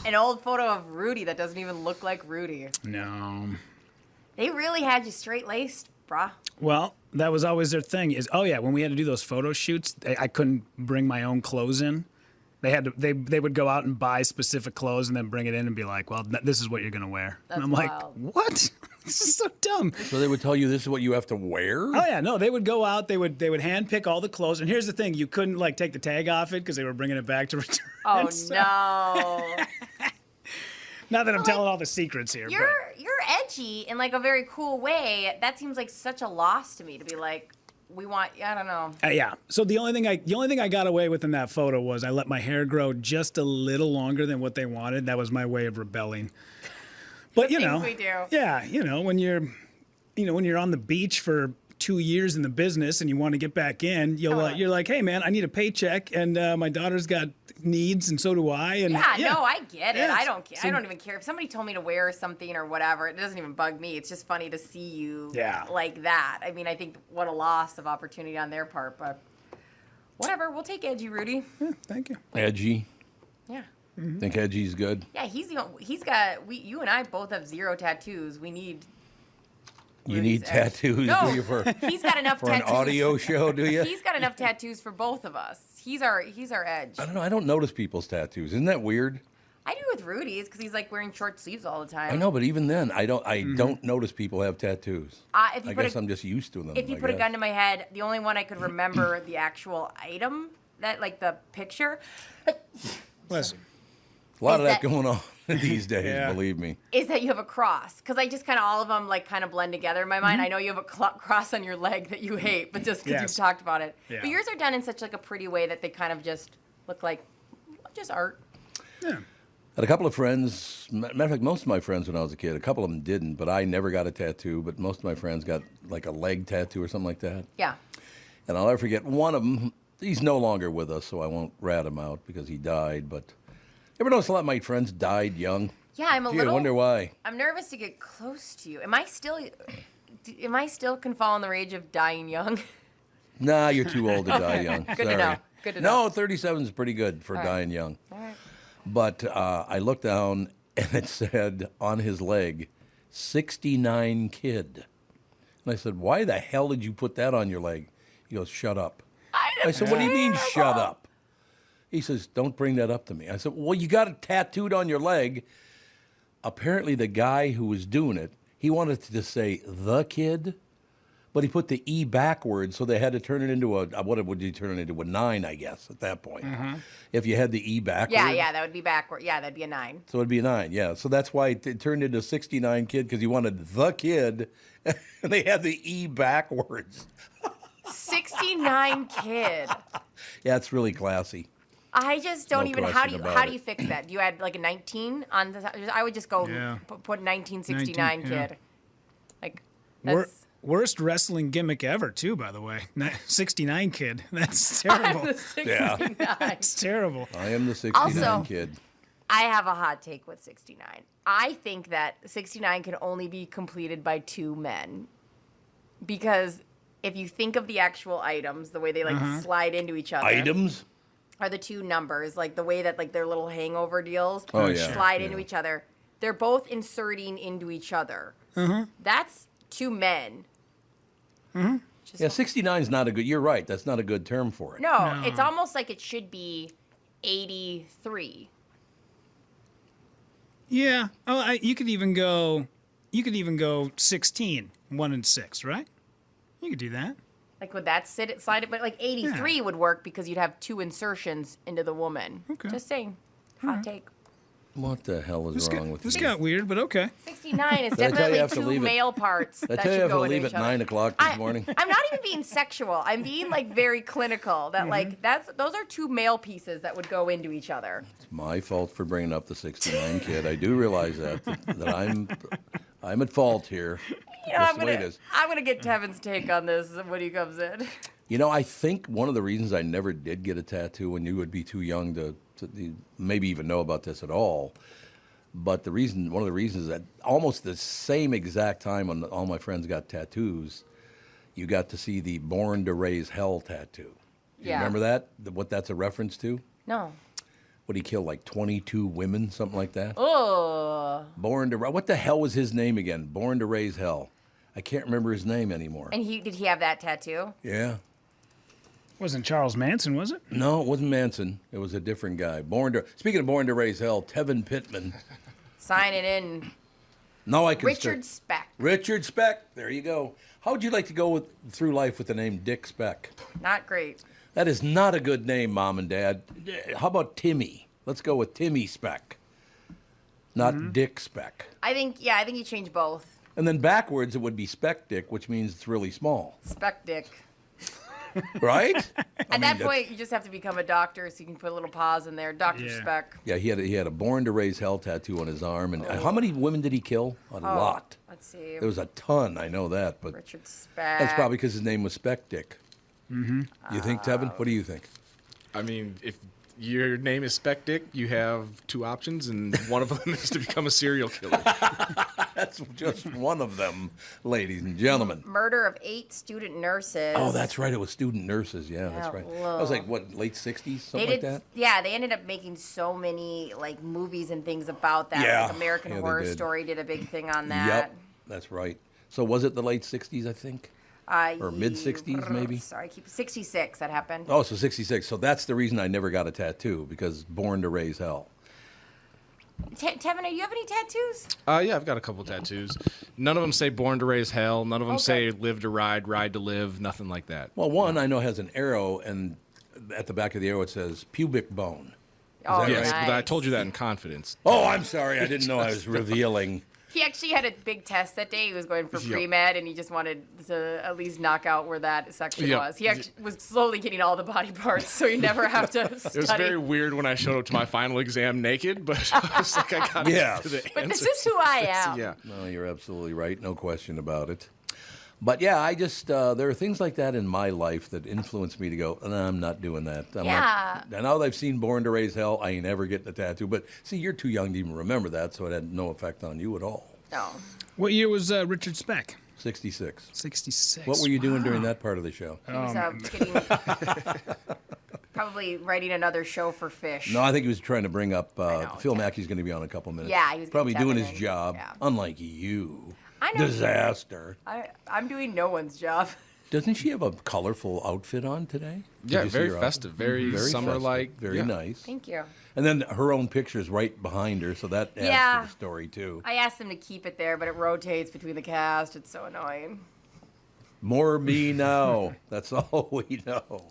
S2: An old photo of Rudy that doesn't even look like Rudy.
S3: No.
S2: They really had you straight-laced, brah.
S3: Well, that was always their thing is, when we had to do those photo shoots, I couldn't bring my own clothes in. They would go out and buy specific clothes and then bring it in and be like, well, this is what you're going to wear.
S2: That's
S3: and I'm
S2: wild.
S3: like, what? This is so dumb.
S1: So they would tell you this is what you have to wear?
S3: Oh, yeah. No, they would go out. They would handpick all the clothes. And here's the thing. You couldn't, take the tag off it because they were bringing it back to return.
S2: Oh, no.
S3: Not that I'm telling all the secrets here.
S2: You're edgy in, a very cool way. That seems like such a loss to me to be like, I don't know.
S3: Yeah. So the only thing I got away with in that photo was I let my hair grow just a little longer than what they wanted. That was my way of rebelling. But
S2: we do.
S3: Yeah, when you're on the beach for 2 years in the business and you want to get back in, you're like, hey man, I need a paycheck and my daughter's got needs and so do I. And
S2: no, I get it.
S3: Yeah,
S2: I don't care. I don't even care if somebody told me to wear something or whatever. It doesn't even bug me. It's just funny to see you like that. I mean, I think what a loss of opportunity on their part, but whatever. We'll take edgy, Rudy.
S3: Yeah, thank you.
S1: Edgy.
S2: Yeah.
S1: Mm-hmm. Think edgy's good?
S2: Yeah, you and I both have 0 tattoos. We need.
S1: You need tattoos, do you, for
S2: he's got enough
S1: for
S2: tattoos.
S1: an audio show, do you?
S2: He's got enough tattoos for both of us. He's our edge.
S1: I don't know. I don't notice people's tattoos. Isn't that weird?
S2: I do with Rudy's because he's wearing short sleeves all the time.
S1: I know, but even then, I don't notice people have tattoos. I guess I'm just used to them.
S2: If you put a gun to my head, the only one I could remember the actual item, that the picture.
S3: Listen.
S1: A lot of that going on these days, believe me.
S2: Is that you have a cross. Because I just all of them kind of blend together in my mind. I know you have a cross on your leg that you hate, but just because you've talked about it. Yeah. But yours are done in such a pretty way that they kind of just look like just art.
S3: Yeah.
S1: Had a couple of friends, matter of fact, most of my friends when I was a kid, a couple of them didn't, but I never got a tattoo, but most of my friends got a leg tattoo or something like that.
S2: Yeah.
S1: And I'll never forget one of them, he's no longer with us, so I won't rat him out because he died, but ever notice a lot of my friends died young?
S2: Yeah, I
S1: wonder why.
S2: I'm nervous to get close to you. Am I still can fall in the rage of dying young?
S1: Nah, you're too old to die young.
S2: Good to know. Good to
S1: know. No, 37 is pretty good for dying young.
S2: All right.
S1: But I looked down and it said on his leg, 69 kid. And I said, why the hell did you put that on your leg? He goes, shut up. I said, what do you mean shut up? He says, don't bring that up to me. I said, well, you got it tattooed on your leg. Apparently the guy who was doing it, he wanted to just say the kid, but he put the E backwards, so they had to turn it into what would you turn it into? A 9, I guess, at that point.
S3: Mm-hmm.
S1: If you had the E backwards.
S2: Yeah, that would be backward. Yeah, that'd be a 9.
S1: So it'd be a 9, yeah. So that's why it turned into 69 kid, because he wanted the kid, and they had the E backwards.
S2: 69 kid.
S1: Yeah, it's really classy.
S2: I just don't even. How do you fix that? Do you add a 19 on the? I would just go put 1969 kid. That's
S3: worst wrestling gimmick ever, too. By the way, 69 kid. That's terrible.
S2: I'm the 69.
S3: That's terrible.
S1: I am the 69
S2: also,
S1: kid.
S2: I have a hot take with 69. I think that 69 can only be completed by 2 men, because if you think of the actual items, the way they slide into each other.
S1: Items?
S2: Are the 2 numbers, the way that their little hangover deals slide into each other. They're both inserting into each other.
S3: Mm-hmm.
S2: That's 2 men.
S3: Mm-hmm.
S1: Yeah, 69 is not a good, you're right, that's not a good term for it.
S2: No, it's almost like it should be 83.
S3: Yeah. Oh, you could even go 16, 1 and 6, right? You could do that.
S2: Would that slide it? But 83 would work because you'd have 2 insertions into the woman.
S3: Okay.
S2: Just saying. Hot take.
S1: What the hell is wrong with
S3: this
S1: you?
S3: This got weird, but okay.
S2: 69 is definitely two male parts that
S1: I tell you I
S2: should
S1: have to
S2: go into
S1: leave
S2: each
S1: at
S2: other.
S1: 9 o'clock this morning.
S2: I'm not even being sexual. I'm being like very clinical. That like those are two male pieces that would go into each other.
S1: It's my fault for bringing up the 69 kid. I do realize that I'm at fault here.
S2: You know, I'm gonna get Tevin's take on this when he comes in.
S1: You know, I think one of the reasons I never did get a tattoo, and you would be too young to maybe even know about this at all. But one of the reasons that almost the same exact time when all my friends got tattoos, you got to see the Born to Raise Hell tattoo. You remember that? What that's a reference to?
S2: No.
S1: What, he killed like 22 women, something like that?
S2: Oh.
S1: What the hell was his name again? Born to Raise Hell. I can't remember his name anymore.
S2: And did he have that tattoo?
S1: Yeah.
S3: Wasn't Charles Manson, was it?
S1: No, it wasn't Manson. It was a different guy. Speaking of Born to Raise Hell, Tevin Pittman.
S2: Sign it in.
S1: No, I can
S2: Richard Speck.
S1: Richard Speck. There you go. How would you like to go through life with the name Dick Speck?
S2: Not great.
S1: That is not a good name, Mom and Dad. How about Timmy? Let's go with Timmy Speck, not Dick Speck.
S2: I think you change both.
S1: And then backwards, it would be Speck Dick, which means it's really small.
S2: Speck Dick.
S1: Right?
S2: At that point, you just have to become a doctor, so you can put a little pause in there. Dr. Speck.
S1: Yeah, he had a Born to Raise Hell tattoo on his arm. And how many women did he kill? A lot.
S2: Let's see.
S1: There was a ton, I know that. But
S2: Richard Speck.
S1: that's probably because his name was Speck Dick. Mm-hmm. You think, Tevin? What do you think?
S15: I mean, if your name is Speck Dick, you have two options, and one of them is to become a serial killer.
S1: That's just one of them, ladies and gentlemen.
S2: Murder of 8 student nurses.
S1: Oh, that's right. It was student nurses. Yeah, that's right. That was like, what, late 60s? Something like that?
S2: Yeah, they ended up making so many like movies and things about that.
S1: Yeah.
S2: Like American Horror Story did a big thing on that.
S1: Yep, that's right. So was it the late 60s, I think? Or mid-60s, maybe?
S2: Sorry, 66 that happened.
S1: Oh, so 66. So that's the reason I never got a tattoo, because Born to Raise Hell.
S2: Tevin, do you have any tattoos?
S15: Yeah, I've got a couple tattoos. None of them say Born to Raise Hell. None of them say Live to Ride, Ride to Live, nothing like that.
S1: Well, one I know has an arrow, and at the back of the arrow it says pubic bone.
S15: Yes,
S2: nice.
S15: but I told you that in confidence.
S1: Oh, I'm sorry. I didn't know I was revealing.
S2: He actually had a big test that day. He was going for pre-med, and he just wanted to at least knock out where that section was. He actually was slowly getting all the body parts, so you never have to study.
S15: It was very weird when I showed up to my final exam naked, but I was like, I got to get to the
S2: But
S15: answers.
S2: this is who I am.
S15: Yeah.
S1: No, you're absolutely right. No question about it. But yeah, I just, there are things like that in my life that influence me to go, no, I'm not doing that. I'm not, now that I've seen Born to Raise Hell, I ain't ever getting a tattoo. But see, you're too young to even remember that, so it had no effect on you at all.
S2: No.
S3: What year was Richard Speck?
S1: 66.
S3: 66.
S1: What were you doing during that part of the show?
S2: He was probably writing another show for Fish.
S1: No, I think he was trying to bring up Phil Mackey's going to be on in a couple minutes.
S2: Yeah, he was
S1: probably doing his
S2: in.
S1: job,
S2: Yeah.
S1: unlike you.
S2: I know.
S1: Disaster.
S2: I'm doing no one's job.
S1: Doesn't she have a colorful outfit on today?
S15: Yeah, very festive, very summer-like.
S1: Very nice.
S2: Thank you.
S1: And then her own picture's right behind her, so that adds to the story, too.
S2: I asked them to keep it there, but it rotates between the cast. It's so annoying.
S1: More me now. That's all we know.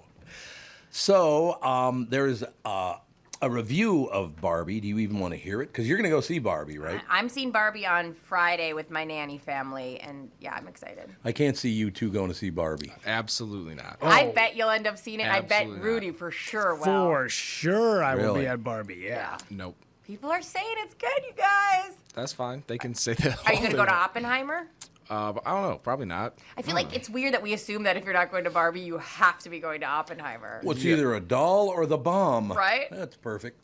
S1: So there's a review of Barbie. Do you even want to hear it? Because you're going to go see Barbie, right?
S2: I'm seeing Barbie on Friday with my nanny family, and yeah, I'm excited.
S1: I can't see you two going to see Barbie.
S15: Absolutely not.
S2: I bet you'll end up seeing it.
S15: Absolutely
S2: I bet Rudy for sure will.
S3: For sure I will
S1: Really?
S3: be at Barbie, yeah.
S15: Nope.
S2: People are saying it's good, you guys.
S15: That's fine. They can say that.
S2: Are you going to go to Oppenheimer?
S15: But I don't know. Probably not.
S2: I feel like it's weird that we assume that if you're not going to Barbie, you have to be going to Oppenheimer.
S1: Well, it's either a doll or the bomb.
S2: Right?
S1: That's perfect.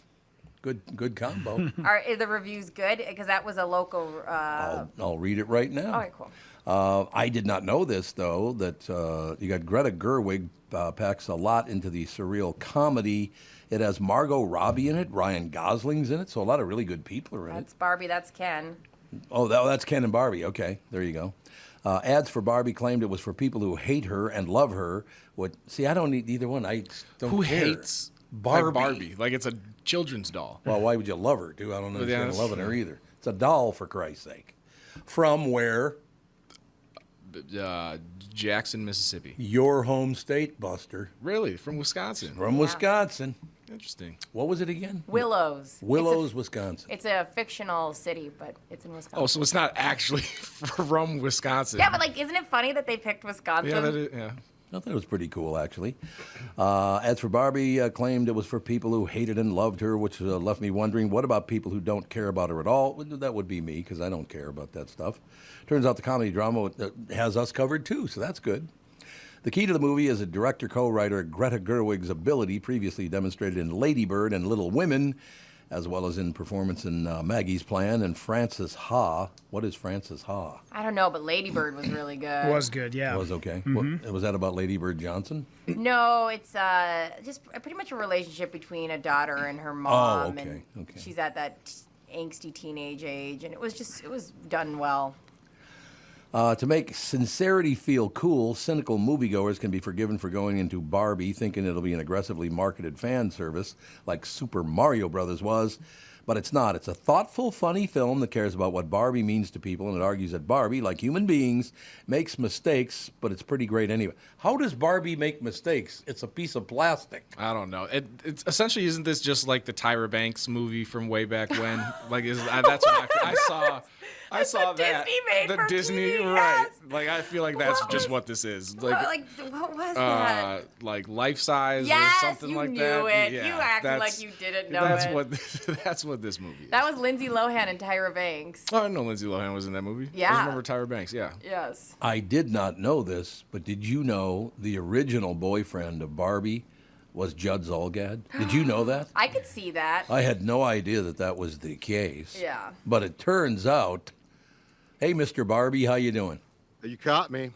S1: Good combo.
S2: Are the reviews good? Because that was a local.
S1: I'll read it right now.
S2: All right, cool.
S1: I did not know this, though, that you got Greta Gerwig packs a lot into the surreal comedy. It has Margot Robbie in it. Ryan Gosling's in it. So a lot of really good people are in
S2: That's Barbie. That's Ken.
S1: Oh, that's Ken and Barbie. Okay, there you go. Ads for Barbie claimed it was for people who hate her and love her. See, I don't need either one. I don't
S15: Who
S1: care.
S15: hates
S1: Barbie?
S15: Like it's a children's doll.
S1: Well, why would you love her, dude? I don't understand
S15: that's
S1: loving her
S15: true.
S1: either. It's a doll, for Christ's sake. From where?
S15: Jackson, Mississippi.
S1: Your home state, Buster.
S15: Really? From Wisconsin?
S1: From Wisconsin.
S15: Interesting.
S1: What was it again?
S2: Willows.
S1: Willows, Wisconsin.
S2: It's a fictional city, but it's in Wisconsin.
S15: Oh, so it's not actually from Wisconsin.
S2: Yeah, but like, isn't it funny that they picked Wisconsin?
S15: Yeah, that is, yeah.
S1: I thought it was pretty cool, actually. As for Barbie, claimed it was for people who hated and loved her, which left me wondering, what about people who don't care about her at all? Well, that would be me, because I don't care about that stuff. Turns out the comedy drama has us covered, too, so that's good. The key to the movie is a director-co-writer Greta Gerwig's ability, previously demonstrated in Lady Bird and Little Women, as well as in performance in Maggie's Plan and Frances Ha. What is Frances Ha?
S2: I don't know, but Lady Bird was really good.
S3: Was good, yeah.
S1: Was okay.
S3: Mm-hmm.
S1: Was that about Lady Bird Johnson?
S2: No, it's just pretty much a relationship between a daughter and her mom.
S1: Oh, okay,
S2: and she's at that angsty teenage age, and it was done well.
S1: To make sincerity feel cool, cynical moviegoers can be forgiven for going into Barbie thinking it'll be an aggressively marketed fan service like Super Mario Brothers was, but it's not. It's a thoughtful, funny film that cares about what Barbie means to people, and it argues that Barbie, like human beings, makes mistakes, but it's pretty great anyway. How does Barbie make mistakes? It's a piece of plastic.
S15: I don't know. It's essentially, isn't this just like the Tyra Banks movie from way back when? Like, that's what I saw. I saw that.
S2: Disney made
S15: the
S2: for
S15: Disney,
S2: TV,
S15: right?
S2: yes.
S15: Like, I feel like that's just what this is. Like,
S2: what was that?
S15: Like Life Size
S2: Yes,
S15: or something
S2: you
S15: like
S2: knew
S15: that.
S2: it.
S15: Yeah,
S2: You acted like you didn't know
S15: that's
S2: it.
S15: That's what this movie is.
S2: That was Lindsay Lohan and Tyra Banks.
S15: Oh, I know Lindsay Lohan was in that movie.
S2: Yeah.
S15: I just remember Tyra Banks. Yeah.
S2: Yes.
S1: I did not know this, but did you know the original boyfriend of Barbie was Judd Zulgad? Did you know that?
S2: I could see that.
S1: I had no idea that was the case.
S2: Yeah.
S1: But it turns out, hey, Mr. Barbie, how you doing?
S16: You caught me.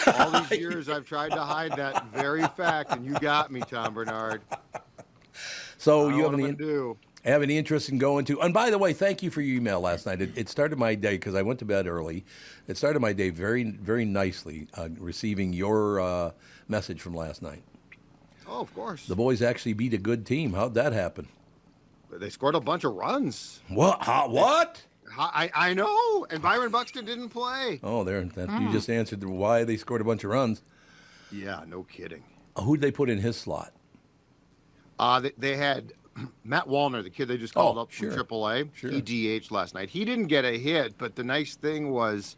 S16: All these years I've tried to hide that very fact, and you got me, Tom Barnard.
S1: So you have any interest in going to? And by the way, thank you for your email last night. It started my day because I went to bed early. It started my day very, very nicely, receiving your message from last night.
S16: Oh, of course.
S1: The boys actually beat a good team. How'd that happen?
S16: They scored a bunch of runs.
S1: What? What?
S16: I know. And Byron Buxton didn't play.
S1: Oh, you just answered why they scored a bunch of runs.
S16: Yeah, no kidding.
S1: Who'd they put in his slot?
S16: They had Matt Wallner, the kid they just called up from
S1: sure.
S16: AAA.
S1: Sure.
S16: He DH'd last night. He didn't get a hit, but the nice thing was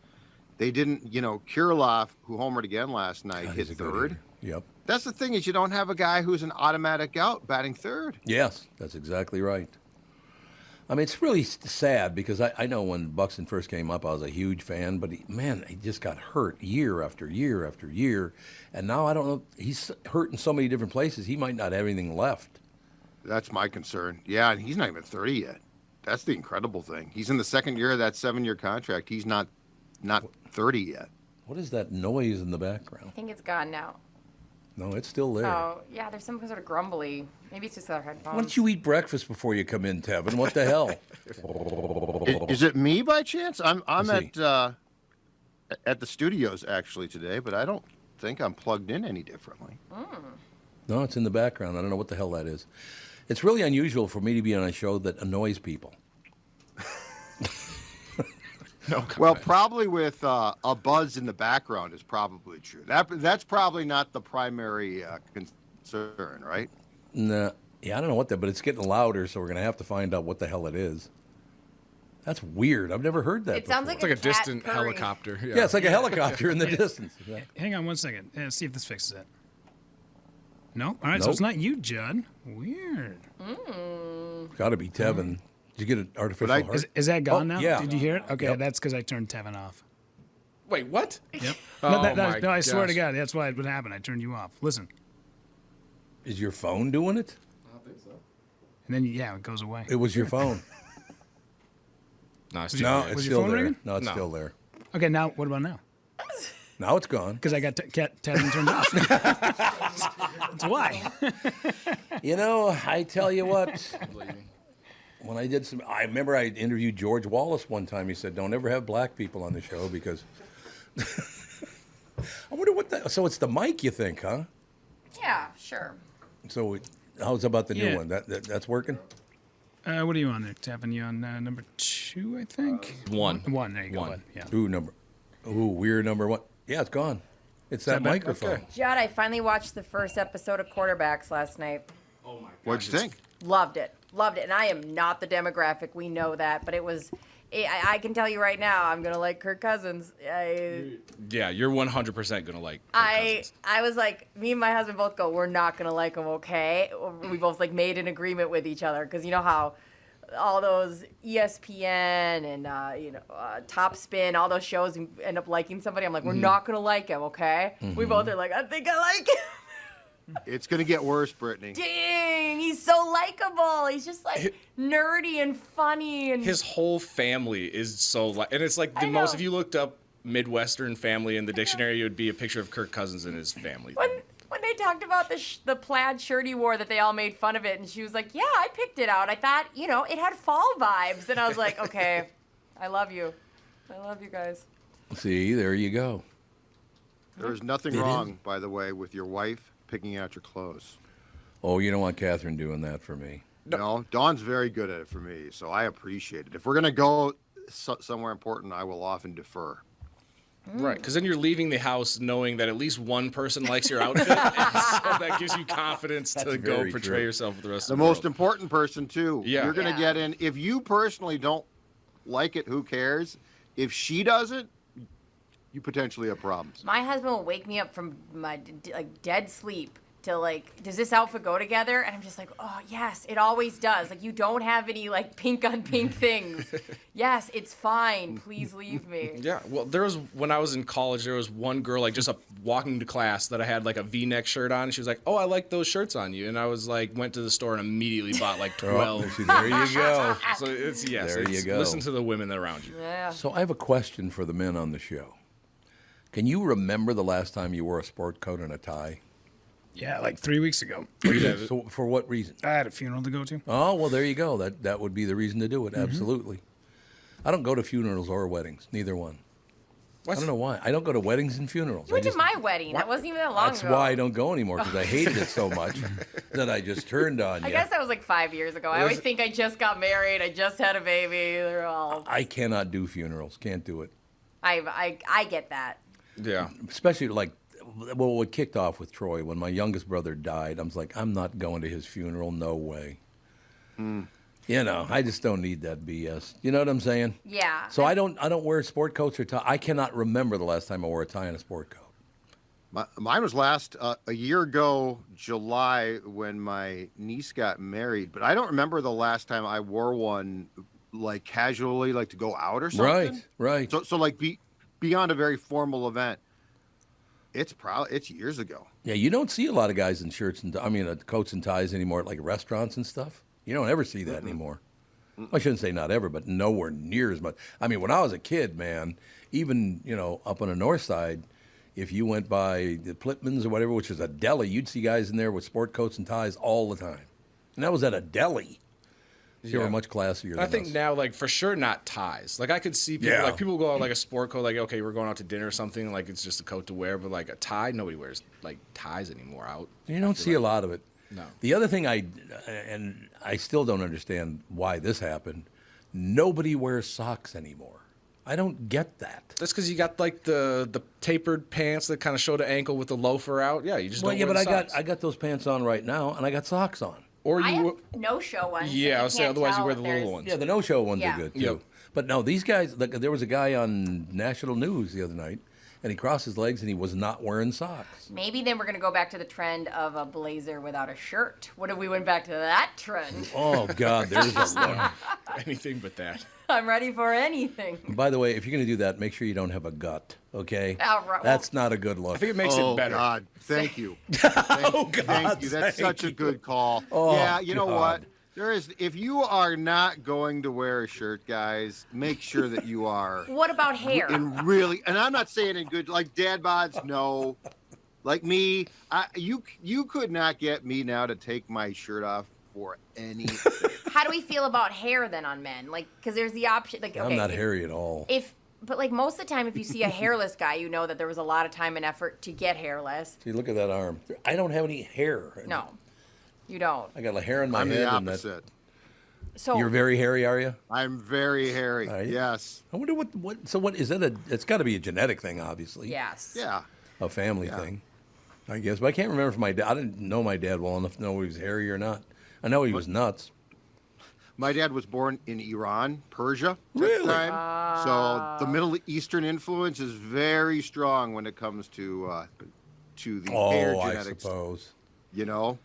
S16: they didn't, Kirilloff, who homered again last night, hit third.
S1: Yep.
S16: That's the thing is you don't have a guy who's an automatic out batting third.
S1: Yes, that's exactly right. I mean, it's really sad because I know when Buxton first came up, I was a huge fan, but he just got hurt year after year after year. And now I don't know, he's hurt in so many different places, he might not have anything left.
S16: That's my concern. Yeah, and he's not even 30 yet. That's the incredible thing. He's in the second year of that 7-year contract. He's not 30 yet.
S1: What is that noise in the background?
S2: I think it's gone now.
S1: No, it's still there.
S2: Oh, yeah, there's some sort of grumbly. Maybe it's just our headphones.
S1: Why don't you eat breakfast before you come in, Tevin? What the hell?
S16: Is it me by chance? I'm at the studios actually today, but I don't think I'm plugged in any differently.
S1: No, it's in the background. I don't know what the hell that is. It's really unusual for me to be on a show that annoys people.
S16: No comment. Well, probably with a buzz in the background is probably true. That's probably not the primary concern, right?
S1: Nah. Yeah, I don't know what that, but it's getting louder, so we're going to have to find out what the hell it is. That's weird. I've never heard that
S2: It sounds
S1: before.
S2: like
S15: It's like a distant helicopter.
S1: Yeah, it's like a helicopter in the distance.
S3: Hang on one second. Let's see if this fixes it. No? All right, so it's not you, Judd. Weird.
S1: Got to be Tevin. Did you get an artificial heart?
S3: Is that gone now?
S1: Yeah.
S3: Did you hear it? Okay,
S1: Yep.
S3: that's because I turned Tevin off.
S15: Wait, what?
S3: Yep.
S15: Oh,
S3: No, I swear to
S15: gosh.
S3: God, that's why it would happen. I turned you off. Listen.
S1: Is your phone doing it?
S15: I don't think so.
S3: And then, it goes away.
S1: It was your phone.
S15: No, it's
S3: Was
S15: still
S3: your-
S15: there.
S1: It's
S3: was your
S1: still
S3: phone
S1: there.
S3: ringing?
S1: No, it's
S15: No.
S1: still there.
S3: Okay, now, what about now?
S1: Now it's gone.
S3: Because I got Tevin turned off. That's why.
S1: I tell you what. When I did I remember I interviewed George Wallace one time. He said, "Don't ever have black people on the show because." I wonder so it's the mic, you think, huh?
S2: Yeah, sure.
S1: So how's about the new
S3: Yeah.
S1: one? That's working?
S3: What are you on there, Tevin? You on number 2, I think?
S15: One.
S3: One, there you go.
S15: One.
S3: Bud. Yeah.
S1: Weird number one. Yeah, it's gone. It's that microphone.
S15: Okay.
S2: Judd, I finally watched the first episode of Quarterbacks last night.
S15: Oh my gosh.
S16: What'd you think?
S2: Loved it. And I am not the demographic. We know that. But it was, I can tell you right now, I'm going to like Kirk Cousins.
S15: Yeah, you're 100% going to like Kirk Cousins.
S2: I was like, me and my husband both go, we're not going to like him, okay? We both like made an agreement with each other. Because you know how all those ESPN and, Top Spin, all those shows, you end up liking somebody. I'm like, we're not going to like him, okay? We both are like, I think I like him.
S16: It's going to get worse, Brittany.
S2: Dang, he's so likable. He's just like nerdy and funny. And
S15: his whole family is so and it's like the most, if you looked up Midwestern family in the dictionary, it would be a picture of Kirk Cousins and his family.
S2: When they talked about the plaid shirt he wore, that they all made fun of it, and she was like, yeah, I picked it out. I thought, it had fall vibes. And I was like, okay, I love you. I love you guys.
S1: See, there you go.
S16: There's nothing wrong, by the way, with your wife picking out your clothes.
S1: Oh, you don't want Catherine doing that for me.
S16: No, Dawn's very good at it for me, so I appreciate it. If we're going to go somewhere important, I will often defer.
S15: Right, because then you're leaving the house knowing that at least one person likes your outfit, and so that gives you confidence to go portray yourself with the rest of the world.
S16: The most important person, too.
S15: Yeah.
S16: You're going to get in. If you personally don't like it, who cares? If she doesn't, you potentially have problems.
S2: My husband will wake me up from my dead sleep to does this outfit go together? And I'm just like, oh yes, it always does. Like, you don't have any pink on pink things. Yes, it's fine. Please leave me.
S15: Yeah, well, when I was in college, there was one girl just walking to class that I had a V-neck shirt on. And she was like, oh, I like those shirts on you. And I was went to the store and immediately bought 12.
S1: There you go.
S15: So there
S1: you go.
S15: Listen to the women around you.
S2: Yeah.
S1: So I have a question for the men on the show. Can you remember the last time you wore a sport coat and a tie?
S3: Yeah, 3 weeks ago.
S1: So for what reason?
S3: I had a funeral to go to.
S1: Oh, well, there you go. That would be the reason to do it. Absolutely. I don't go to funerals or weddings. Neither one. I don't know why. I don't go to weddings and funerals.
S2: You went to my wedding. That wasn't even that long ago.
S1: That's why I don't go anymore, because I hated it so much that I just turned on you.
S2: I guess that was 5 years ago. I always think I just got married. I just had a baby. They're all...
S1: I cannot do funerals. Can't do it.
S2: I get that.
S15: Yeah.
S1: Especially what kicked off with Troy, when my youngest brother died, I was like, I'm not going to his funeral. No way. I just don't need that BS. You know what I'm saying?
S2: Yeah.
S1: So I don't wear sport coats or tie. I cannot remember the last time I wore a tie and a sport coat.
S16: Mine was last a year ago, July, when my niece got married. But I don't remember the last time I wore one casually, to go out or something.
S1: Right.
S16: So beyond a very formal event. It's years ago.
S1: Yeah, you don't see a lot of guys in shirts and coats and ties anymore at restaurants and stuff. You don't ever see that anymore. I shouldn't say not ever, but nowhere near as much. I mean, when I was a kid, man, even up on the north side, if you went by the Pittman's or whatever, which is a deli, you'd see guys in there with sport coats and ties all the time, and that was at a deli. They were much classier than
S15: I think
S1: us.
S15: now, for sure, not ties. I could see people, people go out a sport coat, okay, we're going out to dinner or something, it's just a coat to wear, but a tie, nobody wears, ties anymore out.
S1: You don't see a lot of it.
S15: No.
S1: The other thing I still don't understand why this happened, nobody wears socks anymore. I don't get that.
S15: That's because you got the tapered pants that kind of show the ankle with the loafer out. Yeah, you just don't wear socks.
S1: I got those pants on right now, and I got socks on.
S15: Or
S2: I have no-show ones.
S15: Yeah, I was saying, otherwise you wear the little ones.
S1: Yeah, the no-show ones are good, too.
S15: Yep.
S1: But no, these guys, there was a guy on national news the other night, and he crossed his legs, and he was not wearing socks.
S2: Maybe then we're going to go back to the trend of a blazer without a shirt. What if we went back to that trend?
S1: Oh, God, there's a lot.
S15: Anything but that.
S2: I'm ready for anything.
S1: By the way, if you're going to do that, make sure you don't have a gut, okay?
S2: Right.
S1: That's not a good look.
S15: I think it makes it better.
S16: Oh, God. Thank you. Thank you. That's such a good call.
S1: Oh,
S16: yeah, you know what? If you are not going to wear a shirt, guys, make sure that you are.
S2: What about hair?
S16: And I'm not saying in good, dad bods, no. Like me, you could not get me now to take my shirt off for anything.
S2: How do we feel about hair then on men? Because there's the option.
S1: I'm not hairy at all.
S2: But most of the time, if you see a hairless guy, you know that there was a lot of time and effort to get hairless.
S1: See, look at that arm. I don't have any hair.
S2: No, you don't.
S1: I got a hair in my
S16: head.
S1: I'm
S16: the opposite.
S2: So
S1: you're very hairy, are you?
S16: I'm very hairy. Yes.
S1: I wonder what. So what is that? It's got to be a genetic thing, obviously.
S2: Yes.
S16: Yeah.
S1: A family thing, I guess. But I can't remember if my dad. I didn't know my dad well enough to know if he was hairy or not. I know he was nuts.
S16: My dad was born in Iran, Persia at
S1: Really?
S16: the time. So the Middle Eastern influence is very strong when it comes to the hair genetics.
S1: I suppose.
S16: You know?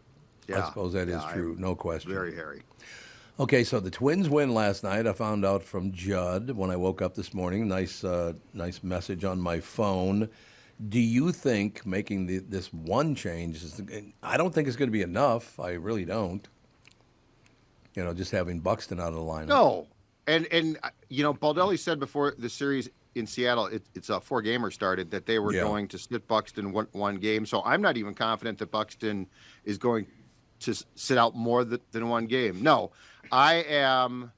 S16: Yeah.
S1: I suppose that is true. No question.
S16: Very hairy.
S1: Okay, so the Twins win last night. I found out from Judd when I woke up this morning. Nice message on my phone. Do you think making this one change I don't think it's going to be enough. I really don't. You know, just having Buxton out of the lineup.
S16: No. And Baldelli said before the series in Seattle, it's a 4-gamer started, that they were going to sit Buxton one game. So I'm not even confident that Buxton is going to sit out more than one game. No, I am.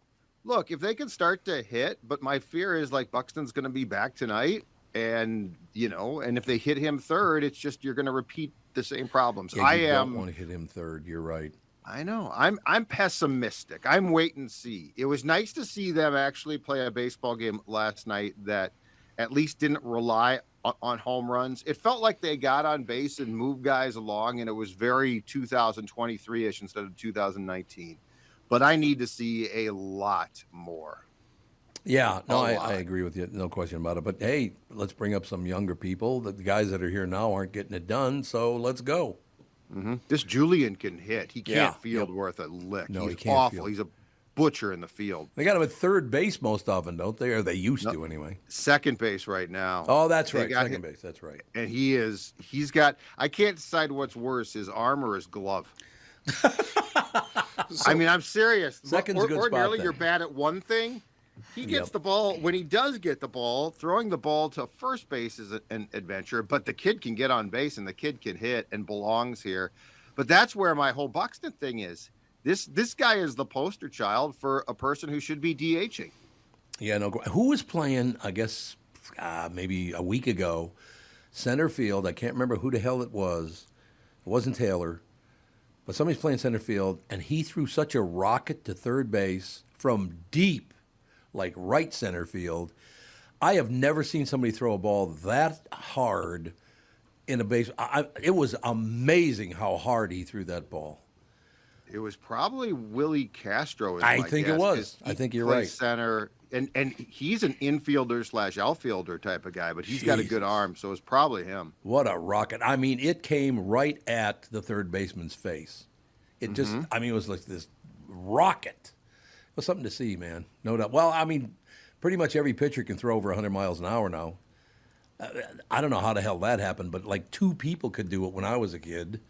S16: Look, if they can start to hit, but my fear is like Buxton's going to be back tonight. And, and if they hit him third, it's just you're going to repeat the same problems.
S1: Yeah, you don't want to hit him third. You're right.
S16: I know. I'm pessimistic. I'm wait and see. It was nice to see them actually play a baseball game last night that at least didn't rely on home runs. It felt like they got on base and moved guys along, and it was very 2023-ish instead of 2019. But I need to see a lot more.
S1: Yeah, no, I agree with you. No question about it. But, hey, let's bring up some younger people. The guys that are here now aren't getting it done, so let's go.
S16: Mm-hmm. This Julian can hit. He can't field worth a lick.
S1: No,
S16: He's
S1: he can't
S16: awful.
S1: field.
S16: He's a butcher in the field.
S1: They got him at third base most often, don't they? Or they used to anyway.
S16: Second base right now.
S1: Oh, that's right. Second base. That's right.
S16: And he's got, I can't decide what's worse, his arm or his glove. I mean, I'm serious.
S1: Second's a good spot
S16: ordinarily,
S1: then.
S16: you're bad at one thing. He gets the ball. When he does get the ball, throwing the ball to first base is an adventure, but the kid can get on base and the kid can hit and belongs here. But that's where my whole Buxton thing is. This guy is the poster child for a person who should be DHing.
S1: Yeah, no. Who was playing, I guess, maybe a week ago, center field? I can't remember who the hell it was. It wasn't Taylor. But somebody's playing center field, and he threw such a rocket to third base from deep, like right center field. I have never seen somebody throw a ball that hard in a base. It was amazing how hard he threw that ball.
S16: It was probably Willie Castro.
S1: I think it was. I think you're right.
S16: Center, and he's an infielder / outfielder type of guy, but he's got a good arm, so it's probably him.
S1: What a rocket! I mean, it came right at the third baseman's face. It just, I mean, it was like this rocket. It was something to see, man. No doubt. Well, I mean, pretty much every pitcher can throw over 100 miles an hour now. I don't know how the hell that happened, but like 2 people could do it when I was a kid.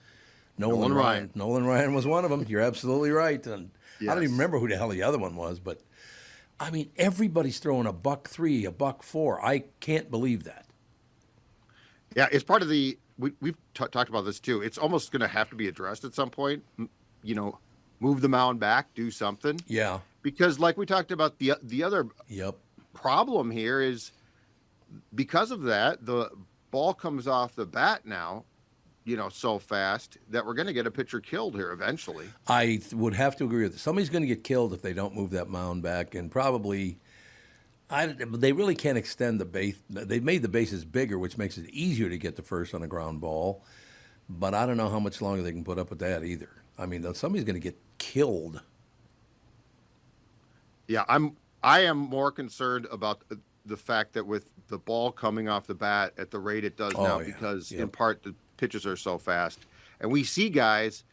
S1: Nolan Ryan. Nolan Ryan was one of them. You're absolutely right. And I don't even remember who the hell the other one was, but I mean, everybody's throwing a $103, a $104. I can't believe that.
S16: Yeah, it's part of the. We've talked about this too. It's almost going to have to be addressed at some point. Move the mound back, do something.
S1: Yeah.
S16: Because like we talked about, the other problem here is because of that, the ball comes off the bat now, so fast that we're going to get a pitcher killed here eventually.
S1: I would have to agree with you. Somebody's going to get killed if they don't move that mound back, and probably they really can't extend the base. They've made the bases bigger, which makes it easier to get to first on a ground ball, but I don't know how much longer they can put up with that either. I mean, somebody's going to get killed.
S16: Yeah, I am more concerned about the fact that with the ball coming off the bat at the rate it does now, because in part the pitches are so fast, and we see guys,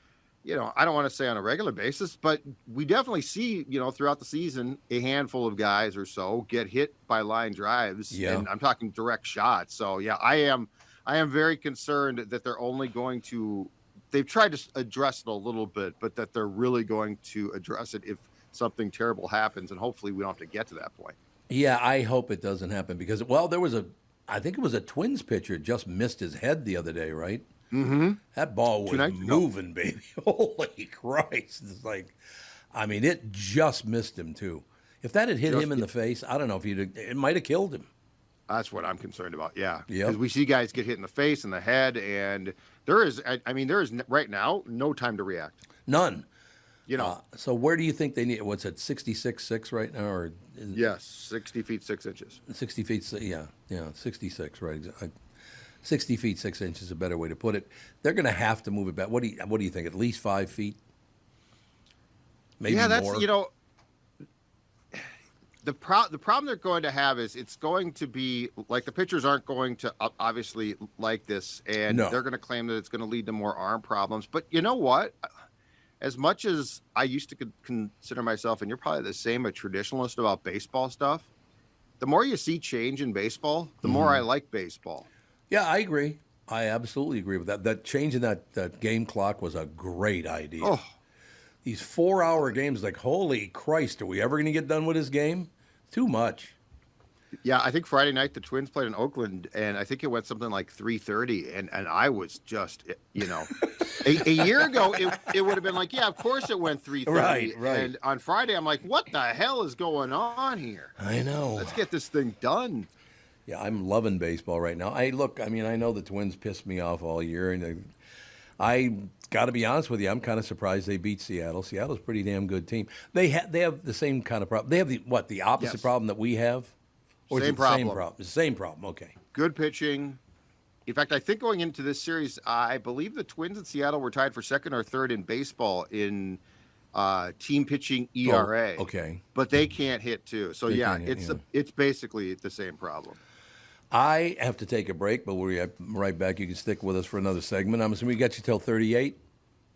S16: I don't want to say on a regular basis, but we definitely see, throughout the season, a handful of guys or so get hit by line drives, and I'm talking direct shots. So yeah, I am very concerned that they're only going to. They've tried to address it a little bit, but that they're really going to address it if something terrible happens, and hopefully we don't have to get to that point.
S1: Yeah, I hope it doesn't happen because, I think it was a Twins pitcher just missed his head the other day, right?
S16: Mm-hmm.
S1: That ball was moving, baby. Holy Christ. It's like, I mean, it just missed him, too. If that had hit him in the face, I don't know if it might have killed him.
S16: That's what I'm concerned about, yeah. Because we see guys get hit in the face and the head, and there is right now no time to react.
S1: None. So where do you think they need? What's it, 66.6 right now? Or
S16: yes, 60 feet 6 inches.
S1: 60 feet, yeah, 66, right? 60 feet 6 inches is a better way to put it. They're going to have to move it back. What do you think? At least 5 feet? maybe
S16: yeah, that's
S1: more.
S16: The problem they're going to have is it's going to be like the pitchers aren't going to obviously like this, and they're going to claim that it's going to lead to more arm problems. But you know what? As much as I used to consider myself, and you're probably the same, a traditionalist about baseball stuff, the more you see change in baseball, the more I like baseball.
S1: Yeah, I agree. I absolutely agree with that. That change in that game clock was a great idea.
S16: Oh.
S1: These 4-hour games, like, holy Christ, are we ever going to get done with this game? Too much.
S16: Yeah, I think Friday night the Twins played in Oakland, and I think it went something like 3:30, and I was just, a year ago it would have been like, yeah, of course it went 3:30.
S1: Right.
S16: And on Friday I'm like, what the hell is going on here?
S1: I know.
S16: Let's get this thing done.
S1: Yeah, I'm loving baseball right now. I know the Twins pissed me off all year, and I got to be honest with you, I'm kind of surprised they beat Seattle. Seattle's a pretty damn good team. They have the same kind of problem. They have the opposite problem that we have? Or
S16: Same
S1: is it
S16: problem.
S1: the same problem? It's the same problem, okay.
S16: Good pitching. In fact, I think going into this series, I believe the Twins and Seattle were tied for second or third in baseball in team pitching ERA.
S1: Oh, okay.
S16: But they can't hit too. So it's basically the same problem.
S1: I have to take a break, but we'll be right back. You can stick with us for another segment. I'm assuming we got you till 38?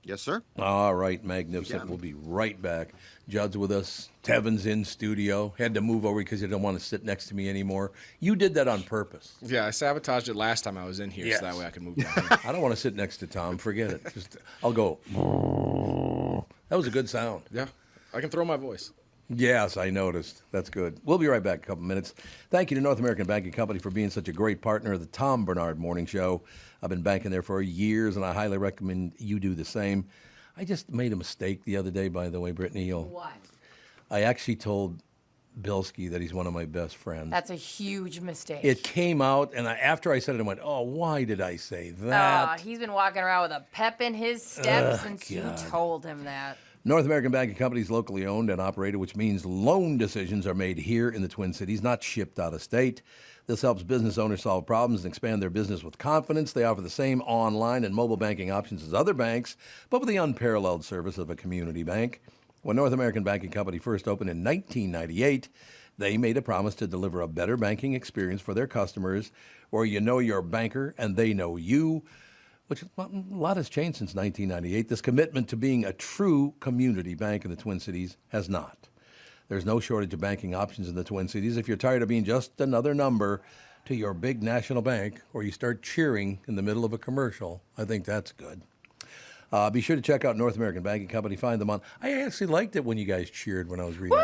S16: Yes, sir.
S1: All right, magnificent. We'll be right back. Judd's with us. Tevin's in studio. Had to move over because you don't want to sit next to me anymore. You did that on purpose.
S15: Yeah, I sabotaged it last time I was in here,
S1: Yes.
S15: so that way I can move down.
S1: I don't want to sit next to Tom. Forget it. I'll go. That was a good sound.
S15: Yeah, I can throw my voice.
S1: Yes, I noticed. That's good. We'll be right back in a couple minutes. Thank you to North American Banking Company for being such a great partner of the Tom Barnard Morning Show. I've been banking there for years, and I highly recommend you do the same. I just made a mistake the other day, by the way, Brittany.
S2: What?
S1: I actually told Bilski that he's one of my best friends.
S2: That's a huge mistake.
S1: It came out, and after I said it, I went, oh, why did I say that?
S2: He's been walking around with a pep in his step since you told him that.
S1: North American Banking Company is locally owned and operated, which means loan decisions are made here in the Twin Cities, not shipped out of state. This helps business owners solve problems and expand their business with confidence. They offer the same online and mobile banking options as other banks, but with the unparalleled service of a community bank. When North American Banking Company first opened in 1998, they made a promise to deliver a better banking experience for their customers, where you know your banker and they know you, which a lot has changed since 1998. This commitment to being a true community bank in the Twin Cities has not. There's no shortage of banking options in the Twin Cities. If you're tired of being just another number to your big national bank, or you start cheering in the middle of a commercial, I think that's good. Be sure to check out North American Banking Company. Find them on. I actually liked it when you guys cheered when I was reading.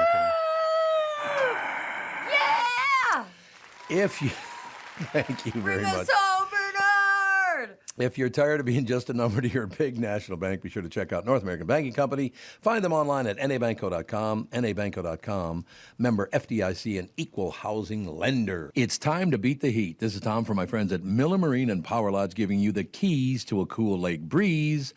S2: Yeah!
S1: Thank you very much.
S2: Bernard!
S1: If you're tired of being just a number to your big national bank, be sure to check out North American Banking Company. Find them online at nabanco.com, nabanco.com, member FDIC, and equal housing lender. It's time to beat the heat. This is Tom from my friends at Miller Marine and Power Lodge, giving you the keys to a cool lake breeze.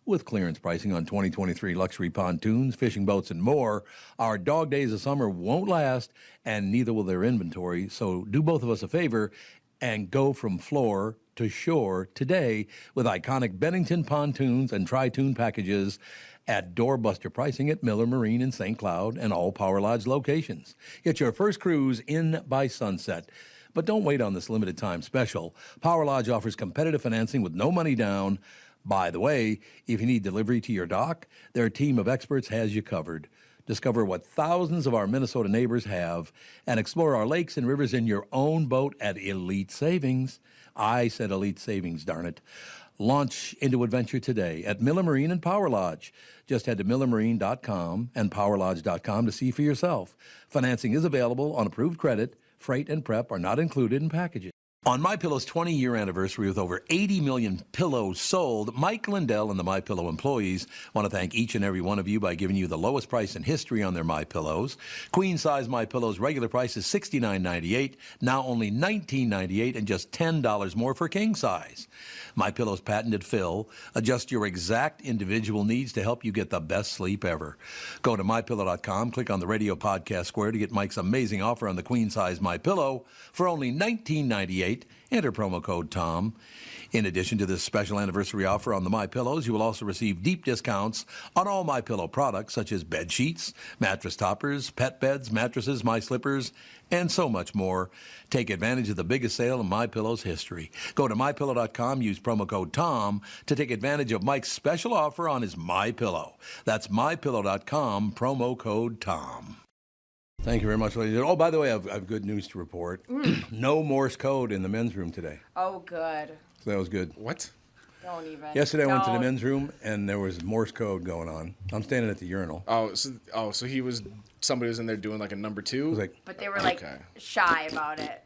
S1: With clearance pricing on 2023 luxury pontoons, fishing boats, and more, our dog days of summer won't last, and neither will their inventory. So do both of us a favor and go from floor to shore today with iconic Bennington pontoons and tri-toon packages at doorbuster pricing at Miller Marine in St. Cloud and all Power Lodge locations. Get your first cruise in by sunset. But don't wait on this limited time special. Power Lodge offers competitive financing with no money down. By the way, if you need delivery to your dock, their team of experts has you covered. Discover what thousands of our Minnesota neighbors have and explore our lakes and rivers in your own boat at Elite Savings. I said Elite Savings, darn it. Launch into adventure today at Miller Marine and Power Lodge. Just head to millermarine.com and powerlodge.com to see for yourself. Financing is available on approved credit. Freight and prep are not included in packages. On MyPillow's 20-year anniversary with over 80 million pillows sold, Mike Lindell and the MyPillow employees want to thank each and every one of you by giving you the lowest price in history on their MyPillows. Queen-size MyPillow's regular price is $69.98, now only $19.98, and just $10 more for king size. MyPillow's patented fill adjusts your exact individual needs to help you get the best sleep ever. Go to MyPillow.com, click on the radio podcast square to get Mike's amazing offer on the queen-size MyPillow for only $19.98. 88. Enter promo code TOM. In addition to this special anniversary offer on the MyPillows, you will also receive deep discounts on all MyPillow products such as bed sheets, mattress toppers, pet beds, mattresses, My Slippers, and so much more. Take advantage of the biggest sale in MyPillow's history. Go to MyPillow.com, use promo code TOM to take advantage of Mike's special offer on his MyPillow. That's MyPillow.com, promo code TOM. Thank you very much, ladies. Oh, by the way, I've good news to report. No Morse code in the men's room today.
S2: Oh, good.
S1: So that was good.
S15: What?
S2: Don't even.
S1: Yesterday I went to the men's room and there was Morse code going on. I'm standing at the urinal.
S15: So somebody was in there doing like a number 2?
S1: Was like,
S2: but they were like shy about it.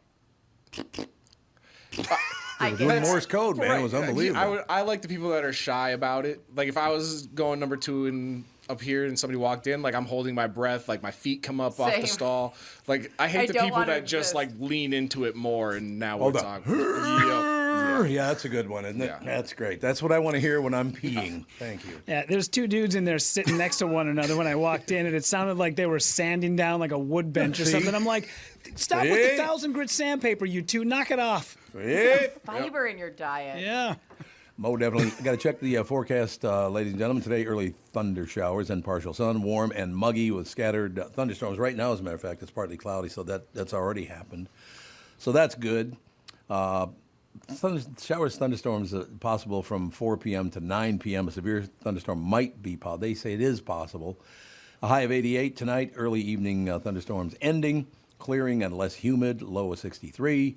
S1: They were doing Morse code, man. It was unbelievable.
S15: I like the people that are shy about it. Like if I was going number 2 and up here and somebody walked in, like I'm holding my breath, like my feet come up off the stall. Like I hate the people that just like lean into it more and now we're talking.
S1: Yeah, that's a good one, isn't it? Yeah. That's great. That's what I want to hear when I'm peeing. Thank you.
S3: Yeah, there's 2 dudes in there sitting next to one another when I walked in, and it sounded like they were sanding down like a wood bench or something. I'm like, stop with the 1,000 grit sandpaper, you two. Knock it off.
S2: Fiber in your diet.
S3: Yeah.
S1: Mo, definitely. Got to check the forecast, ladies and gentlemen. Today, early thunder showers and partial sun, warm and muggy with scattered thunderstorms. Right now, as a matter of fact, it's partly cloudy, so that's already happened. So that's good. Showers, thunderstorms possible from 4 p.m. to 9 p.m. A severe thunderstorm might be possible. They say it is possible. A high of 88 tonight. Early evening thunderstorms ending, clearing and less humid. Low of 63.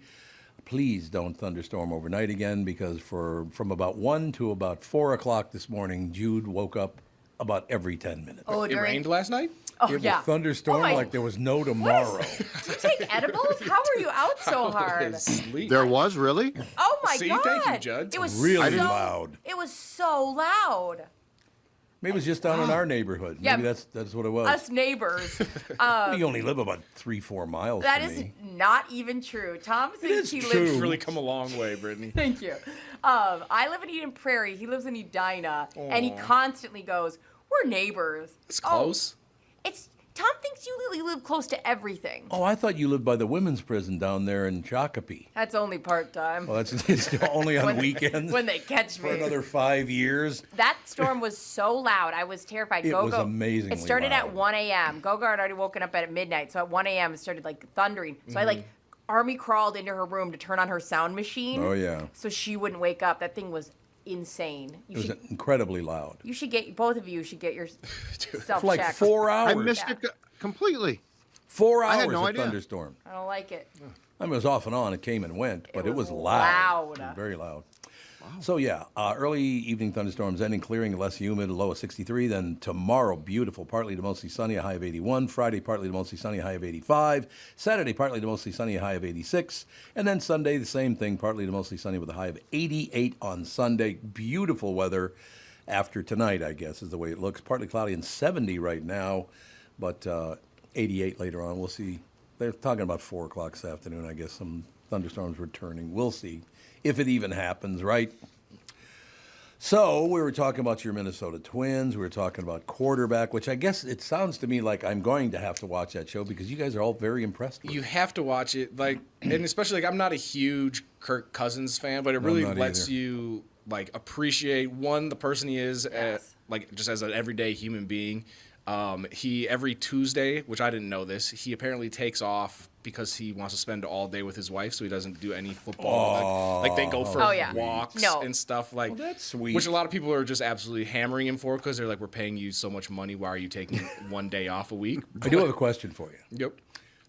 S1: Please don't thunderstorm overnight again because from about 1 to about 4 o'clock this morning, Jude woke up about every 10 minutes.
S15: Oh, it rained last night?
S2: Oh,
S1: it was thunderstorm like there was no tomorrow.
S2: Did you take edibles? How were you out so hard?
S16: There was, really?
S2: Oh, my God.
S15: Thank you, Judd.
S2: It was
S1: really loud.
S2: It was so loud.
S1: Maybe it was just down in our neighborhood.
S2: Yeah,
S1: maybe that's what it was.
S2: Us neighbors.
S1: We only live about 3-4 miles
S2: That
S1: from
S2: is
S1: me.
S2: not even true. Tom thinks he lives.
S15: You've really come a long way, Brittany.
S2: Thank you. I live in Eden Prairie. He lives in Edina, and he constantly goes, "We're neighbors."
S15: It's close.
S2: Tom thinks you live close to everything.
S1: Oh, I thought you lived by the women's prison down there in Shakopee.
S2: That's only part time.
S1: Well, it's only on weekends.
S2: When they catch me.
S1: For another 5 years.
S2: That storm was so loud. I was terrified.
S1: It was amazingly
S2: It started
S1: loud.
S2: at 1 a.m. Go-Go had already woken up at midnight. So at 1 a.m. it started like thundering. So I army crawled into her room to turn on her sound machine.
S1: Oh, yeah.
S2: So she wouldn't wake up. That thing was insane.
S1: It was incredibly loud.
S2: You should get, both of you should get yourself
S1: For like
S2: checked.
S1: 4 hours.
S16: I missed it completely.
S1: 4 hours
S16: I had no
S1: of
S16: idea.
S1: thunderstorm.
S2: I don't like it.
S1: I mean, it was off and on. It came and went, but it was loud.
S2: Loud.
S1: Very loud. Wow. So, yeah, early evening thunderstorms ending, clearing, less humid, a low of 63. Then tomorrow, beautiful, partly to mostly sunny, a high of 81. Friday, partly to mostly sunny, a high of 85. Saturday, partly to mostly sunny, a high of 86. And then Sunday, the same thing, partly to mostly sunny with a high of 88 on Sunday. Beautiful weather after tonight, I guess, is the way it looks. Partly cloudy and 70 right now, but 88 later on. We'll see. They're talking about 4 o'clock this afternoon, I guess, some thunderstorms returning. We'll see if it even happens, right? So we were talking about your Minnesota Twins. We were talking about quarterback, which I guess it sounds to me like I'm going to have to watch that show because you guys are all very impressed with
S15: You have to watch it, and especially I'm not a huge Kirk Cousins fan, but it really lets you appreciate the person he is, just as an everyday human being. He every Tuesday, which I didn't know this, he apparently takes off because he wants to spend all day with his wife, so he doesn't do any football. They go for walks and stuff
S1: that's sweet.
S15: Which a lot of people are just absolutely hammering him for because they're like, "We're paying you so much money. Why are you taking 1 day off a week?"
S1: I do have a question for you.
S15: Yep.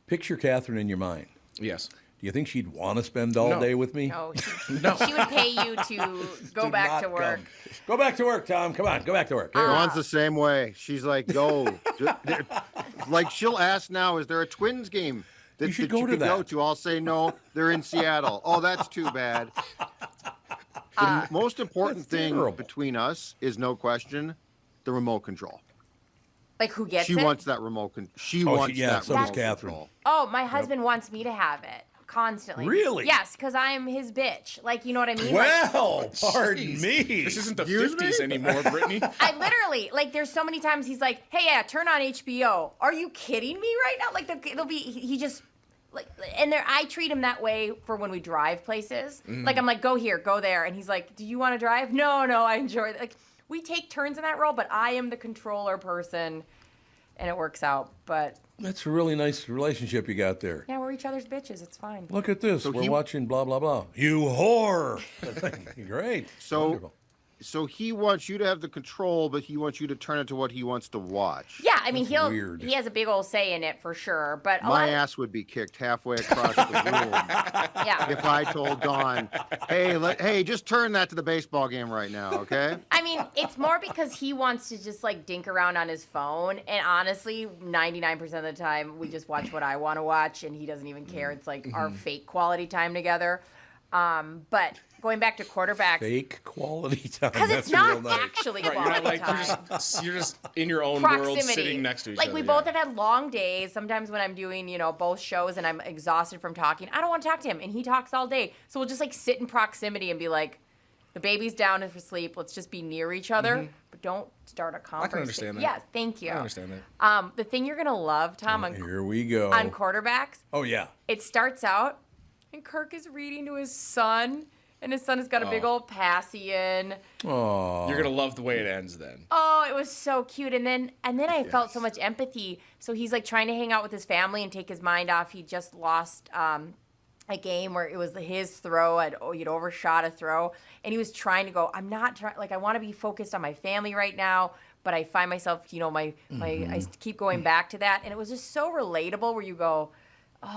S1: Picture Catherine in your mind.
S15: Yes.
S1: Do you think she'd want to spend all day with me?
S2: No. She would pay you to go back to work.
S1: Go back to work, Tom. Come on, go back to work.
S16: Dawn's the same way. She's like, go. Like she'll ask now, is there a Twins game that you could go to? I'll say no, they're in Seattle. Oh, that's too bad. The most important thing between us is no question the remote control.
S2: Like who gets it?
S16: She wants that remote control. She wants that
S1: so
S16: remote
S1: does Catherine.
S16: control.
S2: Oh, my husband wants me to have it. Constantly.
S1: Really?
S2: Yes, because I'm his bitch. Like, you know what I mean?
S1: Well, pardon me.
S15: This isn't the 50s anymore, Brittany.
S2: I literally, there's so many times he's like, hey, turn on HBO. Are you kidding me right now? He and I treat him that way for when we drive places. Like, I'm like, go here, go there. And he's like, do you want to drive? No, I enjoy it. Like, we take turns in that role, but I am the controller person, and it works out. But
S1: that's a really nice relationship you got there.
S2: yeah, we're each other's bitches. It's fine.
S1: Look at this. We're watching blah, blah, blah. You whore. Great.
S16: So he wants you to have the control, but he wants you to turn it to what he wants to watch.
S2: Yeah, I mean, he has a big old say in it for sure. But
S16: my ass would be kicked halfway across the room if I told Dawn, hey, just turn that to the baseball game right now, okay?
S2: I mean, it's more because he wants to just like dink around on his phone, and honestly, 99% of the time we just watch what I want to watch, and he doesn't even care. It's like our fake quality time together. But going back to quarterbacks,
S1: fake quality time.
S2: Because it's not actually quality
S15: time. You're just in your own world, sitting next to each other.
S2: Like we both have had long days. Sometimes when I'm doing, both shows and I'm exhausted from talking, I don't want to talk to him, and he talks all day. So we'll just like sit in proximity and be like, the baby's down for sleep. Let's just be near each other, but don't start a conversation.
S15: I can understand that.
S2: Yeah, thank you.
S15: I understand that.
S2: The thing you're gonna love, Tom,
S1: here we go
S2: on quarterbacks.
S1: Oh yeah.
S2: It starts out, and Kirk is reading to his son. And his son has got a big old passy in.
S1: Oh,
S15: you're gonna love the way it ends then.
S2: Oh, it was so cute. And then I felt so much empathy. So he's like trying to hang out with his family and take his mind off. He just lost a game where it was his throw. He'd overshot a throw, and he was trying to go. I'm not trying. Like I want to be focused on my family right now. But I find myself, I keep going back to that, and it was just so relatable. Where you go, oh,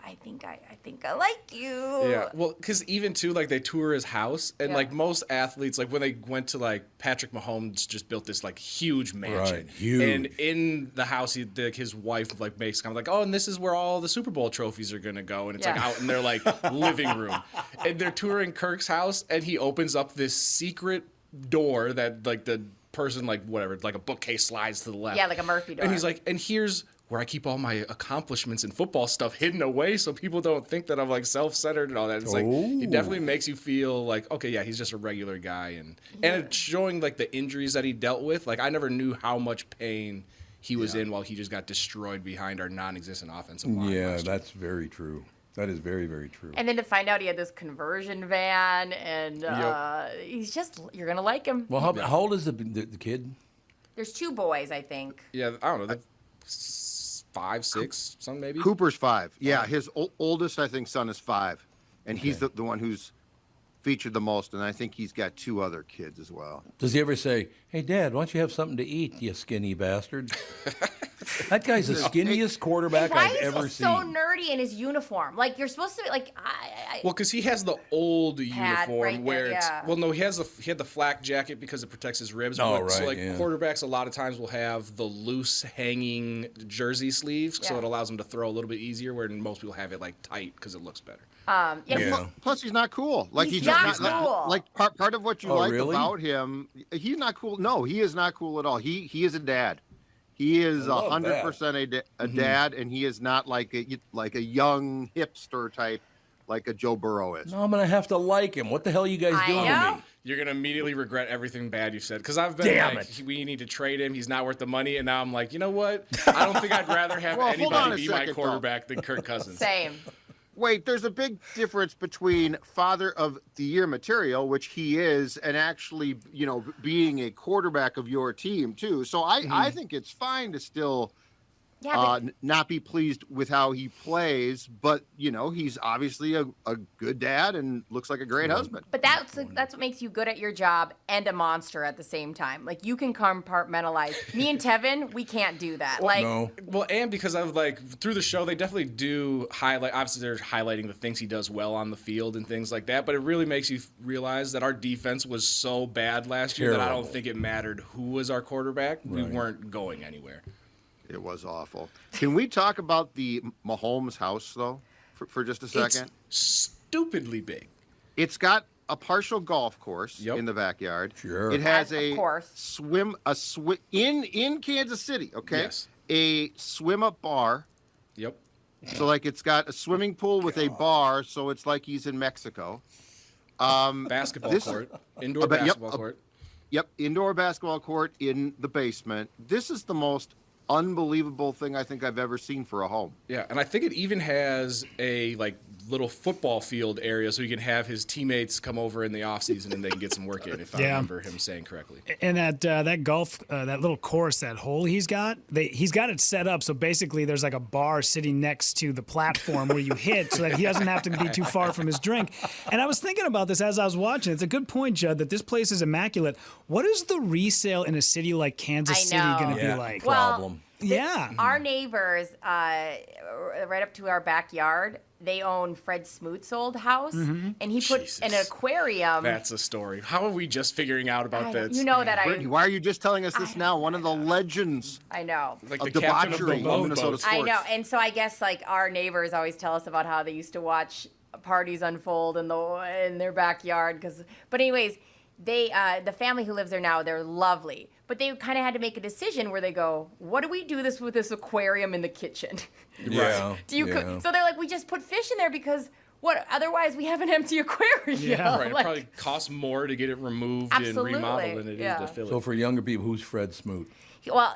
S2: I think I like you.
S15: Yeah, well, because even too, like they tour his house, and like most athletes, like when they went to like Patrick Mahomes just built this like huge mansion,
S1: right, huge.
S15: And in the house, his wife like makes kind of like, oh, and this is where all the Super Bowl trophies are gonna go, and it's like out in their like living room, and they're touring Kirk's house, and he opens up this secret door that like the person like whatever like a bookcase slides to the left,
S2: like a Murphy door,
S15: and he's like, and here's where I keep all my accomplishments and football stuff hidden away so people don't think that I'm like self-centered and all that. It's like he definitely makes you feel like, okay, yeah, he's just a regular guy, and it's showing like the injuries that he dealt with. Like I never knew how much pain he was in while he just got destroyed behind our non-existent offensive line.
S1: Yeah, that's very true. That is very, very true.
S2: And then to find out he had this conversion van, and he's just, you're going to like him.
S1: Well, how old is the kid?
S2: There's 2 boys, I think.
S15: Yeah, I don't know. 5, 6, some maybe.
S16: Cooper's 5. Yeah, his oldest, I think, son is 5, and he's the one who's featured the most, and I think he's got 2 other kids as well.
S1: Does he ever say, "Hey, Dad, why don't you have something to eat, you skinny bastard"? That guy's the skinniest quarterback I've ever seen.
S2: Why is he so nerdy in his uniform? Like you're supposed to be like.
S15: Well, because he has the old uniform
S2: right
S15: where
S2: there,
S15: it's well, no, he had the flak jacket because it protects his ribs.
S1: Oh,
S15: but,
S1: right.
S15: So quarterbacks a lot of times will have the loose hanging jersey sleeves, so it allows them to throw a little bit easier. Where most people have it like tight because it looks better.
S16: Plus, he's not cool. Like
S2: he's not cool.
S16: Like part of what you like
S1: really?
S16: about him, he's not cool. No, he is not cool at all. He is a dad. He is 100% a dad, and he is not like a young hipster type like a Joe Burrow is.
S1: No, I'm gonna have to like him. What the hell are you guys doing to me?
S15: You're gonna immediately regret everything bad you said, because I've been we need to trade him. He's not worth the money, and now I'm like, you know what? I don't think I'd rather have anybody be my quarterback than Kirk Cousins.
S2: Same.
S16: Wait, there's a big difference between Father of the Year material, which he is, and actually, being a quarterback of your team too. So I think it's fine to still not be pleased with how he plays, but he's obviously a good dad and looks like a great husband.
S2: But that's what makes you good at your job and a monster at the same time. Like you can compartmentalize. Me and Tevin, we can't do that.
S15: Well, and because I've through the show, they definitely do highlight. Obviously, they're highlighting the things he does well on the field and things like that. But it really makes you realize that our defense was so bad last year that I don't think it mattered who was our quarterback. Right. We weren't going anywhere.
S16: It was awful. Can we talk about the Mahomes house, though, for just a second?
S15: It's stupidly big.
S16: It's got a partial golf course in the backyard.
S1: Sure.
S16: It has a swim in Kansas City, okay?
S15: Yes.
S16: A swim-up bar.
S15: Yep.
S16: So, it's got a swimming pool with a bar, so it's like he's in Mexico.
S15: Basketball court. Indoor basketball court.
S16: Yep, indoor basketball court in the basement. This is the most unbelievable thing I think I've ever seen for a home.
S15: Yeah, and I think it even has a little football field area so he can have his teammates come over in the off season and they can get some work in, if I remember him saying correctly.
S3: And that golf, that little course, that hole he's got it set up so basically there's like a bar sitting next to the platform where you hit so that he doesn't have to be too far from his drink. And I was thinking about this as I was watching. It's a good point, Judd, that this place is immaculate. What is the resale in a city like Kansas City going to be like?
S1: Problem.
S2: Our neighbors, right up to our backyard, they own Fred Smoot's old house, and he put an aquarium.
S15: That's a story. How are we just figuring out about this?
S2: You know that
S16: Brittany, why are you just telling us this now? One of the legends.
S2: I know.
S15: Like
S16: of
S15: the captain of
S16: debauchery
S15: the
S16: in Minnesota sports.
S2: I know, and so I guess our neighbors always tell us about how they used to watch parties unfold in their backyard. But anyways, the family who lives there now, they're lovely. But they kind of had to make a decision where they go, what do we do with this aquarium in the kitchen?
S1: Yeah.
S2: So they're like, we just put fish in there because otherwise we have an empty aquarium.
S15: Yeah, right. It probably costs more to get it removed and remodeled than it is to fill it.
S1: So for younger people, who's Fred Smoot?
S2: Well,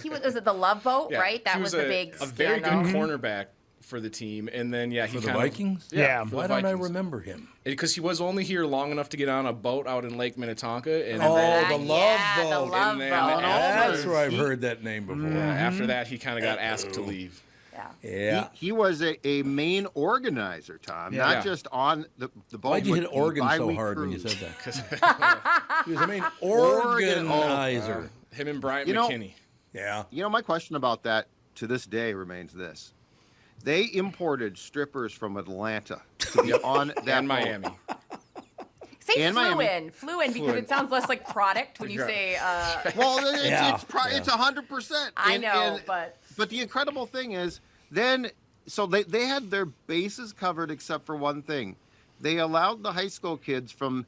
S2: was it the Love Boat, right? That was the big
S15: a very good cornerback for the team, and then he
S1: for the Vikings. Why don't I remember him?
S15: Because he was only here long enough to get on a boat out in Lake Minnetonka. And
S1: the Love Boat.
S2: The Love Boat.
S1: That's where I've heard that name before.
S15: Yeah, after that, he kind of got asked to leave.
S1: Yeah.
S16: He was a main organizer, Tom, not just on the boat.
S1: Why'd you hit Oregon so hard when you said that? He was a main organizer.
S15: Him and Bryant McKinney.
S16: Yeah. My question about that to this day remains this. They imported strippers from Atlanta to be on that
S15: and Miami.
S2: Say flew in because it sounds less like product when you say.
S16: Well, it's 100%.
S2: I know,
S16: but the incredible thing is, so they had their bases covered except for one thing. They allowed the high school kids from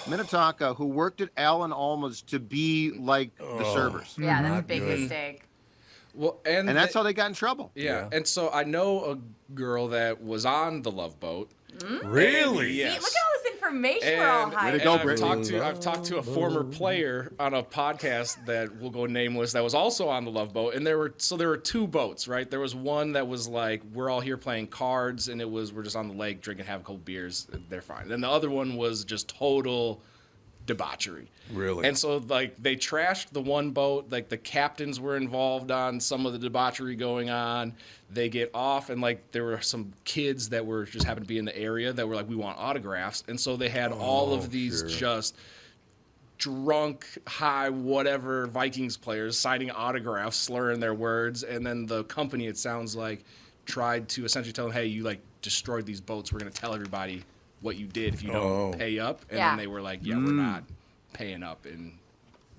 S16: Minnetonka who worked at Allen Alma's to be like the servers.
S2: Yeah, that's a big mistake.
S15: Well,
S16: and that's how they got in trouble.
S15: Yeah, and so I know a girl that was on the Love Boat.
S1: Really?
S15: Yes.
S2: See, look at all this information we're all hiding.
S15: I've talked to a former player on a podcast that will go nameless that was also on the Love Boat, and there were two boats, right? There was one that was like we're all here playing cards, and we're just on the lake drinking, have a couple beers, they're fine. Then the other one was just total debauchery.
S1: Really?
S15: And so they trashed the one boat, the captains were involved on some of the debauchery going on. They get off and there were some kids that were just happened to be in the area that were like, we want autographs. And so they had all of these just drunk, high, whatever Vikings players signing autographs, slurring their words. And then the company, it sounds like, tried to essentially tell them, hey, you destroyed these boats. We're going to tell everybody what you did if you don't pay up. And then they were like, we're not paying up, and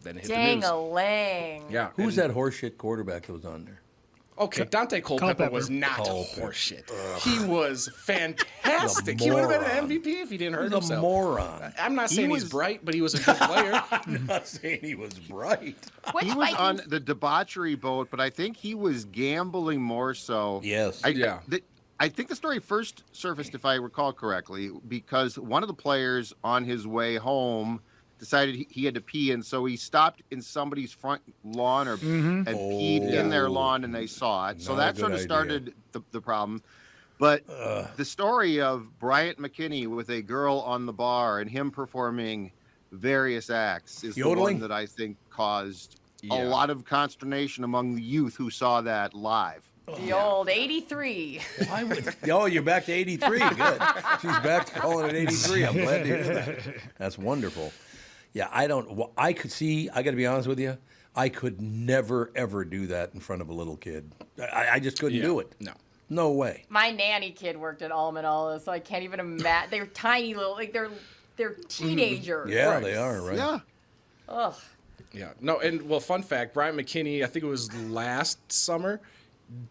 S15: then it hit the news.
S2: Dang-a-lang.
S15: Yeah.
S1: Who's that horseshit quarterback that was on there?
S15: Okay, Dante Culpepper was not horseshit. He was fantastic. He would have been an MVP if he didn't hurt himself.
S1: He's a moron.
S15: I'm not saying he's bright, but he was a good player.
S1: I'm not saying he was bright.
S16: He was on the debauchery boat, but I think he was gambling more so.
S1: Yes.
S16: I think the story first surfaced, if I recall correctly, because one of the players on his way home decided he had to pee, and so he stopped in somebody's front lawn and peed in their lawn, and they saw it. So that sort of started the problem. But the story of Bryant McKinney with a girl on the bar and him performing various acts is the one that I think caused a lot of consternation among the youth who saw that live.
S2: The old 83.
S1: You're back to 83. Good. She's back to calling it 83. I'm glad to hear that. That's wonderful. Yeah, I got to be honest with you, I could never, ever do that in front of a little kid. I just couldn't do it. No way.
S2: My nanny kid worked at Almond Olive, so I can't even imagine. They're tiny little, they're teenagers.
S1: Yeah, they are, right?
S16: Yeah.
S2: Ugh.
S15: Yeah. No, and fun fact, Bryant McKinney, I think it was last summer,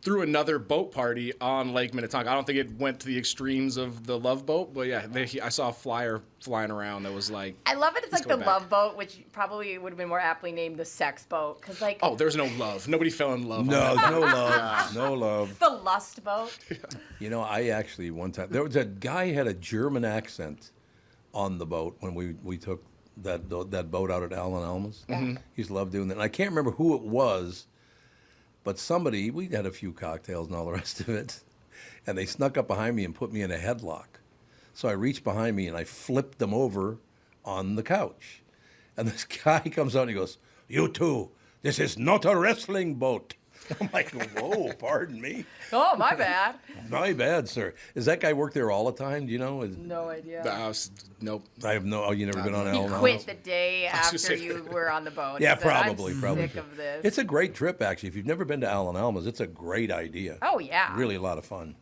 S15: threw another boat party on Lake Minnetonka. I don't think it went to the extremes of the Love Boat, but I saw a flyer flying around that was like.
S2: I love it. It's like the Love Boat, which probably would have been more aptly named the Sex Boat, because
S15: there's no love. Nobody fell in love.
S1: No, no love, no love.
S2: The Lust Boat.
S1: I actually one time there was a guy who had a German accent on the boat when we took that boat out at Allen Alma's.
S2: Mm-hmm.
S1: He used to love doing that. And I can't remember who it was. But somebody, we had a few cocktails and all the rest of it, and they snuck up behind me and put me in a headlock. So I reached behind me and I flipped them over on the couch. And this guy comes out and he goes, "You two, this is not a wrestling boat." I'm like, "Whoa, pardon me."
S2: Oh, my bad.
S1: My bad, sir. Does that guy work there all the time? Do you know?
S2: No idea.
S15: Nope.
S1: I have no. Oh, you never been on
S2: He
S1: Alan
S2: quit the day after you were on the boat.
S1: Yeah,
S2: He said,
S1: probably.
S2: I'm sick of this.
S1: It's a great trip, actually. If you've never been to Alan Alma's, it's a great idea.
S2: Oh, yeah.
S1: Really a lot of fun.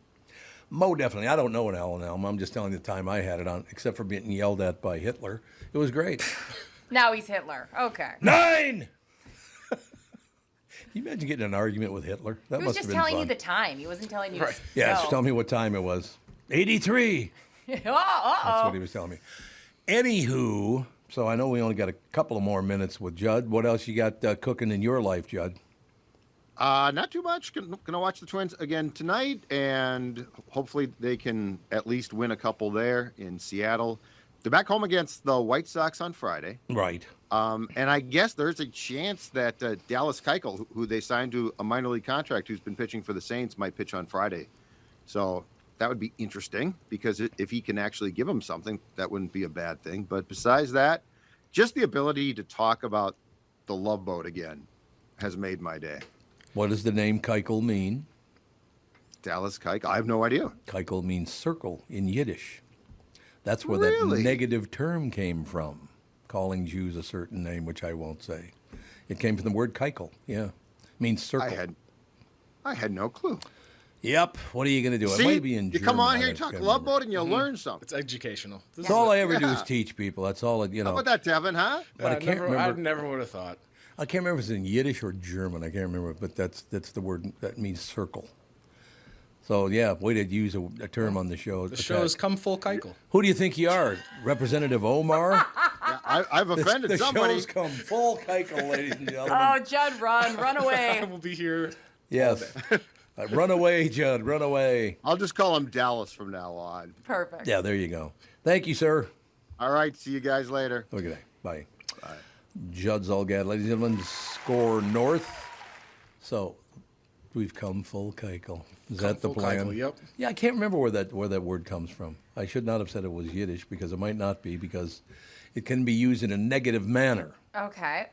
S1: Mo, definitely. I don't know an Alan Alma. I'm just telling you the time I had it on, except for being yelled at by Hitler. It was great.
S2: Now he's Hitler. Okay.
S1: 9! Can you imagine getting in an argument with Hitler? That
S2: He was
S1: must
S2: just
S1: have been
S2: telling
S1: fun.
S2: you the time. He wasn't telling you.
S1: Right. Yeah, just tell me what time it was. 83. That's what he was telling me. Anywho, so I know we only got a couple of more minutes with Judd. What else you got cooking in your life, Judd?
S16: Not too much. Gonna watch the Twins again tonight, and hopefully they can at least win a couple there in Seattle. They're back home against the White Sox on Friday.
S1: Right.
S16: And I guess there's a chance that Dallas Keuchel, who they signed to a minor league contract, who's been pitching for the Saints, might pitch on Friday. So that would be interesting because if he can actually give them something, that wouldn't be a bad thing. But besides that, just the ability to talk about the Love Boat again has made my day.
S1: What does the name Keuchel mean?
S16: Dallas Keuchel. I have no idea.
S1: Keuchel means circle in Yiddish. That's where
S16: Really?
S1: that negative term came from, calling Jews a certain name, which I won't say. It came from the word Keuchel. Yeah, it means circle.
S16: I had no clue.
S1: Yep. What are you going to do?
S16: See,
S1: It might be in
S16: you come
S1: German,
S16: on here,
S1: I
S16: you talk
S1: can't
S16: Love
S1: remember.
S16: Boat, and you'll learn something.
S15: It's educational.
S1: That's all I ever do
S16: Yeah.
S1: is teach people. That's all. You know.
S16: How about that, Tevin, huh?
S1: But I can't remember.
S15: I never would have thought.
S1: I can't remember if it's in Yiddish or German. I can't remember, but that's the word that means circle. So yeah, way to use a term on the show.
S15: The show's come full Keuchel.
S1: Who do you think you are, Representative Omar?
S16: Yeah, I've offended
S1: the
S16: somebody.
S1: show's come full Keuchel, ladies and gentlemen.
S2: Oh, Judd, run away.
S15: I will be here.
S1: Yes. Run away, Judd. Run away.
S16: I'll just call him Dallas from now on.
S2: Perfect.
S1: Yeah, there you go. Thank you, sir.
S16: All right, see you guys later.
S1: Have a good day. Bye. Judd Zulgad, ladies and gentlemen, SKOR North. So we've come full Keuchel. Is that the
S15: full
S1: plan?
S15: Keuchel, yep.
S1: Yeah, I can't remember where that word comes from. I should not have said it was Yiddish because it might not be, because it can be used in a negative manner.
S2: Okay.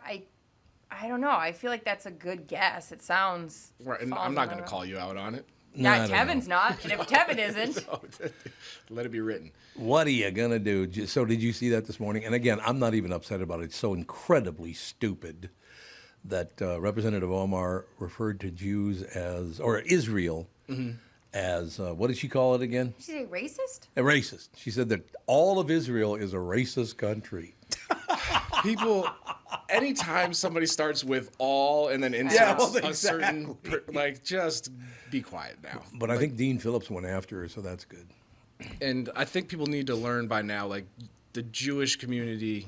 S2: I don't know. I feel like that's a good guess. It sounds.
S15: Right, and I'm not going to call you out on it.
S2: Yeah, Tevin's not. And if Tevin isn't.
S15: Let it be written.
S1: What are you going to do? So did you see that this morning? And again, I'm not even upset about it. It's so incredibly stupid that Representative Omar referred to Jews as, or Israel as, what did she call it again?
S2: Did she say racist?
S1: A racist. She said that all of Israel is a racist country.
S15: People, anytime somebody starts with all and then inserts a certain, just be quiet now.
S1: But I think Dean Phillips went after her, so that's good.
S15: And I think people need to learn by now, the Jewish community,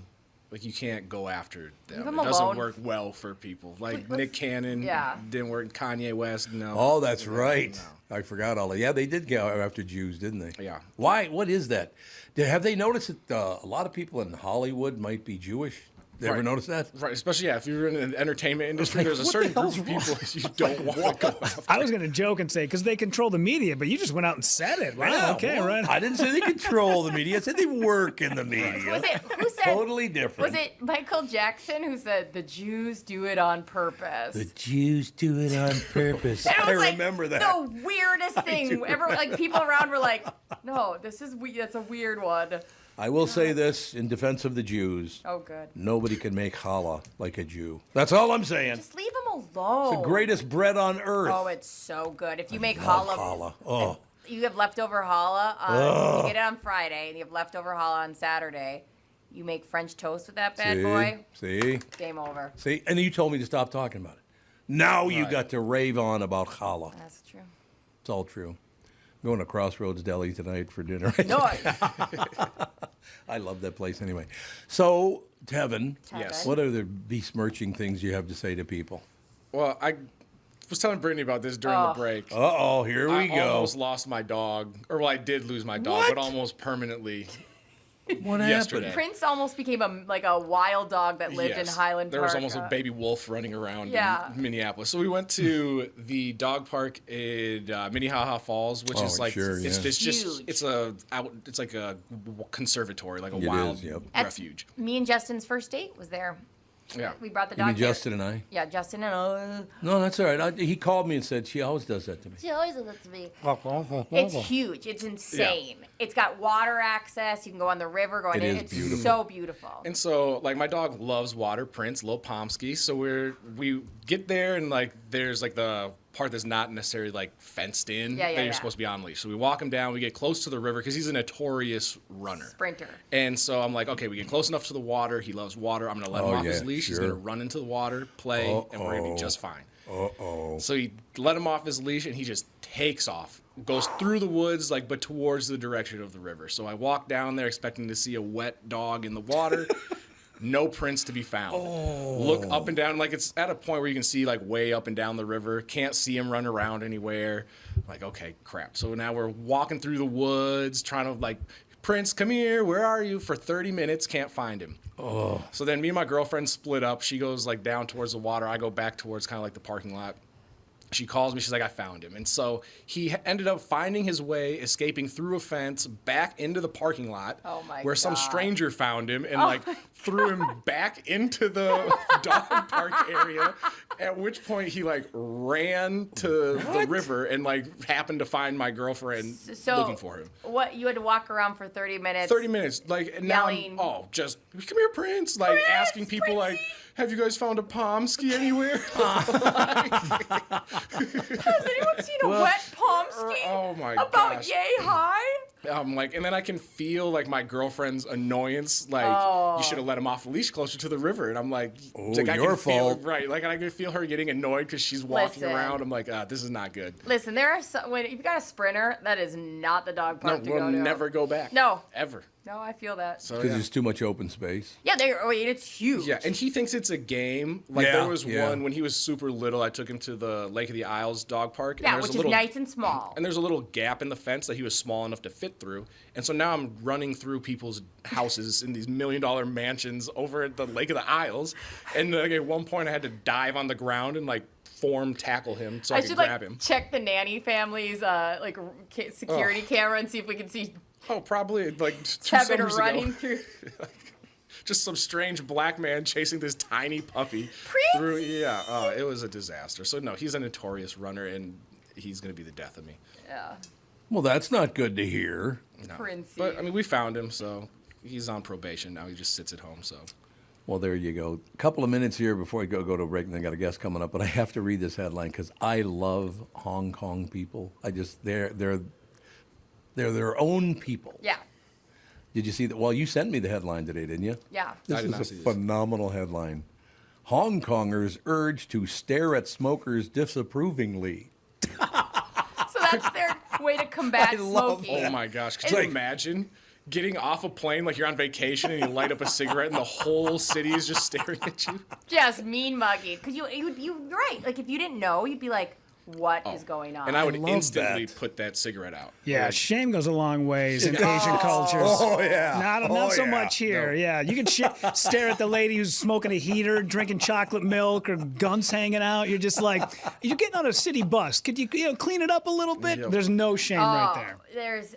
S15: you can't go after them.
S2: Leave them
S15: It doesn't
S2: alone.
S15: work well for people.
S2: Let's-
S15: Nick Cannon didn't work. Kanye West, no.
S1: Oh, that's right. No. I forgot all that. Yeah, they did go after Jews, didn't they?
S15: Yeah.
S1: Why? What is that? Have they noticed that a lot of people in Hollywood might be Jewish? They ever notice that?
S15: Right, especially if you're in the entertainment industry,
S1: Like,
S15: there's a
S1: what
S15: certain
S1: the
S15: group
S1: hell's
S15: of people you don't want to go after.
S3: I was going to joke and say, because they control the media, but you just went out and said it. Wow,
S1: Yeah,
S3: okay,
S1: well,
S3: right.
S1: I didn't say they control the media. I said they work in the media.
S2: Was it who said?
S1: Totally different.
S2: Was it Michael Jackson who said the Jews do it on purpose?
S1: The Jews do it on purpose.
S2: And it
S1: I
S2: was
S1: remember that.
S2: The weirdest thing ever. People around were like, "No, this is that's a weird one."
S1: I will say this in defense of the Jews.
S2: Oh, good.
S1: Nobody can make challah like a Jew. That's all I'm saying.
S2: Just leave them alone.
S1: It's the greatest bread on earth.
S2: Oh, it's so good. If you make
S1: Love
S2: challah,
S1: challah. Oh.
S2: you have leftover challah. You get it on Friday, and you have leftover challah on Saturday. You make French toast with that bad boy.
S1: See?
S2: Game over.
S1: See? And you told me to stop talking about it. Now you got to rave on about challah.
S2: That's true.
S1: It's all true. I'm going to Crossroads Deli tonight for dinner.
S2: No.
S1: I love that place anyway. So, Tevin,
S15: Yes.
S1: what are the besmirching things you have to say to people?
S15: Well, I was telling Brittany about this during the break.
S1: Uh-oh, here we
S15: I
S1: go.
S15: almost lost my dog. Or, I did lose my dog, but almost permanently.
S1: What
S15: yesterday.
S1: happened?
S2: Prince almost became a wild dog that lived in Highland Park.
S15: There was almost a baby wolf running around in Minneapolis. So we went to the dog park in Minnehaha Falls, which is like it's like a conservatory, like a wild refuge.
S2: Me and Justin's first date was there.
S15: Yeah,
S2: we brought the
S1: You
S2: dog.
S1: mean Justin and I?
S2: Yeah, Justin and I.
S1: No, that's all right. He called me and said she always does that to me.
S2: She always does that to me. It's huge. It's insane. Yeah. It's got water access. You can go on the river, go in. It's beautiful. So beautiful.
S15: And so, like, my dog loves water. Prince, little Pomsky. So we get there and like there's like the part that's not necessarily like fenced in that you're supposed to be on leash. So we walk him down. We get close to the river because he's a notorious runner,
S2: sprinter.
S15: And so I'm like, okay, we get close enough to the water. He loves water. I'm gonna let him off his leash. He's gonna run into the water, play, and we're gonna be just fine. So he let him off his leash, and he just takes off, goes through the woods, but towards the direction of the river. So I walk down there expecting to see a wet dog in the water. No Prince to be found. Look up and down, it's at a point where you can see way up and down the river. Can't see him run around anywhere. Okay, crap. So now we're walking through the woods, trying to Prince, come here. Where are you? For 30 minutes, can't find him. So then me and my girlfriend split up. She goes down towards the water. I go back towards kind of the parking lot. She calls me. She's like, I found him. And so he ended up finding his way, escaping through a fence back into the parking lot where some stranger found him and threw him back into the dog park area, at which point he ran to the river and happened to find my girlfriend looking for him.
S2: What, you had to walk around for 30 minutes?
S15: 30 minutes. Now I'm, just, come here, Prince. Asking people
S2: Princey.
S15: Have you guys found a Pomsky anywhere?
S2: Has anyone seen a wet Pomsky?
S15: Oh my
S2: About
S15: gosh.
S2: yay high?
S15: And then I can feel my girlfriend's annoyance. You should have let him off the leash closer to the river. And I'm like,
S1: your fault.
S15: Right. I can feel her getting annoyed because she's walking around. I'm like, this is not good.
S2: Listen, there are when you've got a sprinter, that is not the dog park to go to.
S15: We'll never go back.
S2: No.
S15: Ever.
S2: No, I feel that.
S1: Because there's too much open space.
S2: Yeah, it's huge.
S15: Yeah, and he thinks it's a game. There was one when he was super little. I took him to the Lake of the Isles dog park.
S2: Yeah, which is nice and small.
S15: And there's a little gap in the fence that he was small enough to fit through. And so now I'm running through people's houses in these $1 million mansions over at the Lake of the Isles. And at one point I had to dive on the ground and form tackle him so I could grab him.
S2: Check the nanny family's security camera and see if we can see.
S15: Oh, probably two
S2: Tevin
S15: summers
S2: running
S15: ago.
S2: through.
S15: Just some strange black man chasing this tiny puppy through. Yeah, it was a disaster. So no, he's a notorious runner, and he's going to be the death of me.
S2: Yeah.
S1: Well, that's not good to hear.
S15: No.
S2: Princey.
S15: But we found him, so he's on probation now. He just sits at home. So.
S1: Well, there you go. A couple of minutes here before we go to break, and I got a guest coming up, but I have to read this headline because I love Hong Kong people. They're their own people.
S2: Yeah.
S1: Did you see that? Well, you sent me the headline today, didn't you?
S2: Yeah.
S1: This is a phenomenal headline. Hong Kongers urged to stare at smokers disapprovingly.
S2: So that's their way to combat smoking.
S15: Oh my gosh! Could you imagine getting off a plane you're on vacation and you light up a cigarette and the whole city is just staring at you?
S2: Just mean mugging. Because you're right. If you didn't know, you'd be like, what is going on?
S15: And I would instantly put that cigarette out.
S3: Yeah, shame goes a long ways in Asian cultures.
S1: Oh, yeah.
S3: Not so much here. No. Yeah, you can stare at the lady who's smoking a heater, drinking chocolate milk, or guns hanging out. You're just like, you're getting on a city bus. Could you clean it up a little bit? Yep. There's no shame right there.
S2: There's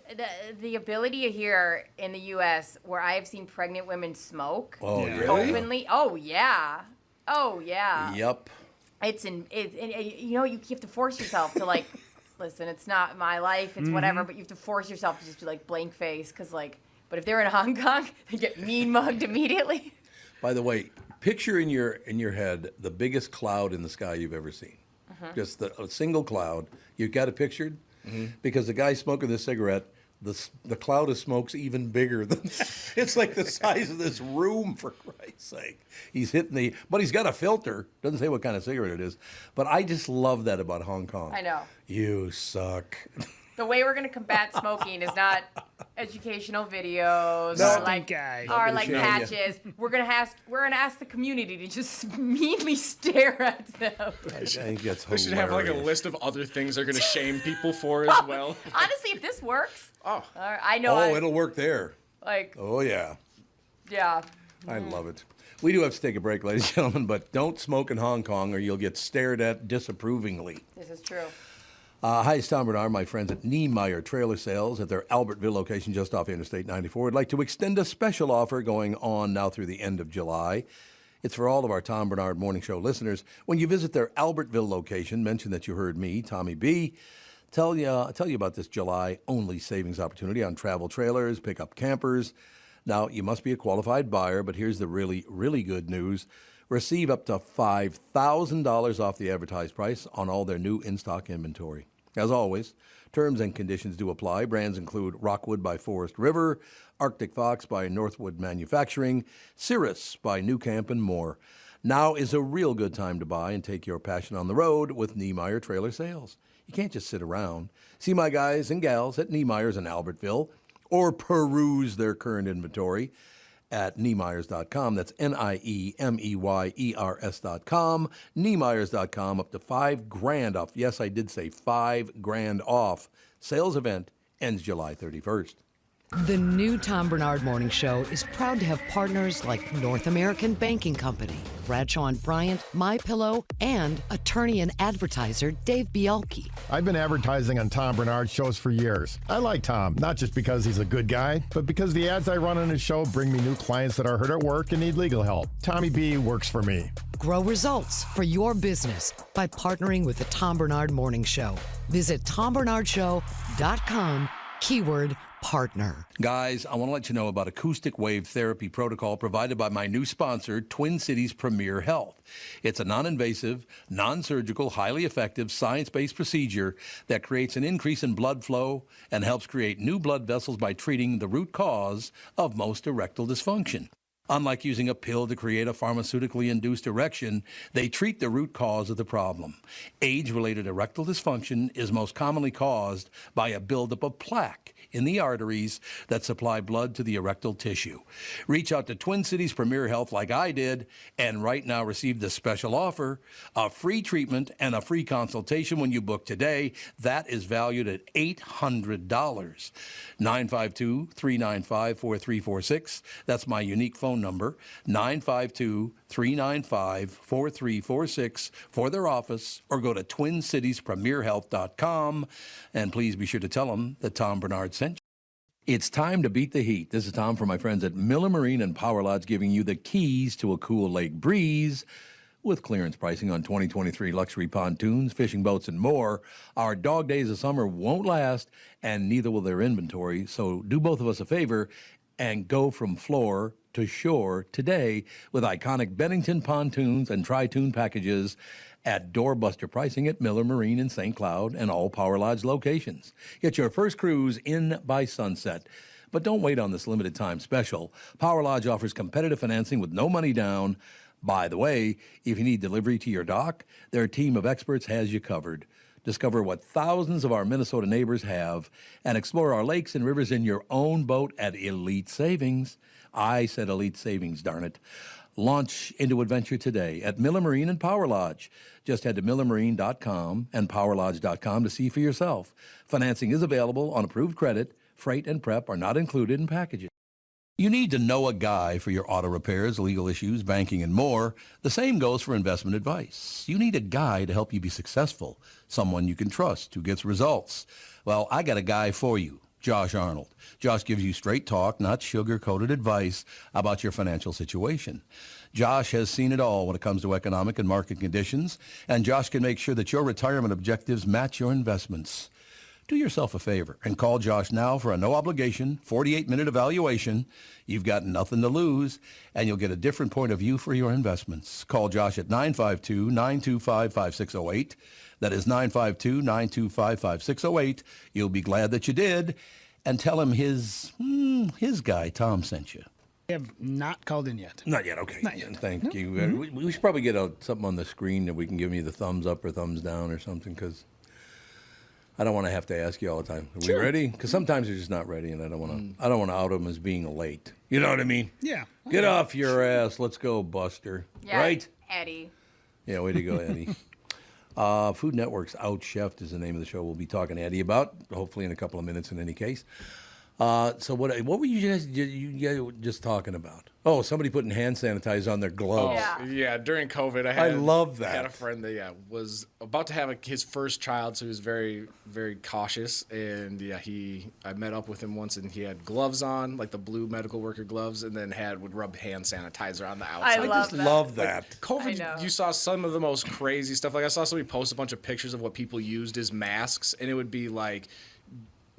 S2: the ability here in the U.S. where I have seen pregnant women smoke.
S1: Oh, really?
S2: Openly. Oh, yeah.
S1: Yep.
S2: You have to force yourself to listen, it's not my life, it's whatever, but you have to force yourself to just be blank face because but if they're in Hong Kong, they get mean mugged immediately.
S1: By the way, picture in your head the biggest cloud in the sky you've ever seen. Just a single cloud. You've got it pictured? Because the guy smoking the cigarette, the cloud of smoke's even bigger than it's like the size of this room, for Christ's sake. He's hitting but he's got a filter. Doesn't say what kind of cigarette it is. But I just love that about Hong Kong.
S2: I know.
S1: You suck.
S2: The way we're going to combat smoking is not educational videos or patches. We're going to ask the community to just meanly stare at them.
S1: I think that's hilarious.
S15: We should have a list of other things they're going to shame people for as well.
S2: Honestly, if this works.
S15: Oh.
S2: I know.
S1: It'll work there.
S2: Like.
S1: Oh, yeah.
S2: Yeah.
S1: I love it. We do have to take a break, ladies and gentlemen, but don't smoke in Hong Kong or you'll get stared at disapprovingly.
S2: This is true.
S1: Hi, it's Tom Barnard, my friends at Niemeyer Trailer Sales at their Albertville location just off Interstate 94. I'd like to extend a special offer going on now through the end of July. It's for all of our Tom Barnard Morning Show listeners. When you visit their Albertville location, mention that you heard me, Tommy B. Tell you about this July-only savings opportunity on travel trailers, pickup campers. Now, you must be a qualified buyer, but here's the really, really good news. Receive up to $5,000 off the advertised price on all their new in-stock inventory. As always, terms and conditions do apply. Brands include Rockwood by Forest River, Arctic Fox by Northwood Manufacturing, Cirrus by New Camp, and more. Now is a real good time to buy and take your passion on the road with Niemeyer Trailer Sales. You can't just sit around. See my guys and gals at Niemeyer's in Albertville or peruse their current inventory at Niemeyers.com. That's Niemeyers.com. Niemeyers.com, up to $5,000 off. Yes, I did say $5,000 off. Sales event ends July 31st.
S17: The new Tom Barnard Morning Show is proud to have partners like North American Banking Company, Bradshaw & Bryant, MyPillow, and attorney and advertiser Dave Bialke.
S18: I've been advertising on Tom Barnard shows for years. I like Tom, not just because he's a good guy, but because the ads I run on his show bring me new clients that are hurt at work and need legal help. Tommy B works for me.
S17: Grow results for your business by partnering with the Tom Barnard Morning Show. Visit TomBarnardShow.com, keyword partner.
S1: Guys, I want to let you know about acoustic wave therapy protocol provided by my new sponsor, Twin Cities Premier Health. It's a non-invasive, non-surgical, highly effective, science-based procedure that creates an increase in blood flow and helps create new blood vessels by treating the root cause of most erectile dysfunction. Unlike using a pill to create a pharmaceutically induced erection, they treat the root cause of the problem. Age-related erectile dysfunction is most commonly caused by a buildup of plaque in the arteries that supply blood to the erectile tissue. Reach out to Twin Cities Premier Health like I did, and right now receive the special offer, a free treatment and a free consultation when you book today. That is valued at $800. 952-395-4346. That's my unique phone number, 952-395-4346 for their office, or go to TwinCitiesPremierHealth.com, and please be sure to tell them that Tom Barnard sent you. It's time to beat the heat. This is Tom from my friends at Miller Marine and Power Lodge, giving you the keys to a cool lake breeze with clearance pricing on 2023 luxury pontoons, fishing boats, and more. Our dog days of summer won't last, and neither will their inventory, so do both of us a favor and go from floor to shore today with iconic Bennington pontoons and tri-toon packages at doorbuster pricing at Miller Marine in St. Cloud and all Power Lodge locations. Get your first cruise in by sunset. But don't wait on this limited time special. Power Lodge offers competitive financing with no money down. By the way, if you need delivery to your dock, their team of experts has you covered. Discover what thousands of our Minnesota neighbors have and explore our lakes and rivers in your own boat at Elite Savings. I said Elite Savings, darn it. Launch into adventure today at Miller Marine and Power Lodge. Just head to millermarine.com and powerlodge.com to see for yourself. Financing is available on approved credit. Freight and prep are not included in packages. You need to know a guy for your auto repairs, legal issues, banking, and more. The same goes for investment advice. You need a guy to help you be successful, someone you can trust who gets results. Well, I got a guy for you, Josh Arnold. Josh gives you straight talk, not sugar-coated advice about your financial situation. Josh has seen it all when it comes to economic and market conditions, and Josh can make sure that your retirement objectives match your investments. Do yourself a favor and call Josh now for a no-obligation, 48-minute evaluation. You've got nothing to lose, and you'll get a different point of view for your investments. Call Josh at 952-925-5608. That is 952-925-5608. You'll be glad that you did, and tell him his guy, Tom, sent you.
S3: I have not called in yet.
S1: Not yet, okay.
S3: Not yet.
S1: Thank you.
S3: Mm-hmm.
S1: We should probably get something on the screen that we can give you the thumbs up or thumbs down or something, because I don't want to have to ask you all the time. Are we ready? Because sometimes you're just not ready, and I don't want to out them as being late. You know what I mean?
S3: Yeah.
S1: Get off your ass. Let's go, Buster.
S2: Yeah,
S1: right?
S2: Eddie.
S1: Yeah, way to go, Eddie. Food Network's Outchef'd is the name of the show we'll be talking to Eddie about, hopefully in a couple of minutes in any case. So what were you guys just talking about? Oh, somebody putting hand sanitizer on their gloves.
S15: Yeah, during COVID,
S1: I love that.
S15: I had a friend that was about to have his first child, so he was very, very cautious. And I met up with him once, and he had gloves on, like the blue medical worker gloves, and then would rub hand sanitizer on the outside.
S1: I just love that.
S15: Like, COVID, you saw some of the most crazy stuff. Like I saw somebody post a bunch of pictures of what people used as masks, and it would be like,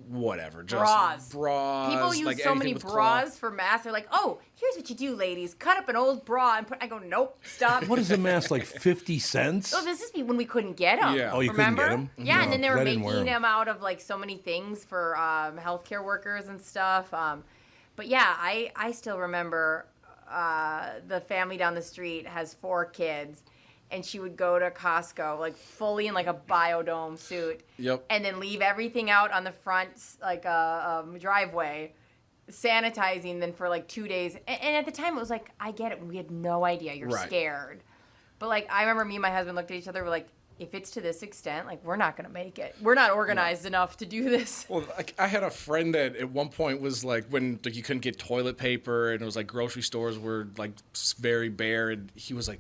S15: whatever, just bras.
S2: People use
S15: like
S2: so many
S15: with
S2: bras
S15: cloth.
S2: for masks. They're like, oh, here's what you do, ladies. Cut up an old bra and put. I go, nope, stop.
S1: What is a mask, like 50 cents?
S2: Oh, this is when we couldn't get them.
S1: Yeah. Oh, you
S2: remember?
S1: couldn't get them?
S2: Yeah,
S1: No,
S2: and then they were
S1: I didn't wear
S2: making
S1: 'em.
S2: them out of like so many things for healthcare workers and stuff. But yeah, I still remember the family down the street has 4 kids. And she would go to Costco, like fully in like a biodome suit.
S15: Yep.
S2: And then leave everything out on the front, like a driveway, sanitizing them for like 2 days. And at the time, it was like, I get it. We had no idea. You're scared. But like, I remember me and my husband looked at each other. We're like, if it's to this extent, like, we're not going to make it. We're not organized enough to do this.
S15: Well, like, I had a friend that at one point was like, when like, you couldn't get toilet paper and it was like grocery stores were like very bare. And he was like,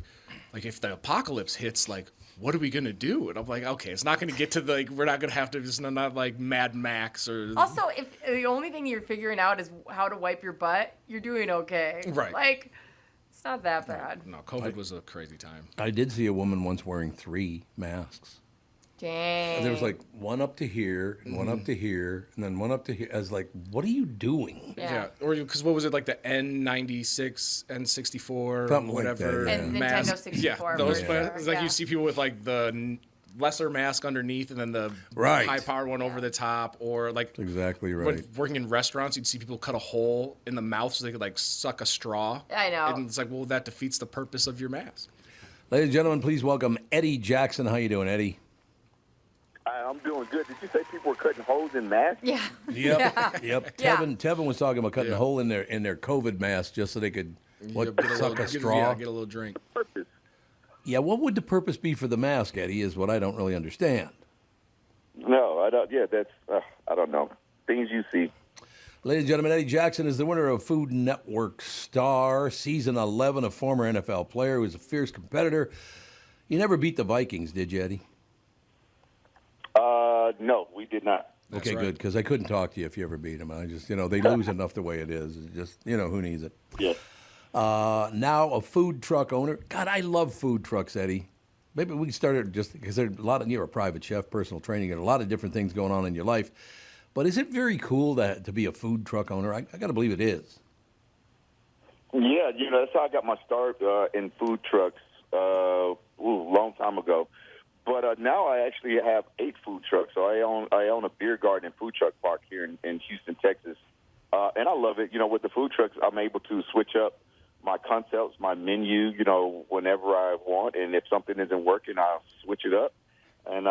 S15: if the apocalypse hits, like, what are we going to do? And I'm like, okay, it's not going to get to we're not going to have to, it's not like Mad Max or.
S2: Also, if the only thing you're figuring out is how to wipe your butt, you're doing okay.
S15: Right.
S2: Like, it's not that bad.
S15: No, COVID was a crazy time.
S1: I did see a woman once wearing 3 masks.
S2: Dang.
S1: There was like one up to here, and one up to here, and then one up to here. I was like, what are you doing?
S15: Yeah. Or because what was it, like the N96, N64,
S1: Something like
S15: whatever.
S1: that, yeah.
S2: And Nintendo
S15: mask.
S2: 64
S15: Yeah, those
S2: for sure.
S15: it's like you see people with like the lesser mask underneath and then the high-powered one over the top, or like
S1: That's exactly right.
S15: when working in restaurants, you'd see people cut a hole in the mouth so they could like suck a straw.
S2: I know.
S15: And it's like, well, that defeats the purpose of your mask.
S1: Ladies and gentlemen, please welcome Eddie Jackson. How you doing, Eddie?
S19: I'm doing good. Did you say people were cutting holes in masks?
S2: Yeah.
S1: Yep. Yep.
S2: Yeah.
S1: Tevin was talking about cutting a hole in their COVID mask just so they could suck a straw.
S15: Get a little drink.
S19: Purpose.
S1: Yeah, what would the purpose be for the mask, Eddie, is what I don't really understand.
S19: No, I don't. Yeah, that's, I don't know. Things you see.
S1: Ladies and gentlemen, Eddie Jackson is the winner of Food Network Star, Season 11, a former NFL player who is a fierce competitor. You never beat the Vikings, did you, Eddie?
S19: No, we did not.
S1: Okay, good, because I couldn't talk to you if you ever beat them. I just, they lose enough the way it is. It's just, who needs it?
S19: Yes.
S1: Now a food truck owner. God, I love food trucks, Eddie. Maybe we can start it just because there's a lot of, you're a private chef, personal training, and a lot of different things going on in your life. But is it very cool to be a food truck owner? I got to believe it is.
S19: Yeah, that's how I got my start in food trucks a long time ago. But now I actually have 8 food trucks. So I own a beer garden and food truck park here in Houston, Texas. And I love it. With the food trucks, I'm able to switch up my concepts, my menu, whenever I want. And if something isn't working, I'll switch it up. And,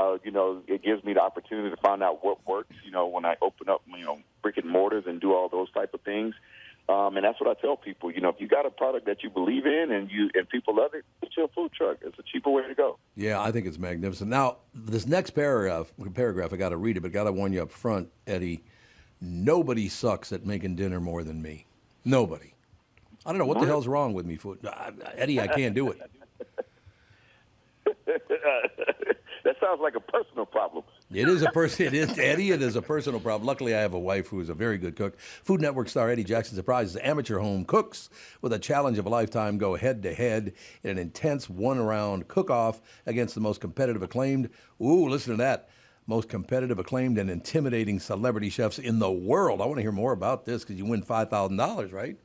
S19: it gives me the opportunity to find out what works, when I open up, brick and mortars and do all those type of things. And that's what I tell people. If you got a product that you believe in and people love it, put your food truck. It's a cheaper way to go.
S1: Yeah, I think it's magnificent. Now, this next paragraph I got to read it, but got to warn you up front, Eddie. Nobody sucks at making dinner more than me. Nobody. I don't know what the hell's wrong with me, Eddie. I can't do it.
S19: That sounds like a personal problem.
S1: It is Eddie. It is a personal problem. Luckily, I have a wife who is a very good cook. Food Network star Eddie Jackson surprises amateur home cooks with a challenge of a lifetime. Go head-to-head in an intense one-round cook-off against the most competitive, acclaimed. Ooh, listen to that. Most competitive, acclaimed, and intimidating celebrity chefs in the world. I want to hear more about this because you win $5,000, right?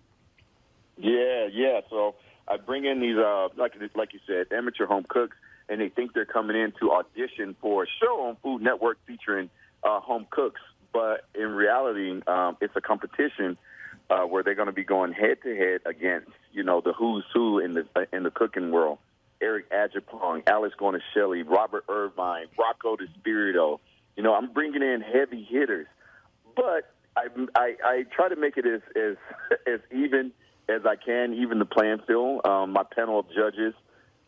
S19: Yeah. So I bring in these, like you said, amateur home cooks, and they think they're coming in to audition for a show on Food Network featuring home cooks. But in reality, it's a competition where they're going to be going head-to-head against, the who's who in the cooking world. Eric Ajapong, Alice Gornasheli, Robert Irvine, Rocco DeSpirito. I'm bringing in heavy hitters. But I try to make it as even as I can, even the playing field. My panel of judges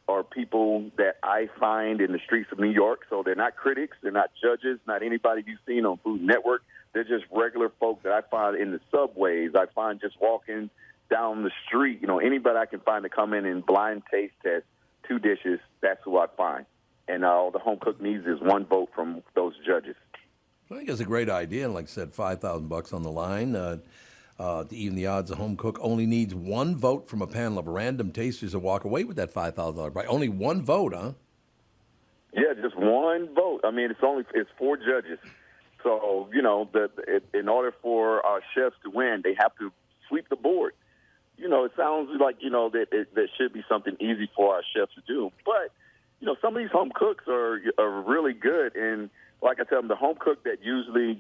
S19: are people that I find in the streets of New York. So they're not critics. They're not judges, not anybody you've seen on Food Network. They're just regular folk that I find in the subways. I find just walking down the street. Anybody I can find to come in and blind taste test 2 dishes, that's who I find. And all the home cook needs is 1 vote from those judges.
S1: I think it's a great idea. And like I said, $5,000 on the line. To even the odds, a home cook only needs 1 vote from a panel of random tasters to walk away with that $5,000 prize. Only 1 vote, huh?
S19: Yeah, just 1 vote. I mean, it's 4 judges. So, in order for our chefs to win, they have to sweep the board. It sounds like, that should be something easy for our chefs to do. But, some of these home cooks are really good. And like I tell them, the home cook that usually,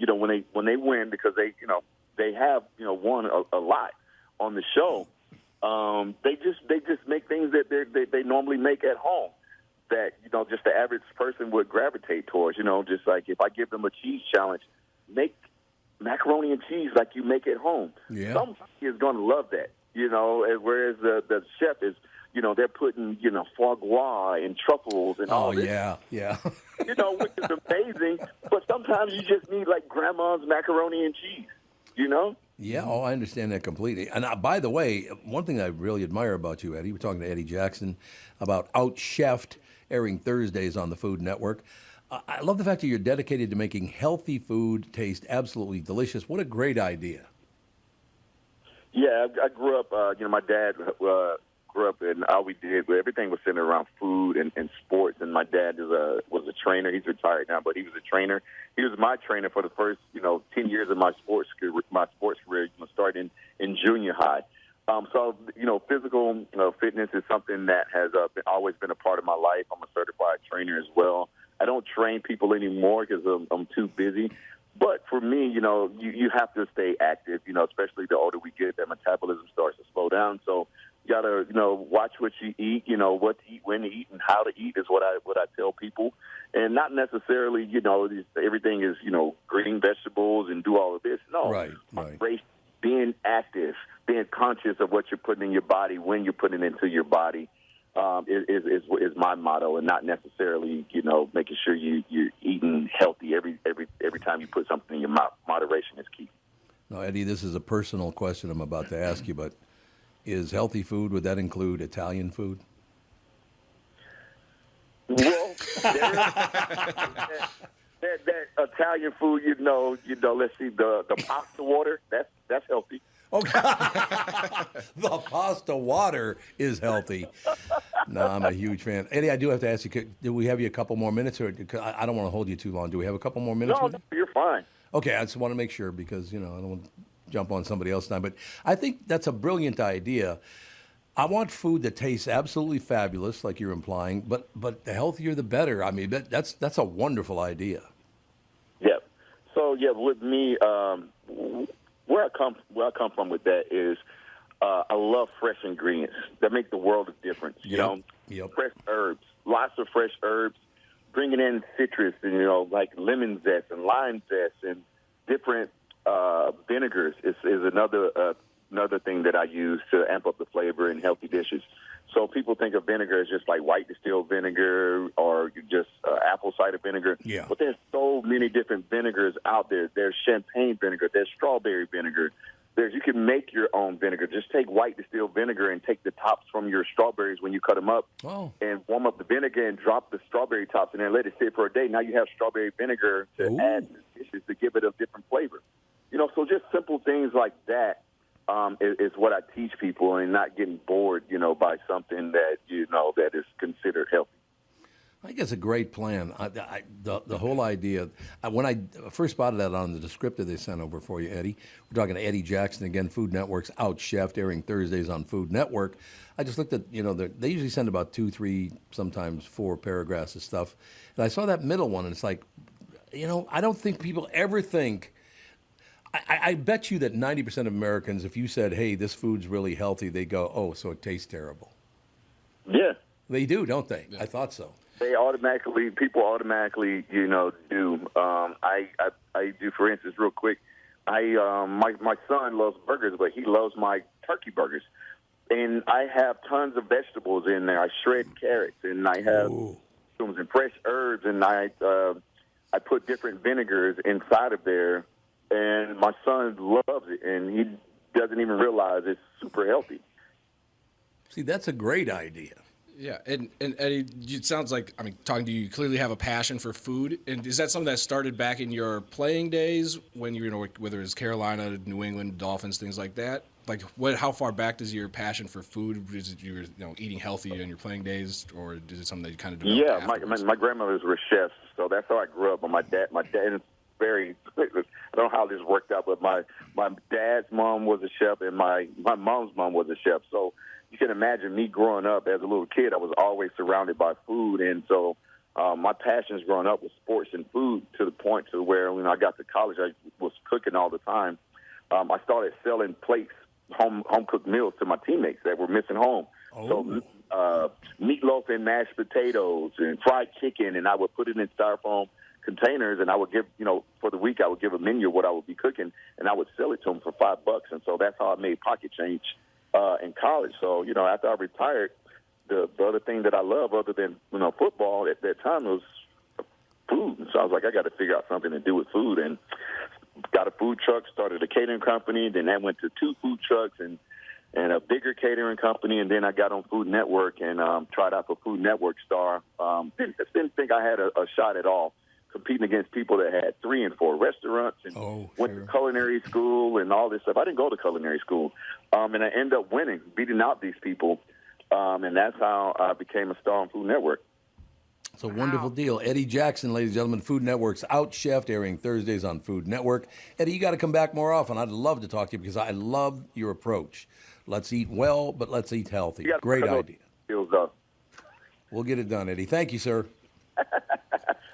S19: when they win, because they have, won a lot on the show, they just make things that they normally make at home that, just the average person would gravitate towards. Just like if I give them a cheese challenge, make macaroni and cheese like you make at home.
S1: Yeah.
S19: Somebody is going to love that, whereas the chef is, they're putting, foie gras and truffles and all this.
S1: Oh, yeah.
S19: Which is amazing. But sometimes you just need, like, grandma's macaroni and cheese,
S1: Yeah, I understand that completely. And by the way, one thing I really admire about you, Eddie, we're talking to Eddie Jackson about Outchef'd, airing Thursdays on the Food Network. I love the fact that you're dedicated to making healthy food taste absolutely delicious. What a great idea.
S19: Yeah, I grew up, my dad grew up and all we did, everything was centered around food and sports. And my dad was a trainer. He's retired now, but he was a trainer. He was my trainer for the first, 10 years of my sports career, starting in junior high. So, physical, fitness is something that has always been a part of my life. I'm a certified trainer as well. I don't train people anymore because I'm too busy. But for me, you have to stay active, especially the older we get, that metabolism starts to slow down. So you got to, watch what you eat, what to eat, when to eat, and how to eat is what I tell people. And not necessarily, everything is, green vegetables and do all of this. No.
S1: Right.
S19: Being active, being conscious of what you're putting in your body, when you're putting it into your body, is my motto, and not necessarily, making sure you're eating healthy every time you put something in your mouth. Moderation is key.
S1: Now, Eddie, this is a personal question I'm about to ask you, but is healthy food, would that include Italian food?
S19: Well, that Italian food, let's see, the pasta water, that's healthy.
S1: Okay. The pasta water is healthy. No, I'm a huge fan. Eddie, I do have to ask you, do we have you a couple more minutes? Or I don't want to hold you too long. Do we have a couple more minutes?
S19: No, you're fine.
S1: Okay, I just want to make sure because, I don't want to jump on somebody else's time. But I think that's a brilliant idea. I want food that tastes absolutely fabulous, like you're implying, but the healthier the better. I mean, that's a wonderful idea.
S19: Yeah. So, with me, where I come from with that is I love fresh ingredients that make the world of difference. Fresh herbs, lots of fresh herbs, bringing in citrus and like lemon zest and lime zest and different vinegars is another thing that I use to amp up the flavor in healthy dishes. So people think of vinegar as just like white distilled vinegar or just apple cider vinegar.
S1: Yeah.
S19: But there's so many different vinegars out there. There's champagne vinegar. There's strawberry vinegar. You can make your own vinegar. Just take white distilled vinegar and take the tops from your strawberries when you cut them up and warm up the vinegar and drop the strawberry tops in there and let it sit for a day. Now you have strawberry vinegar to add to dishes to give it a different flavor. So just simple things like that. Is what I teach people, and not getting bored, by something that that is considered healthy.
S1: I think it's a great plan. The whole idea. When I first spotted that on the descriptor they sent over for you, Eddie, we're talking to Eddie Jackson again. Food Network's Outchef'd, airing Thursdays on Food Network. I just looked at they usually send about 2, 3, sometimes 4 paragraphs of stuff, and I saw that middle one, and it's like, I don't think people ever think. I bet you that 90% of Americans, if you said, hey, this food's really healthy, they go, oh, so it tastes terrible.
S19: Yeah.
S1: They do, don't they? Yeah. I thought so.
S19: People automatically, do. I do, for instance, real quick, my son loves burgers, but he loves my turkey burgers. And I have tons of vegetables in there. I shred carrots, and I have and fresh herbs, and I put different vinegars inside of there. and my son loves it, and he doesn't even realize it's super healthy.
S1: See, that's a great idea.
S15: Yeah, and Eddie, it sounds like, talking to you, you clearly have a passion for food. And is that something that started back in your playing days when you were, whether it's Carolina, New England, Dolphins, things like that? Like, how far back does your passion for food, is it you were eating healthy in your playing days, or is it something that you kind of developed afterwards?
S19: My grandmothers were chefs, so that's how I grew up. But my dad is very, I don't know how this worked out, but my dad's mom was a chef, and my mom's mom was a chef. So you can imagine me growing up as a little kid, I was always surrounded by food. And so my passions growing up was sports and food, to the point to where when I got to college, I was cooking all the time. I started selling plates, home-cooked meals to my teammates that were missing home. Oh. So meatloaf and mashed potatoes and fried chicken, and I would put it in styrofoam containers, and I would give, for the week, I would give a menu of what I would be cooking, and I would sell it to them for $5. And so that's how I made pocket change in college. So, after I retired, the other thing that I love other than, football at that time was food. And so I was like, I got to figure out something to do with food, and got a food truck, started a catering company, then that went to 2 food trucks and a bigger catering company, and then I got on Food Network and tried out for Food Network star. Didn't think I had a shot at all, competing against people that had 3 and 4 restaurants and went to culinary school and all this stuff. I didn't go to culinary school, and I ended up winning, beating out these people, and that's how I became a star on Food Network.
S1: It's a wonderful deal. Eddie Jackson, ladies and gentlemen, Food Network's Outchef'd, airing Thursdays on Food Network. Eddie, you got to come back more often. I'd love to talk to you because I love your approach. Let's eat well, but let's eat healthy. Great idea. We'll get it done, Eddie. Thank you, sir.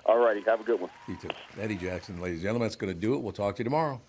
S19: All righty. Have a good one.
S1: You too. Eddie Jackson, ladies and gentlemen, that's going to do it. We'll talk to you tomorrow.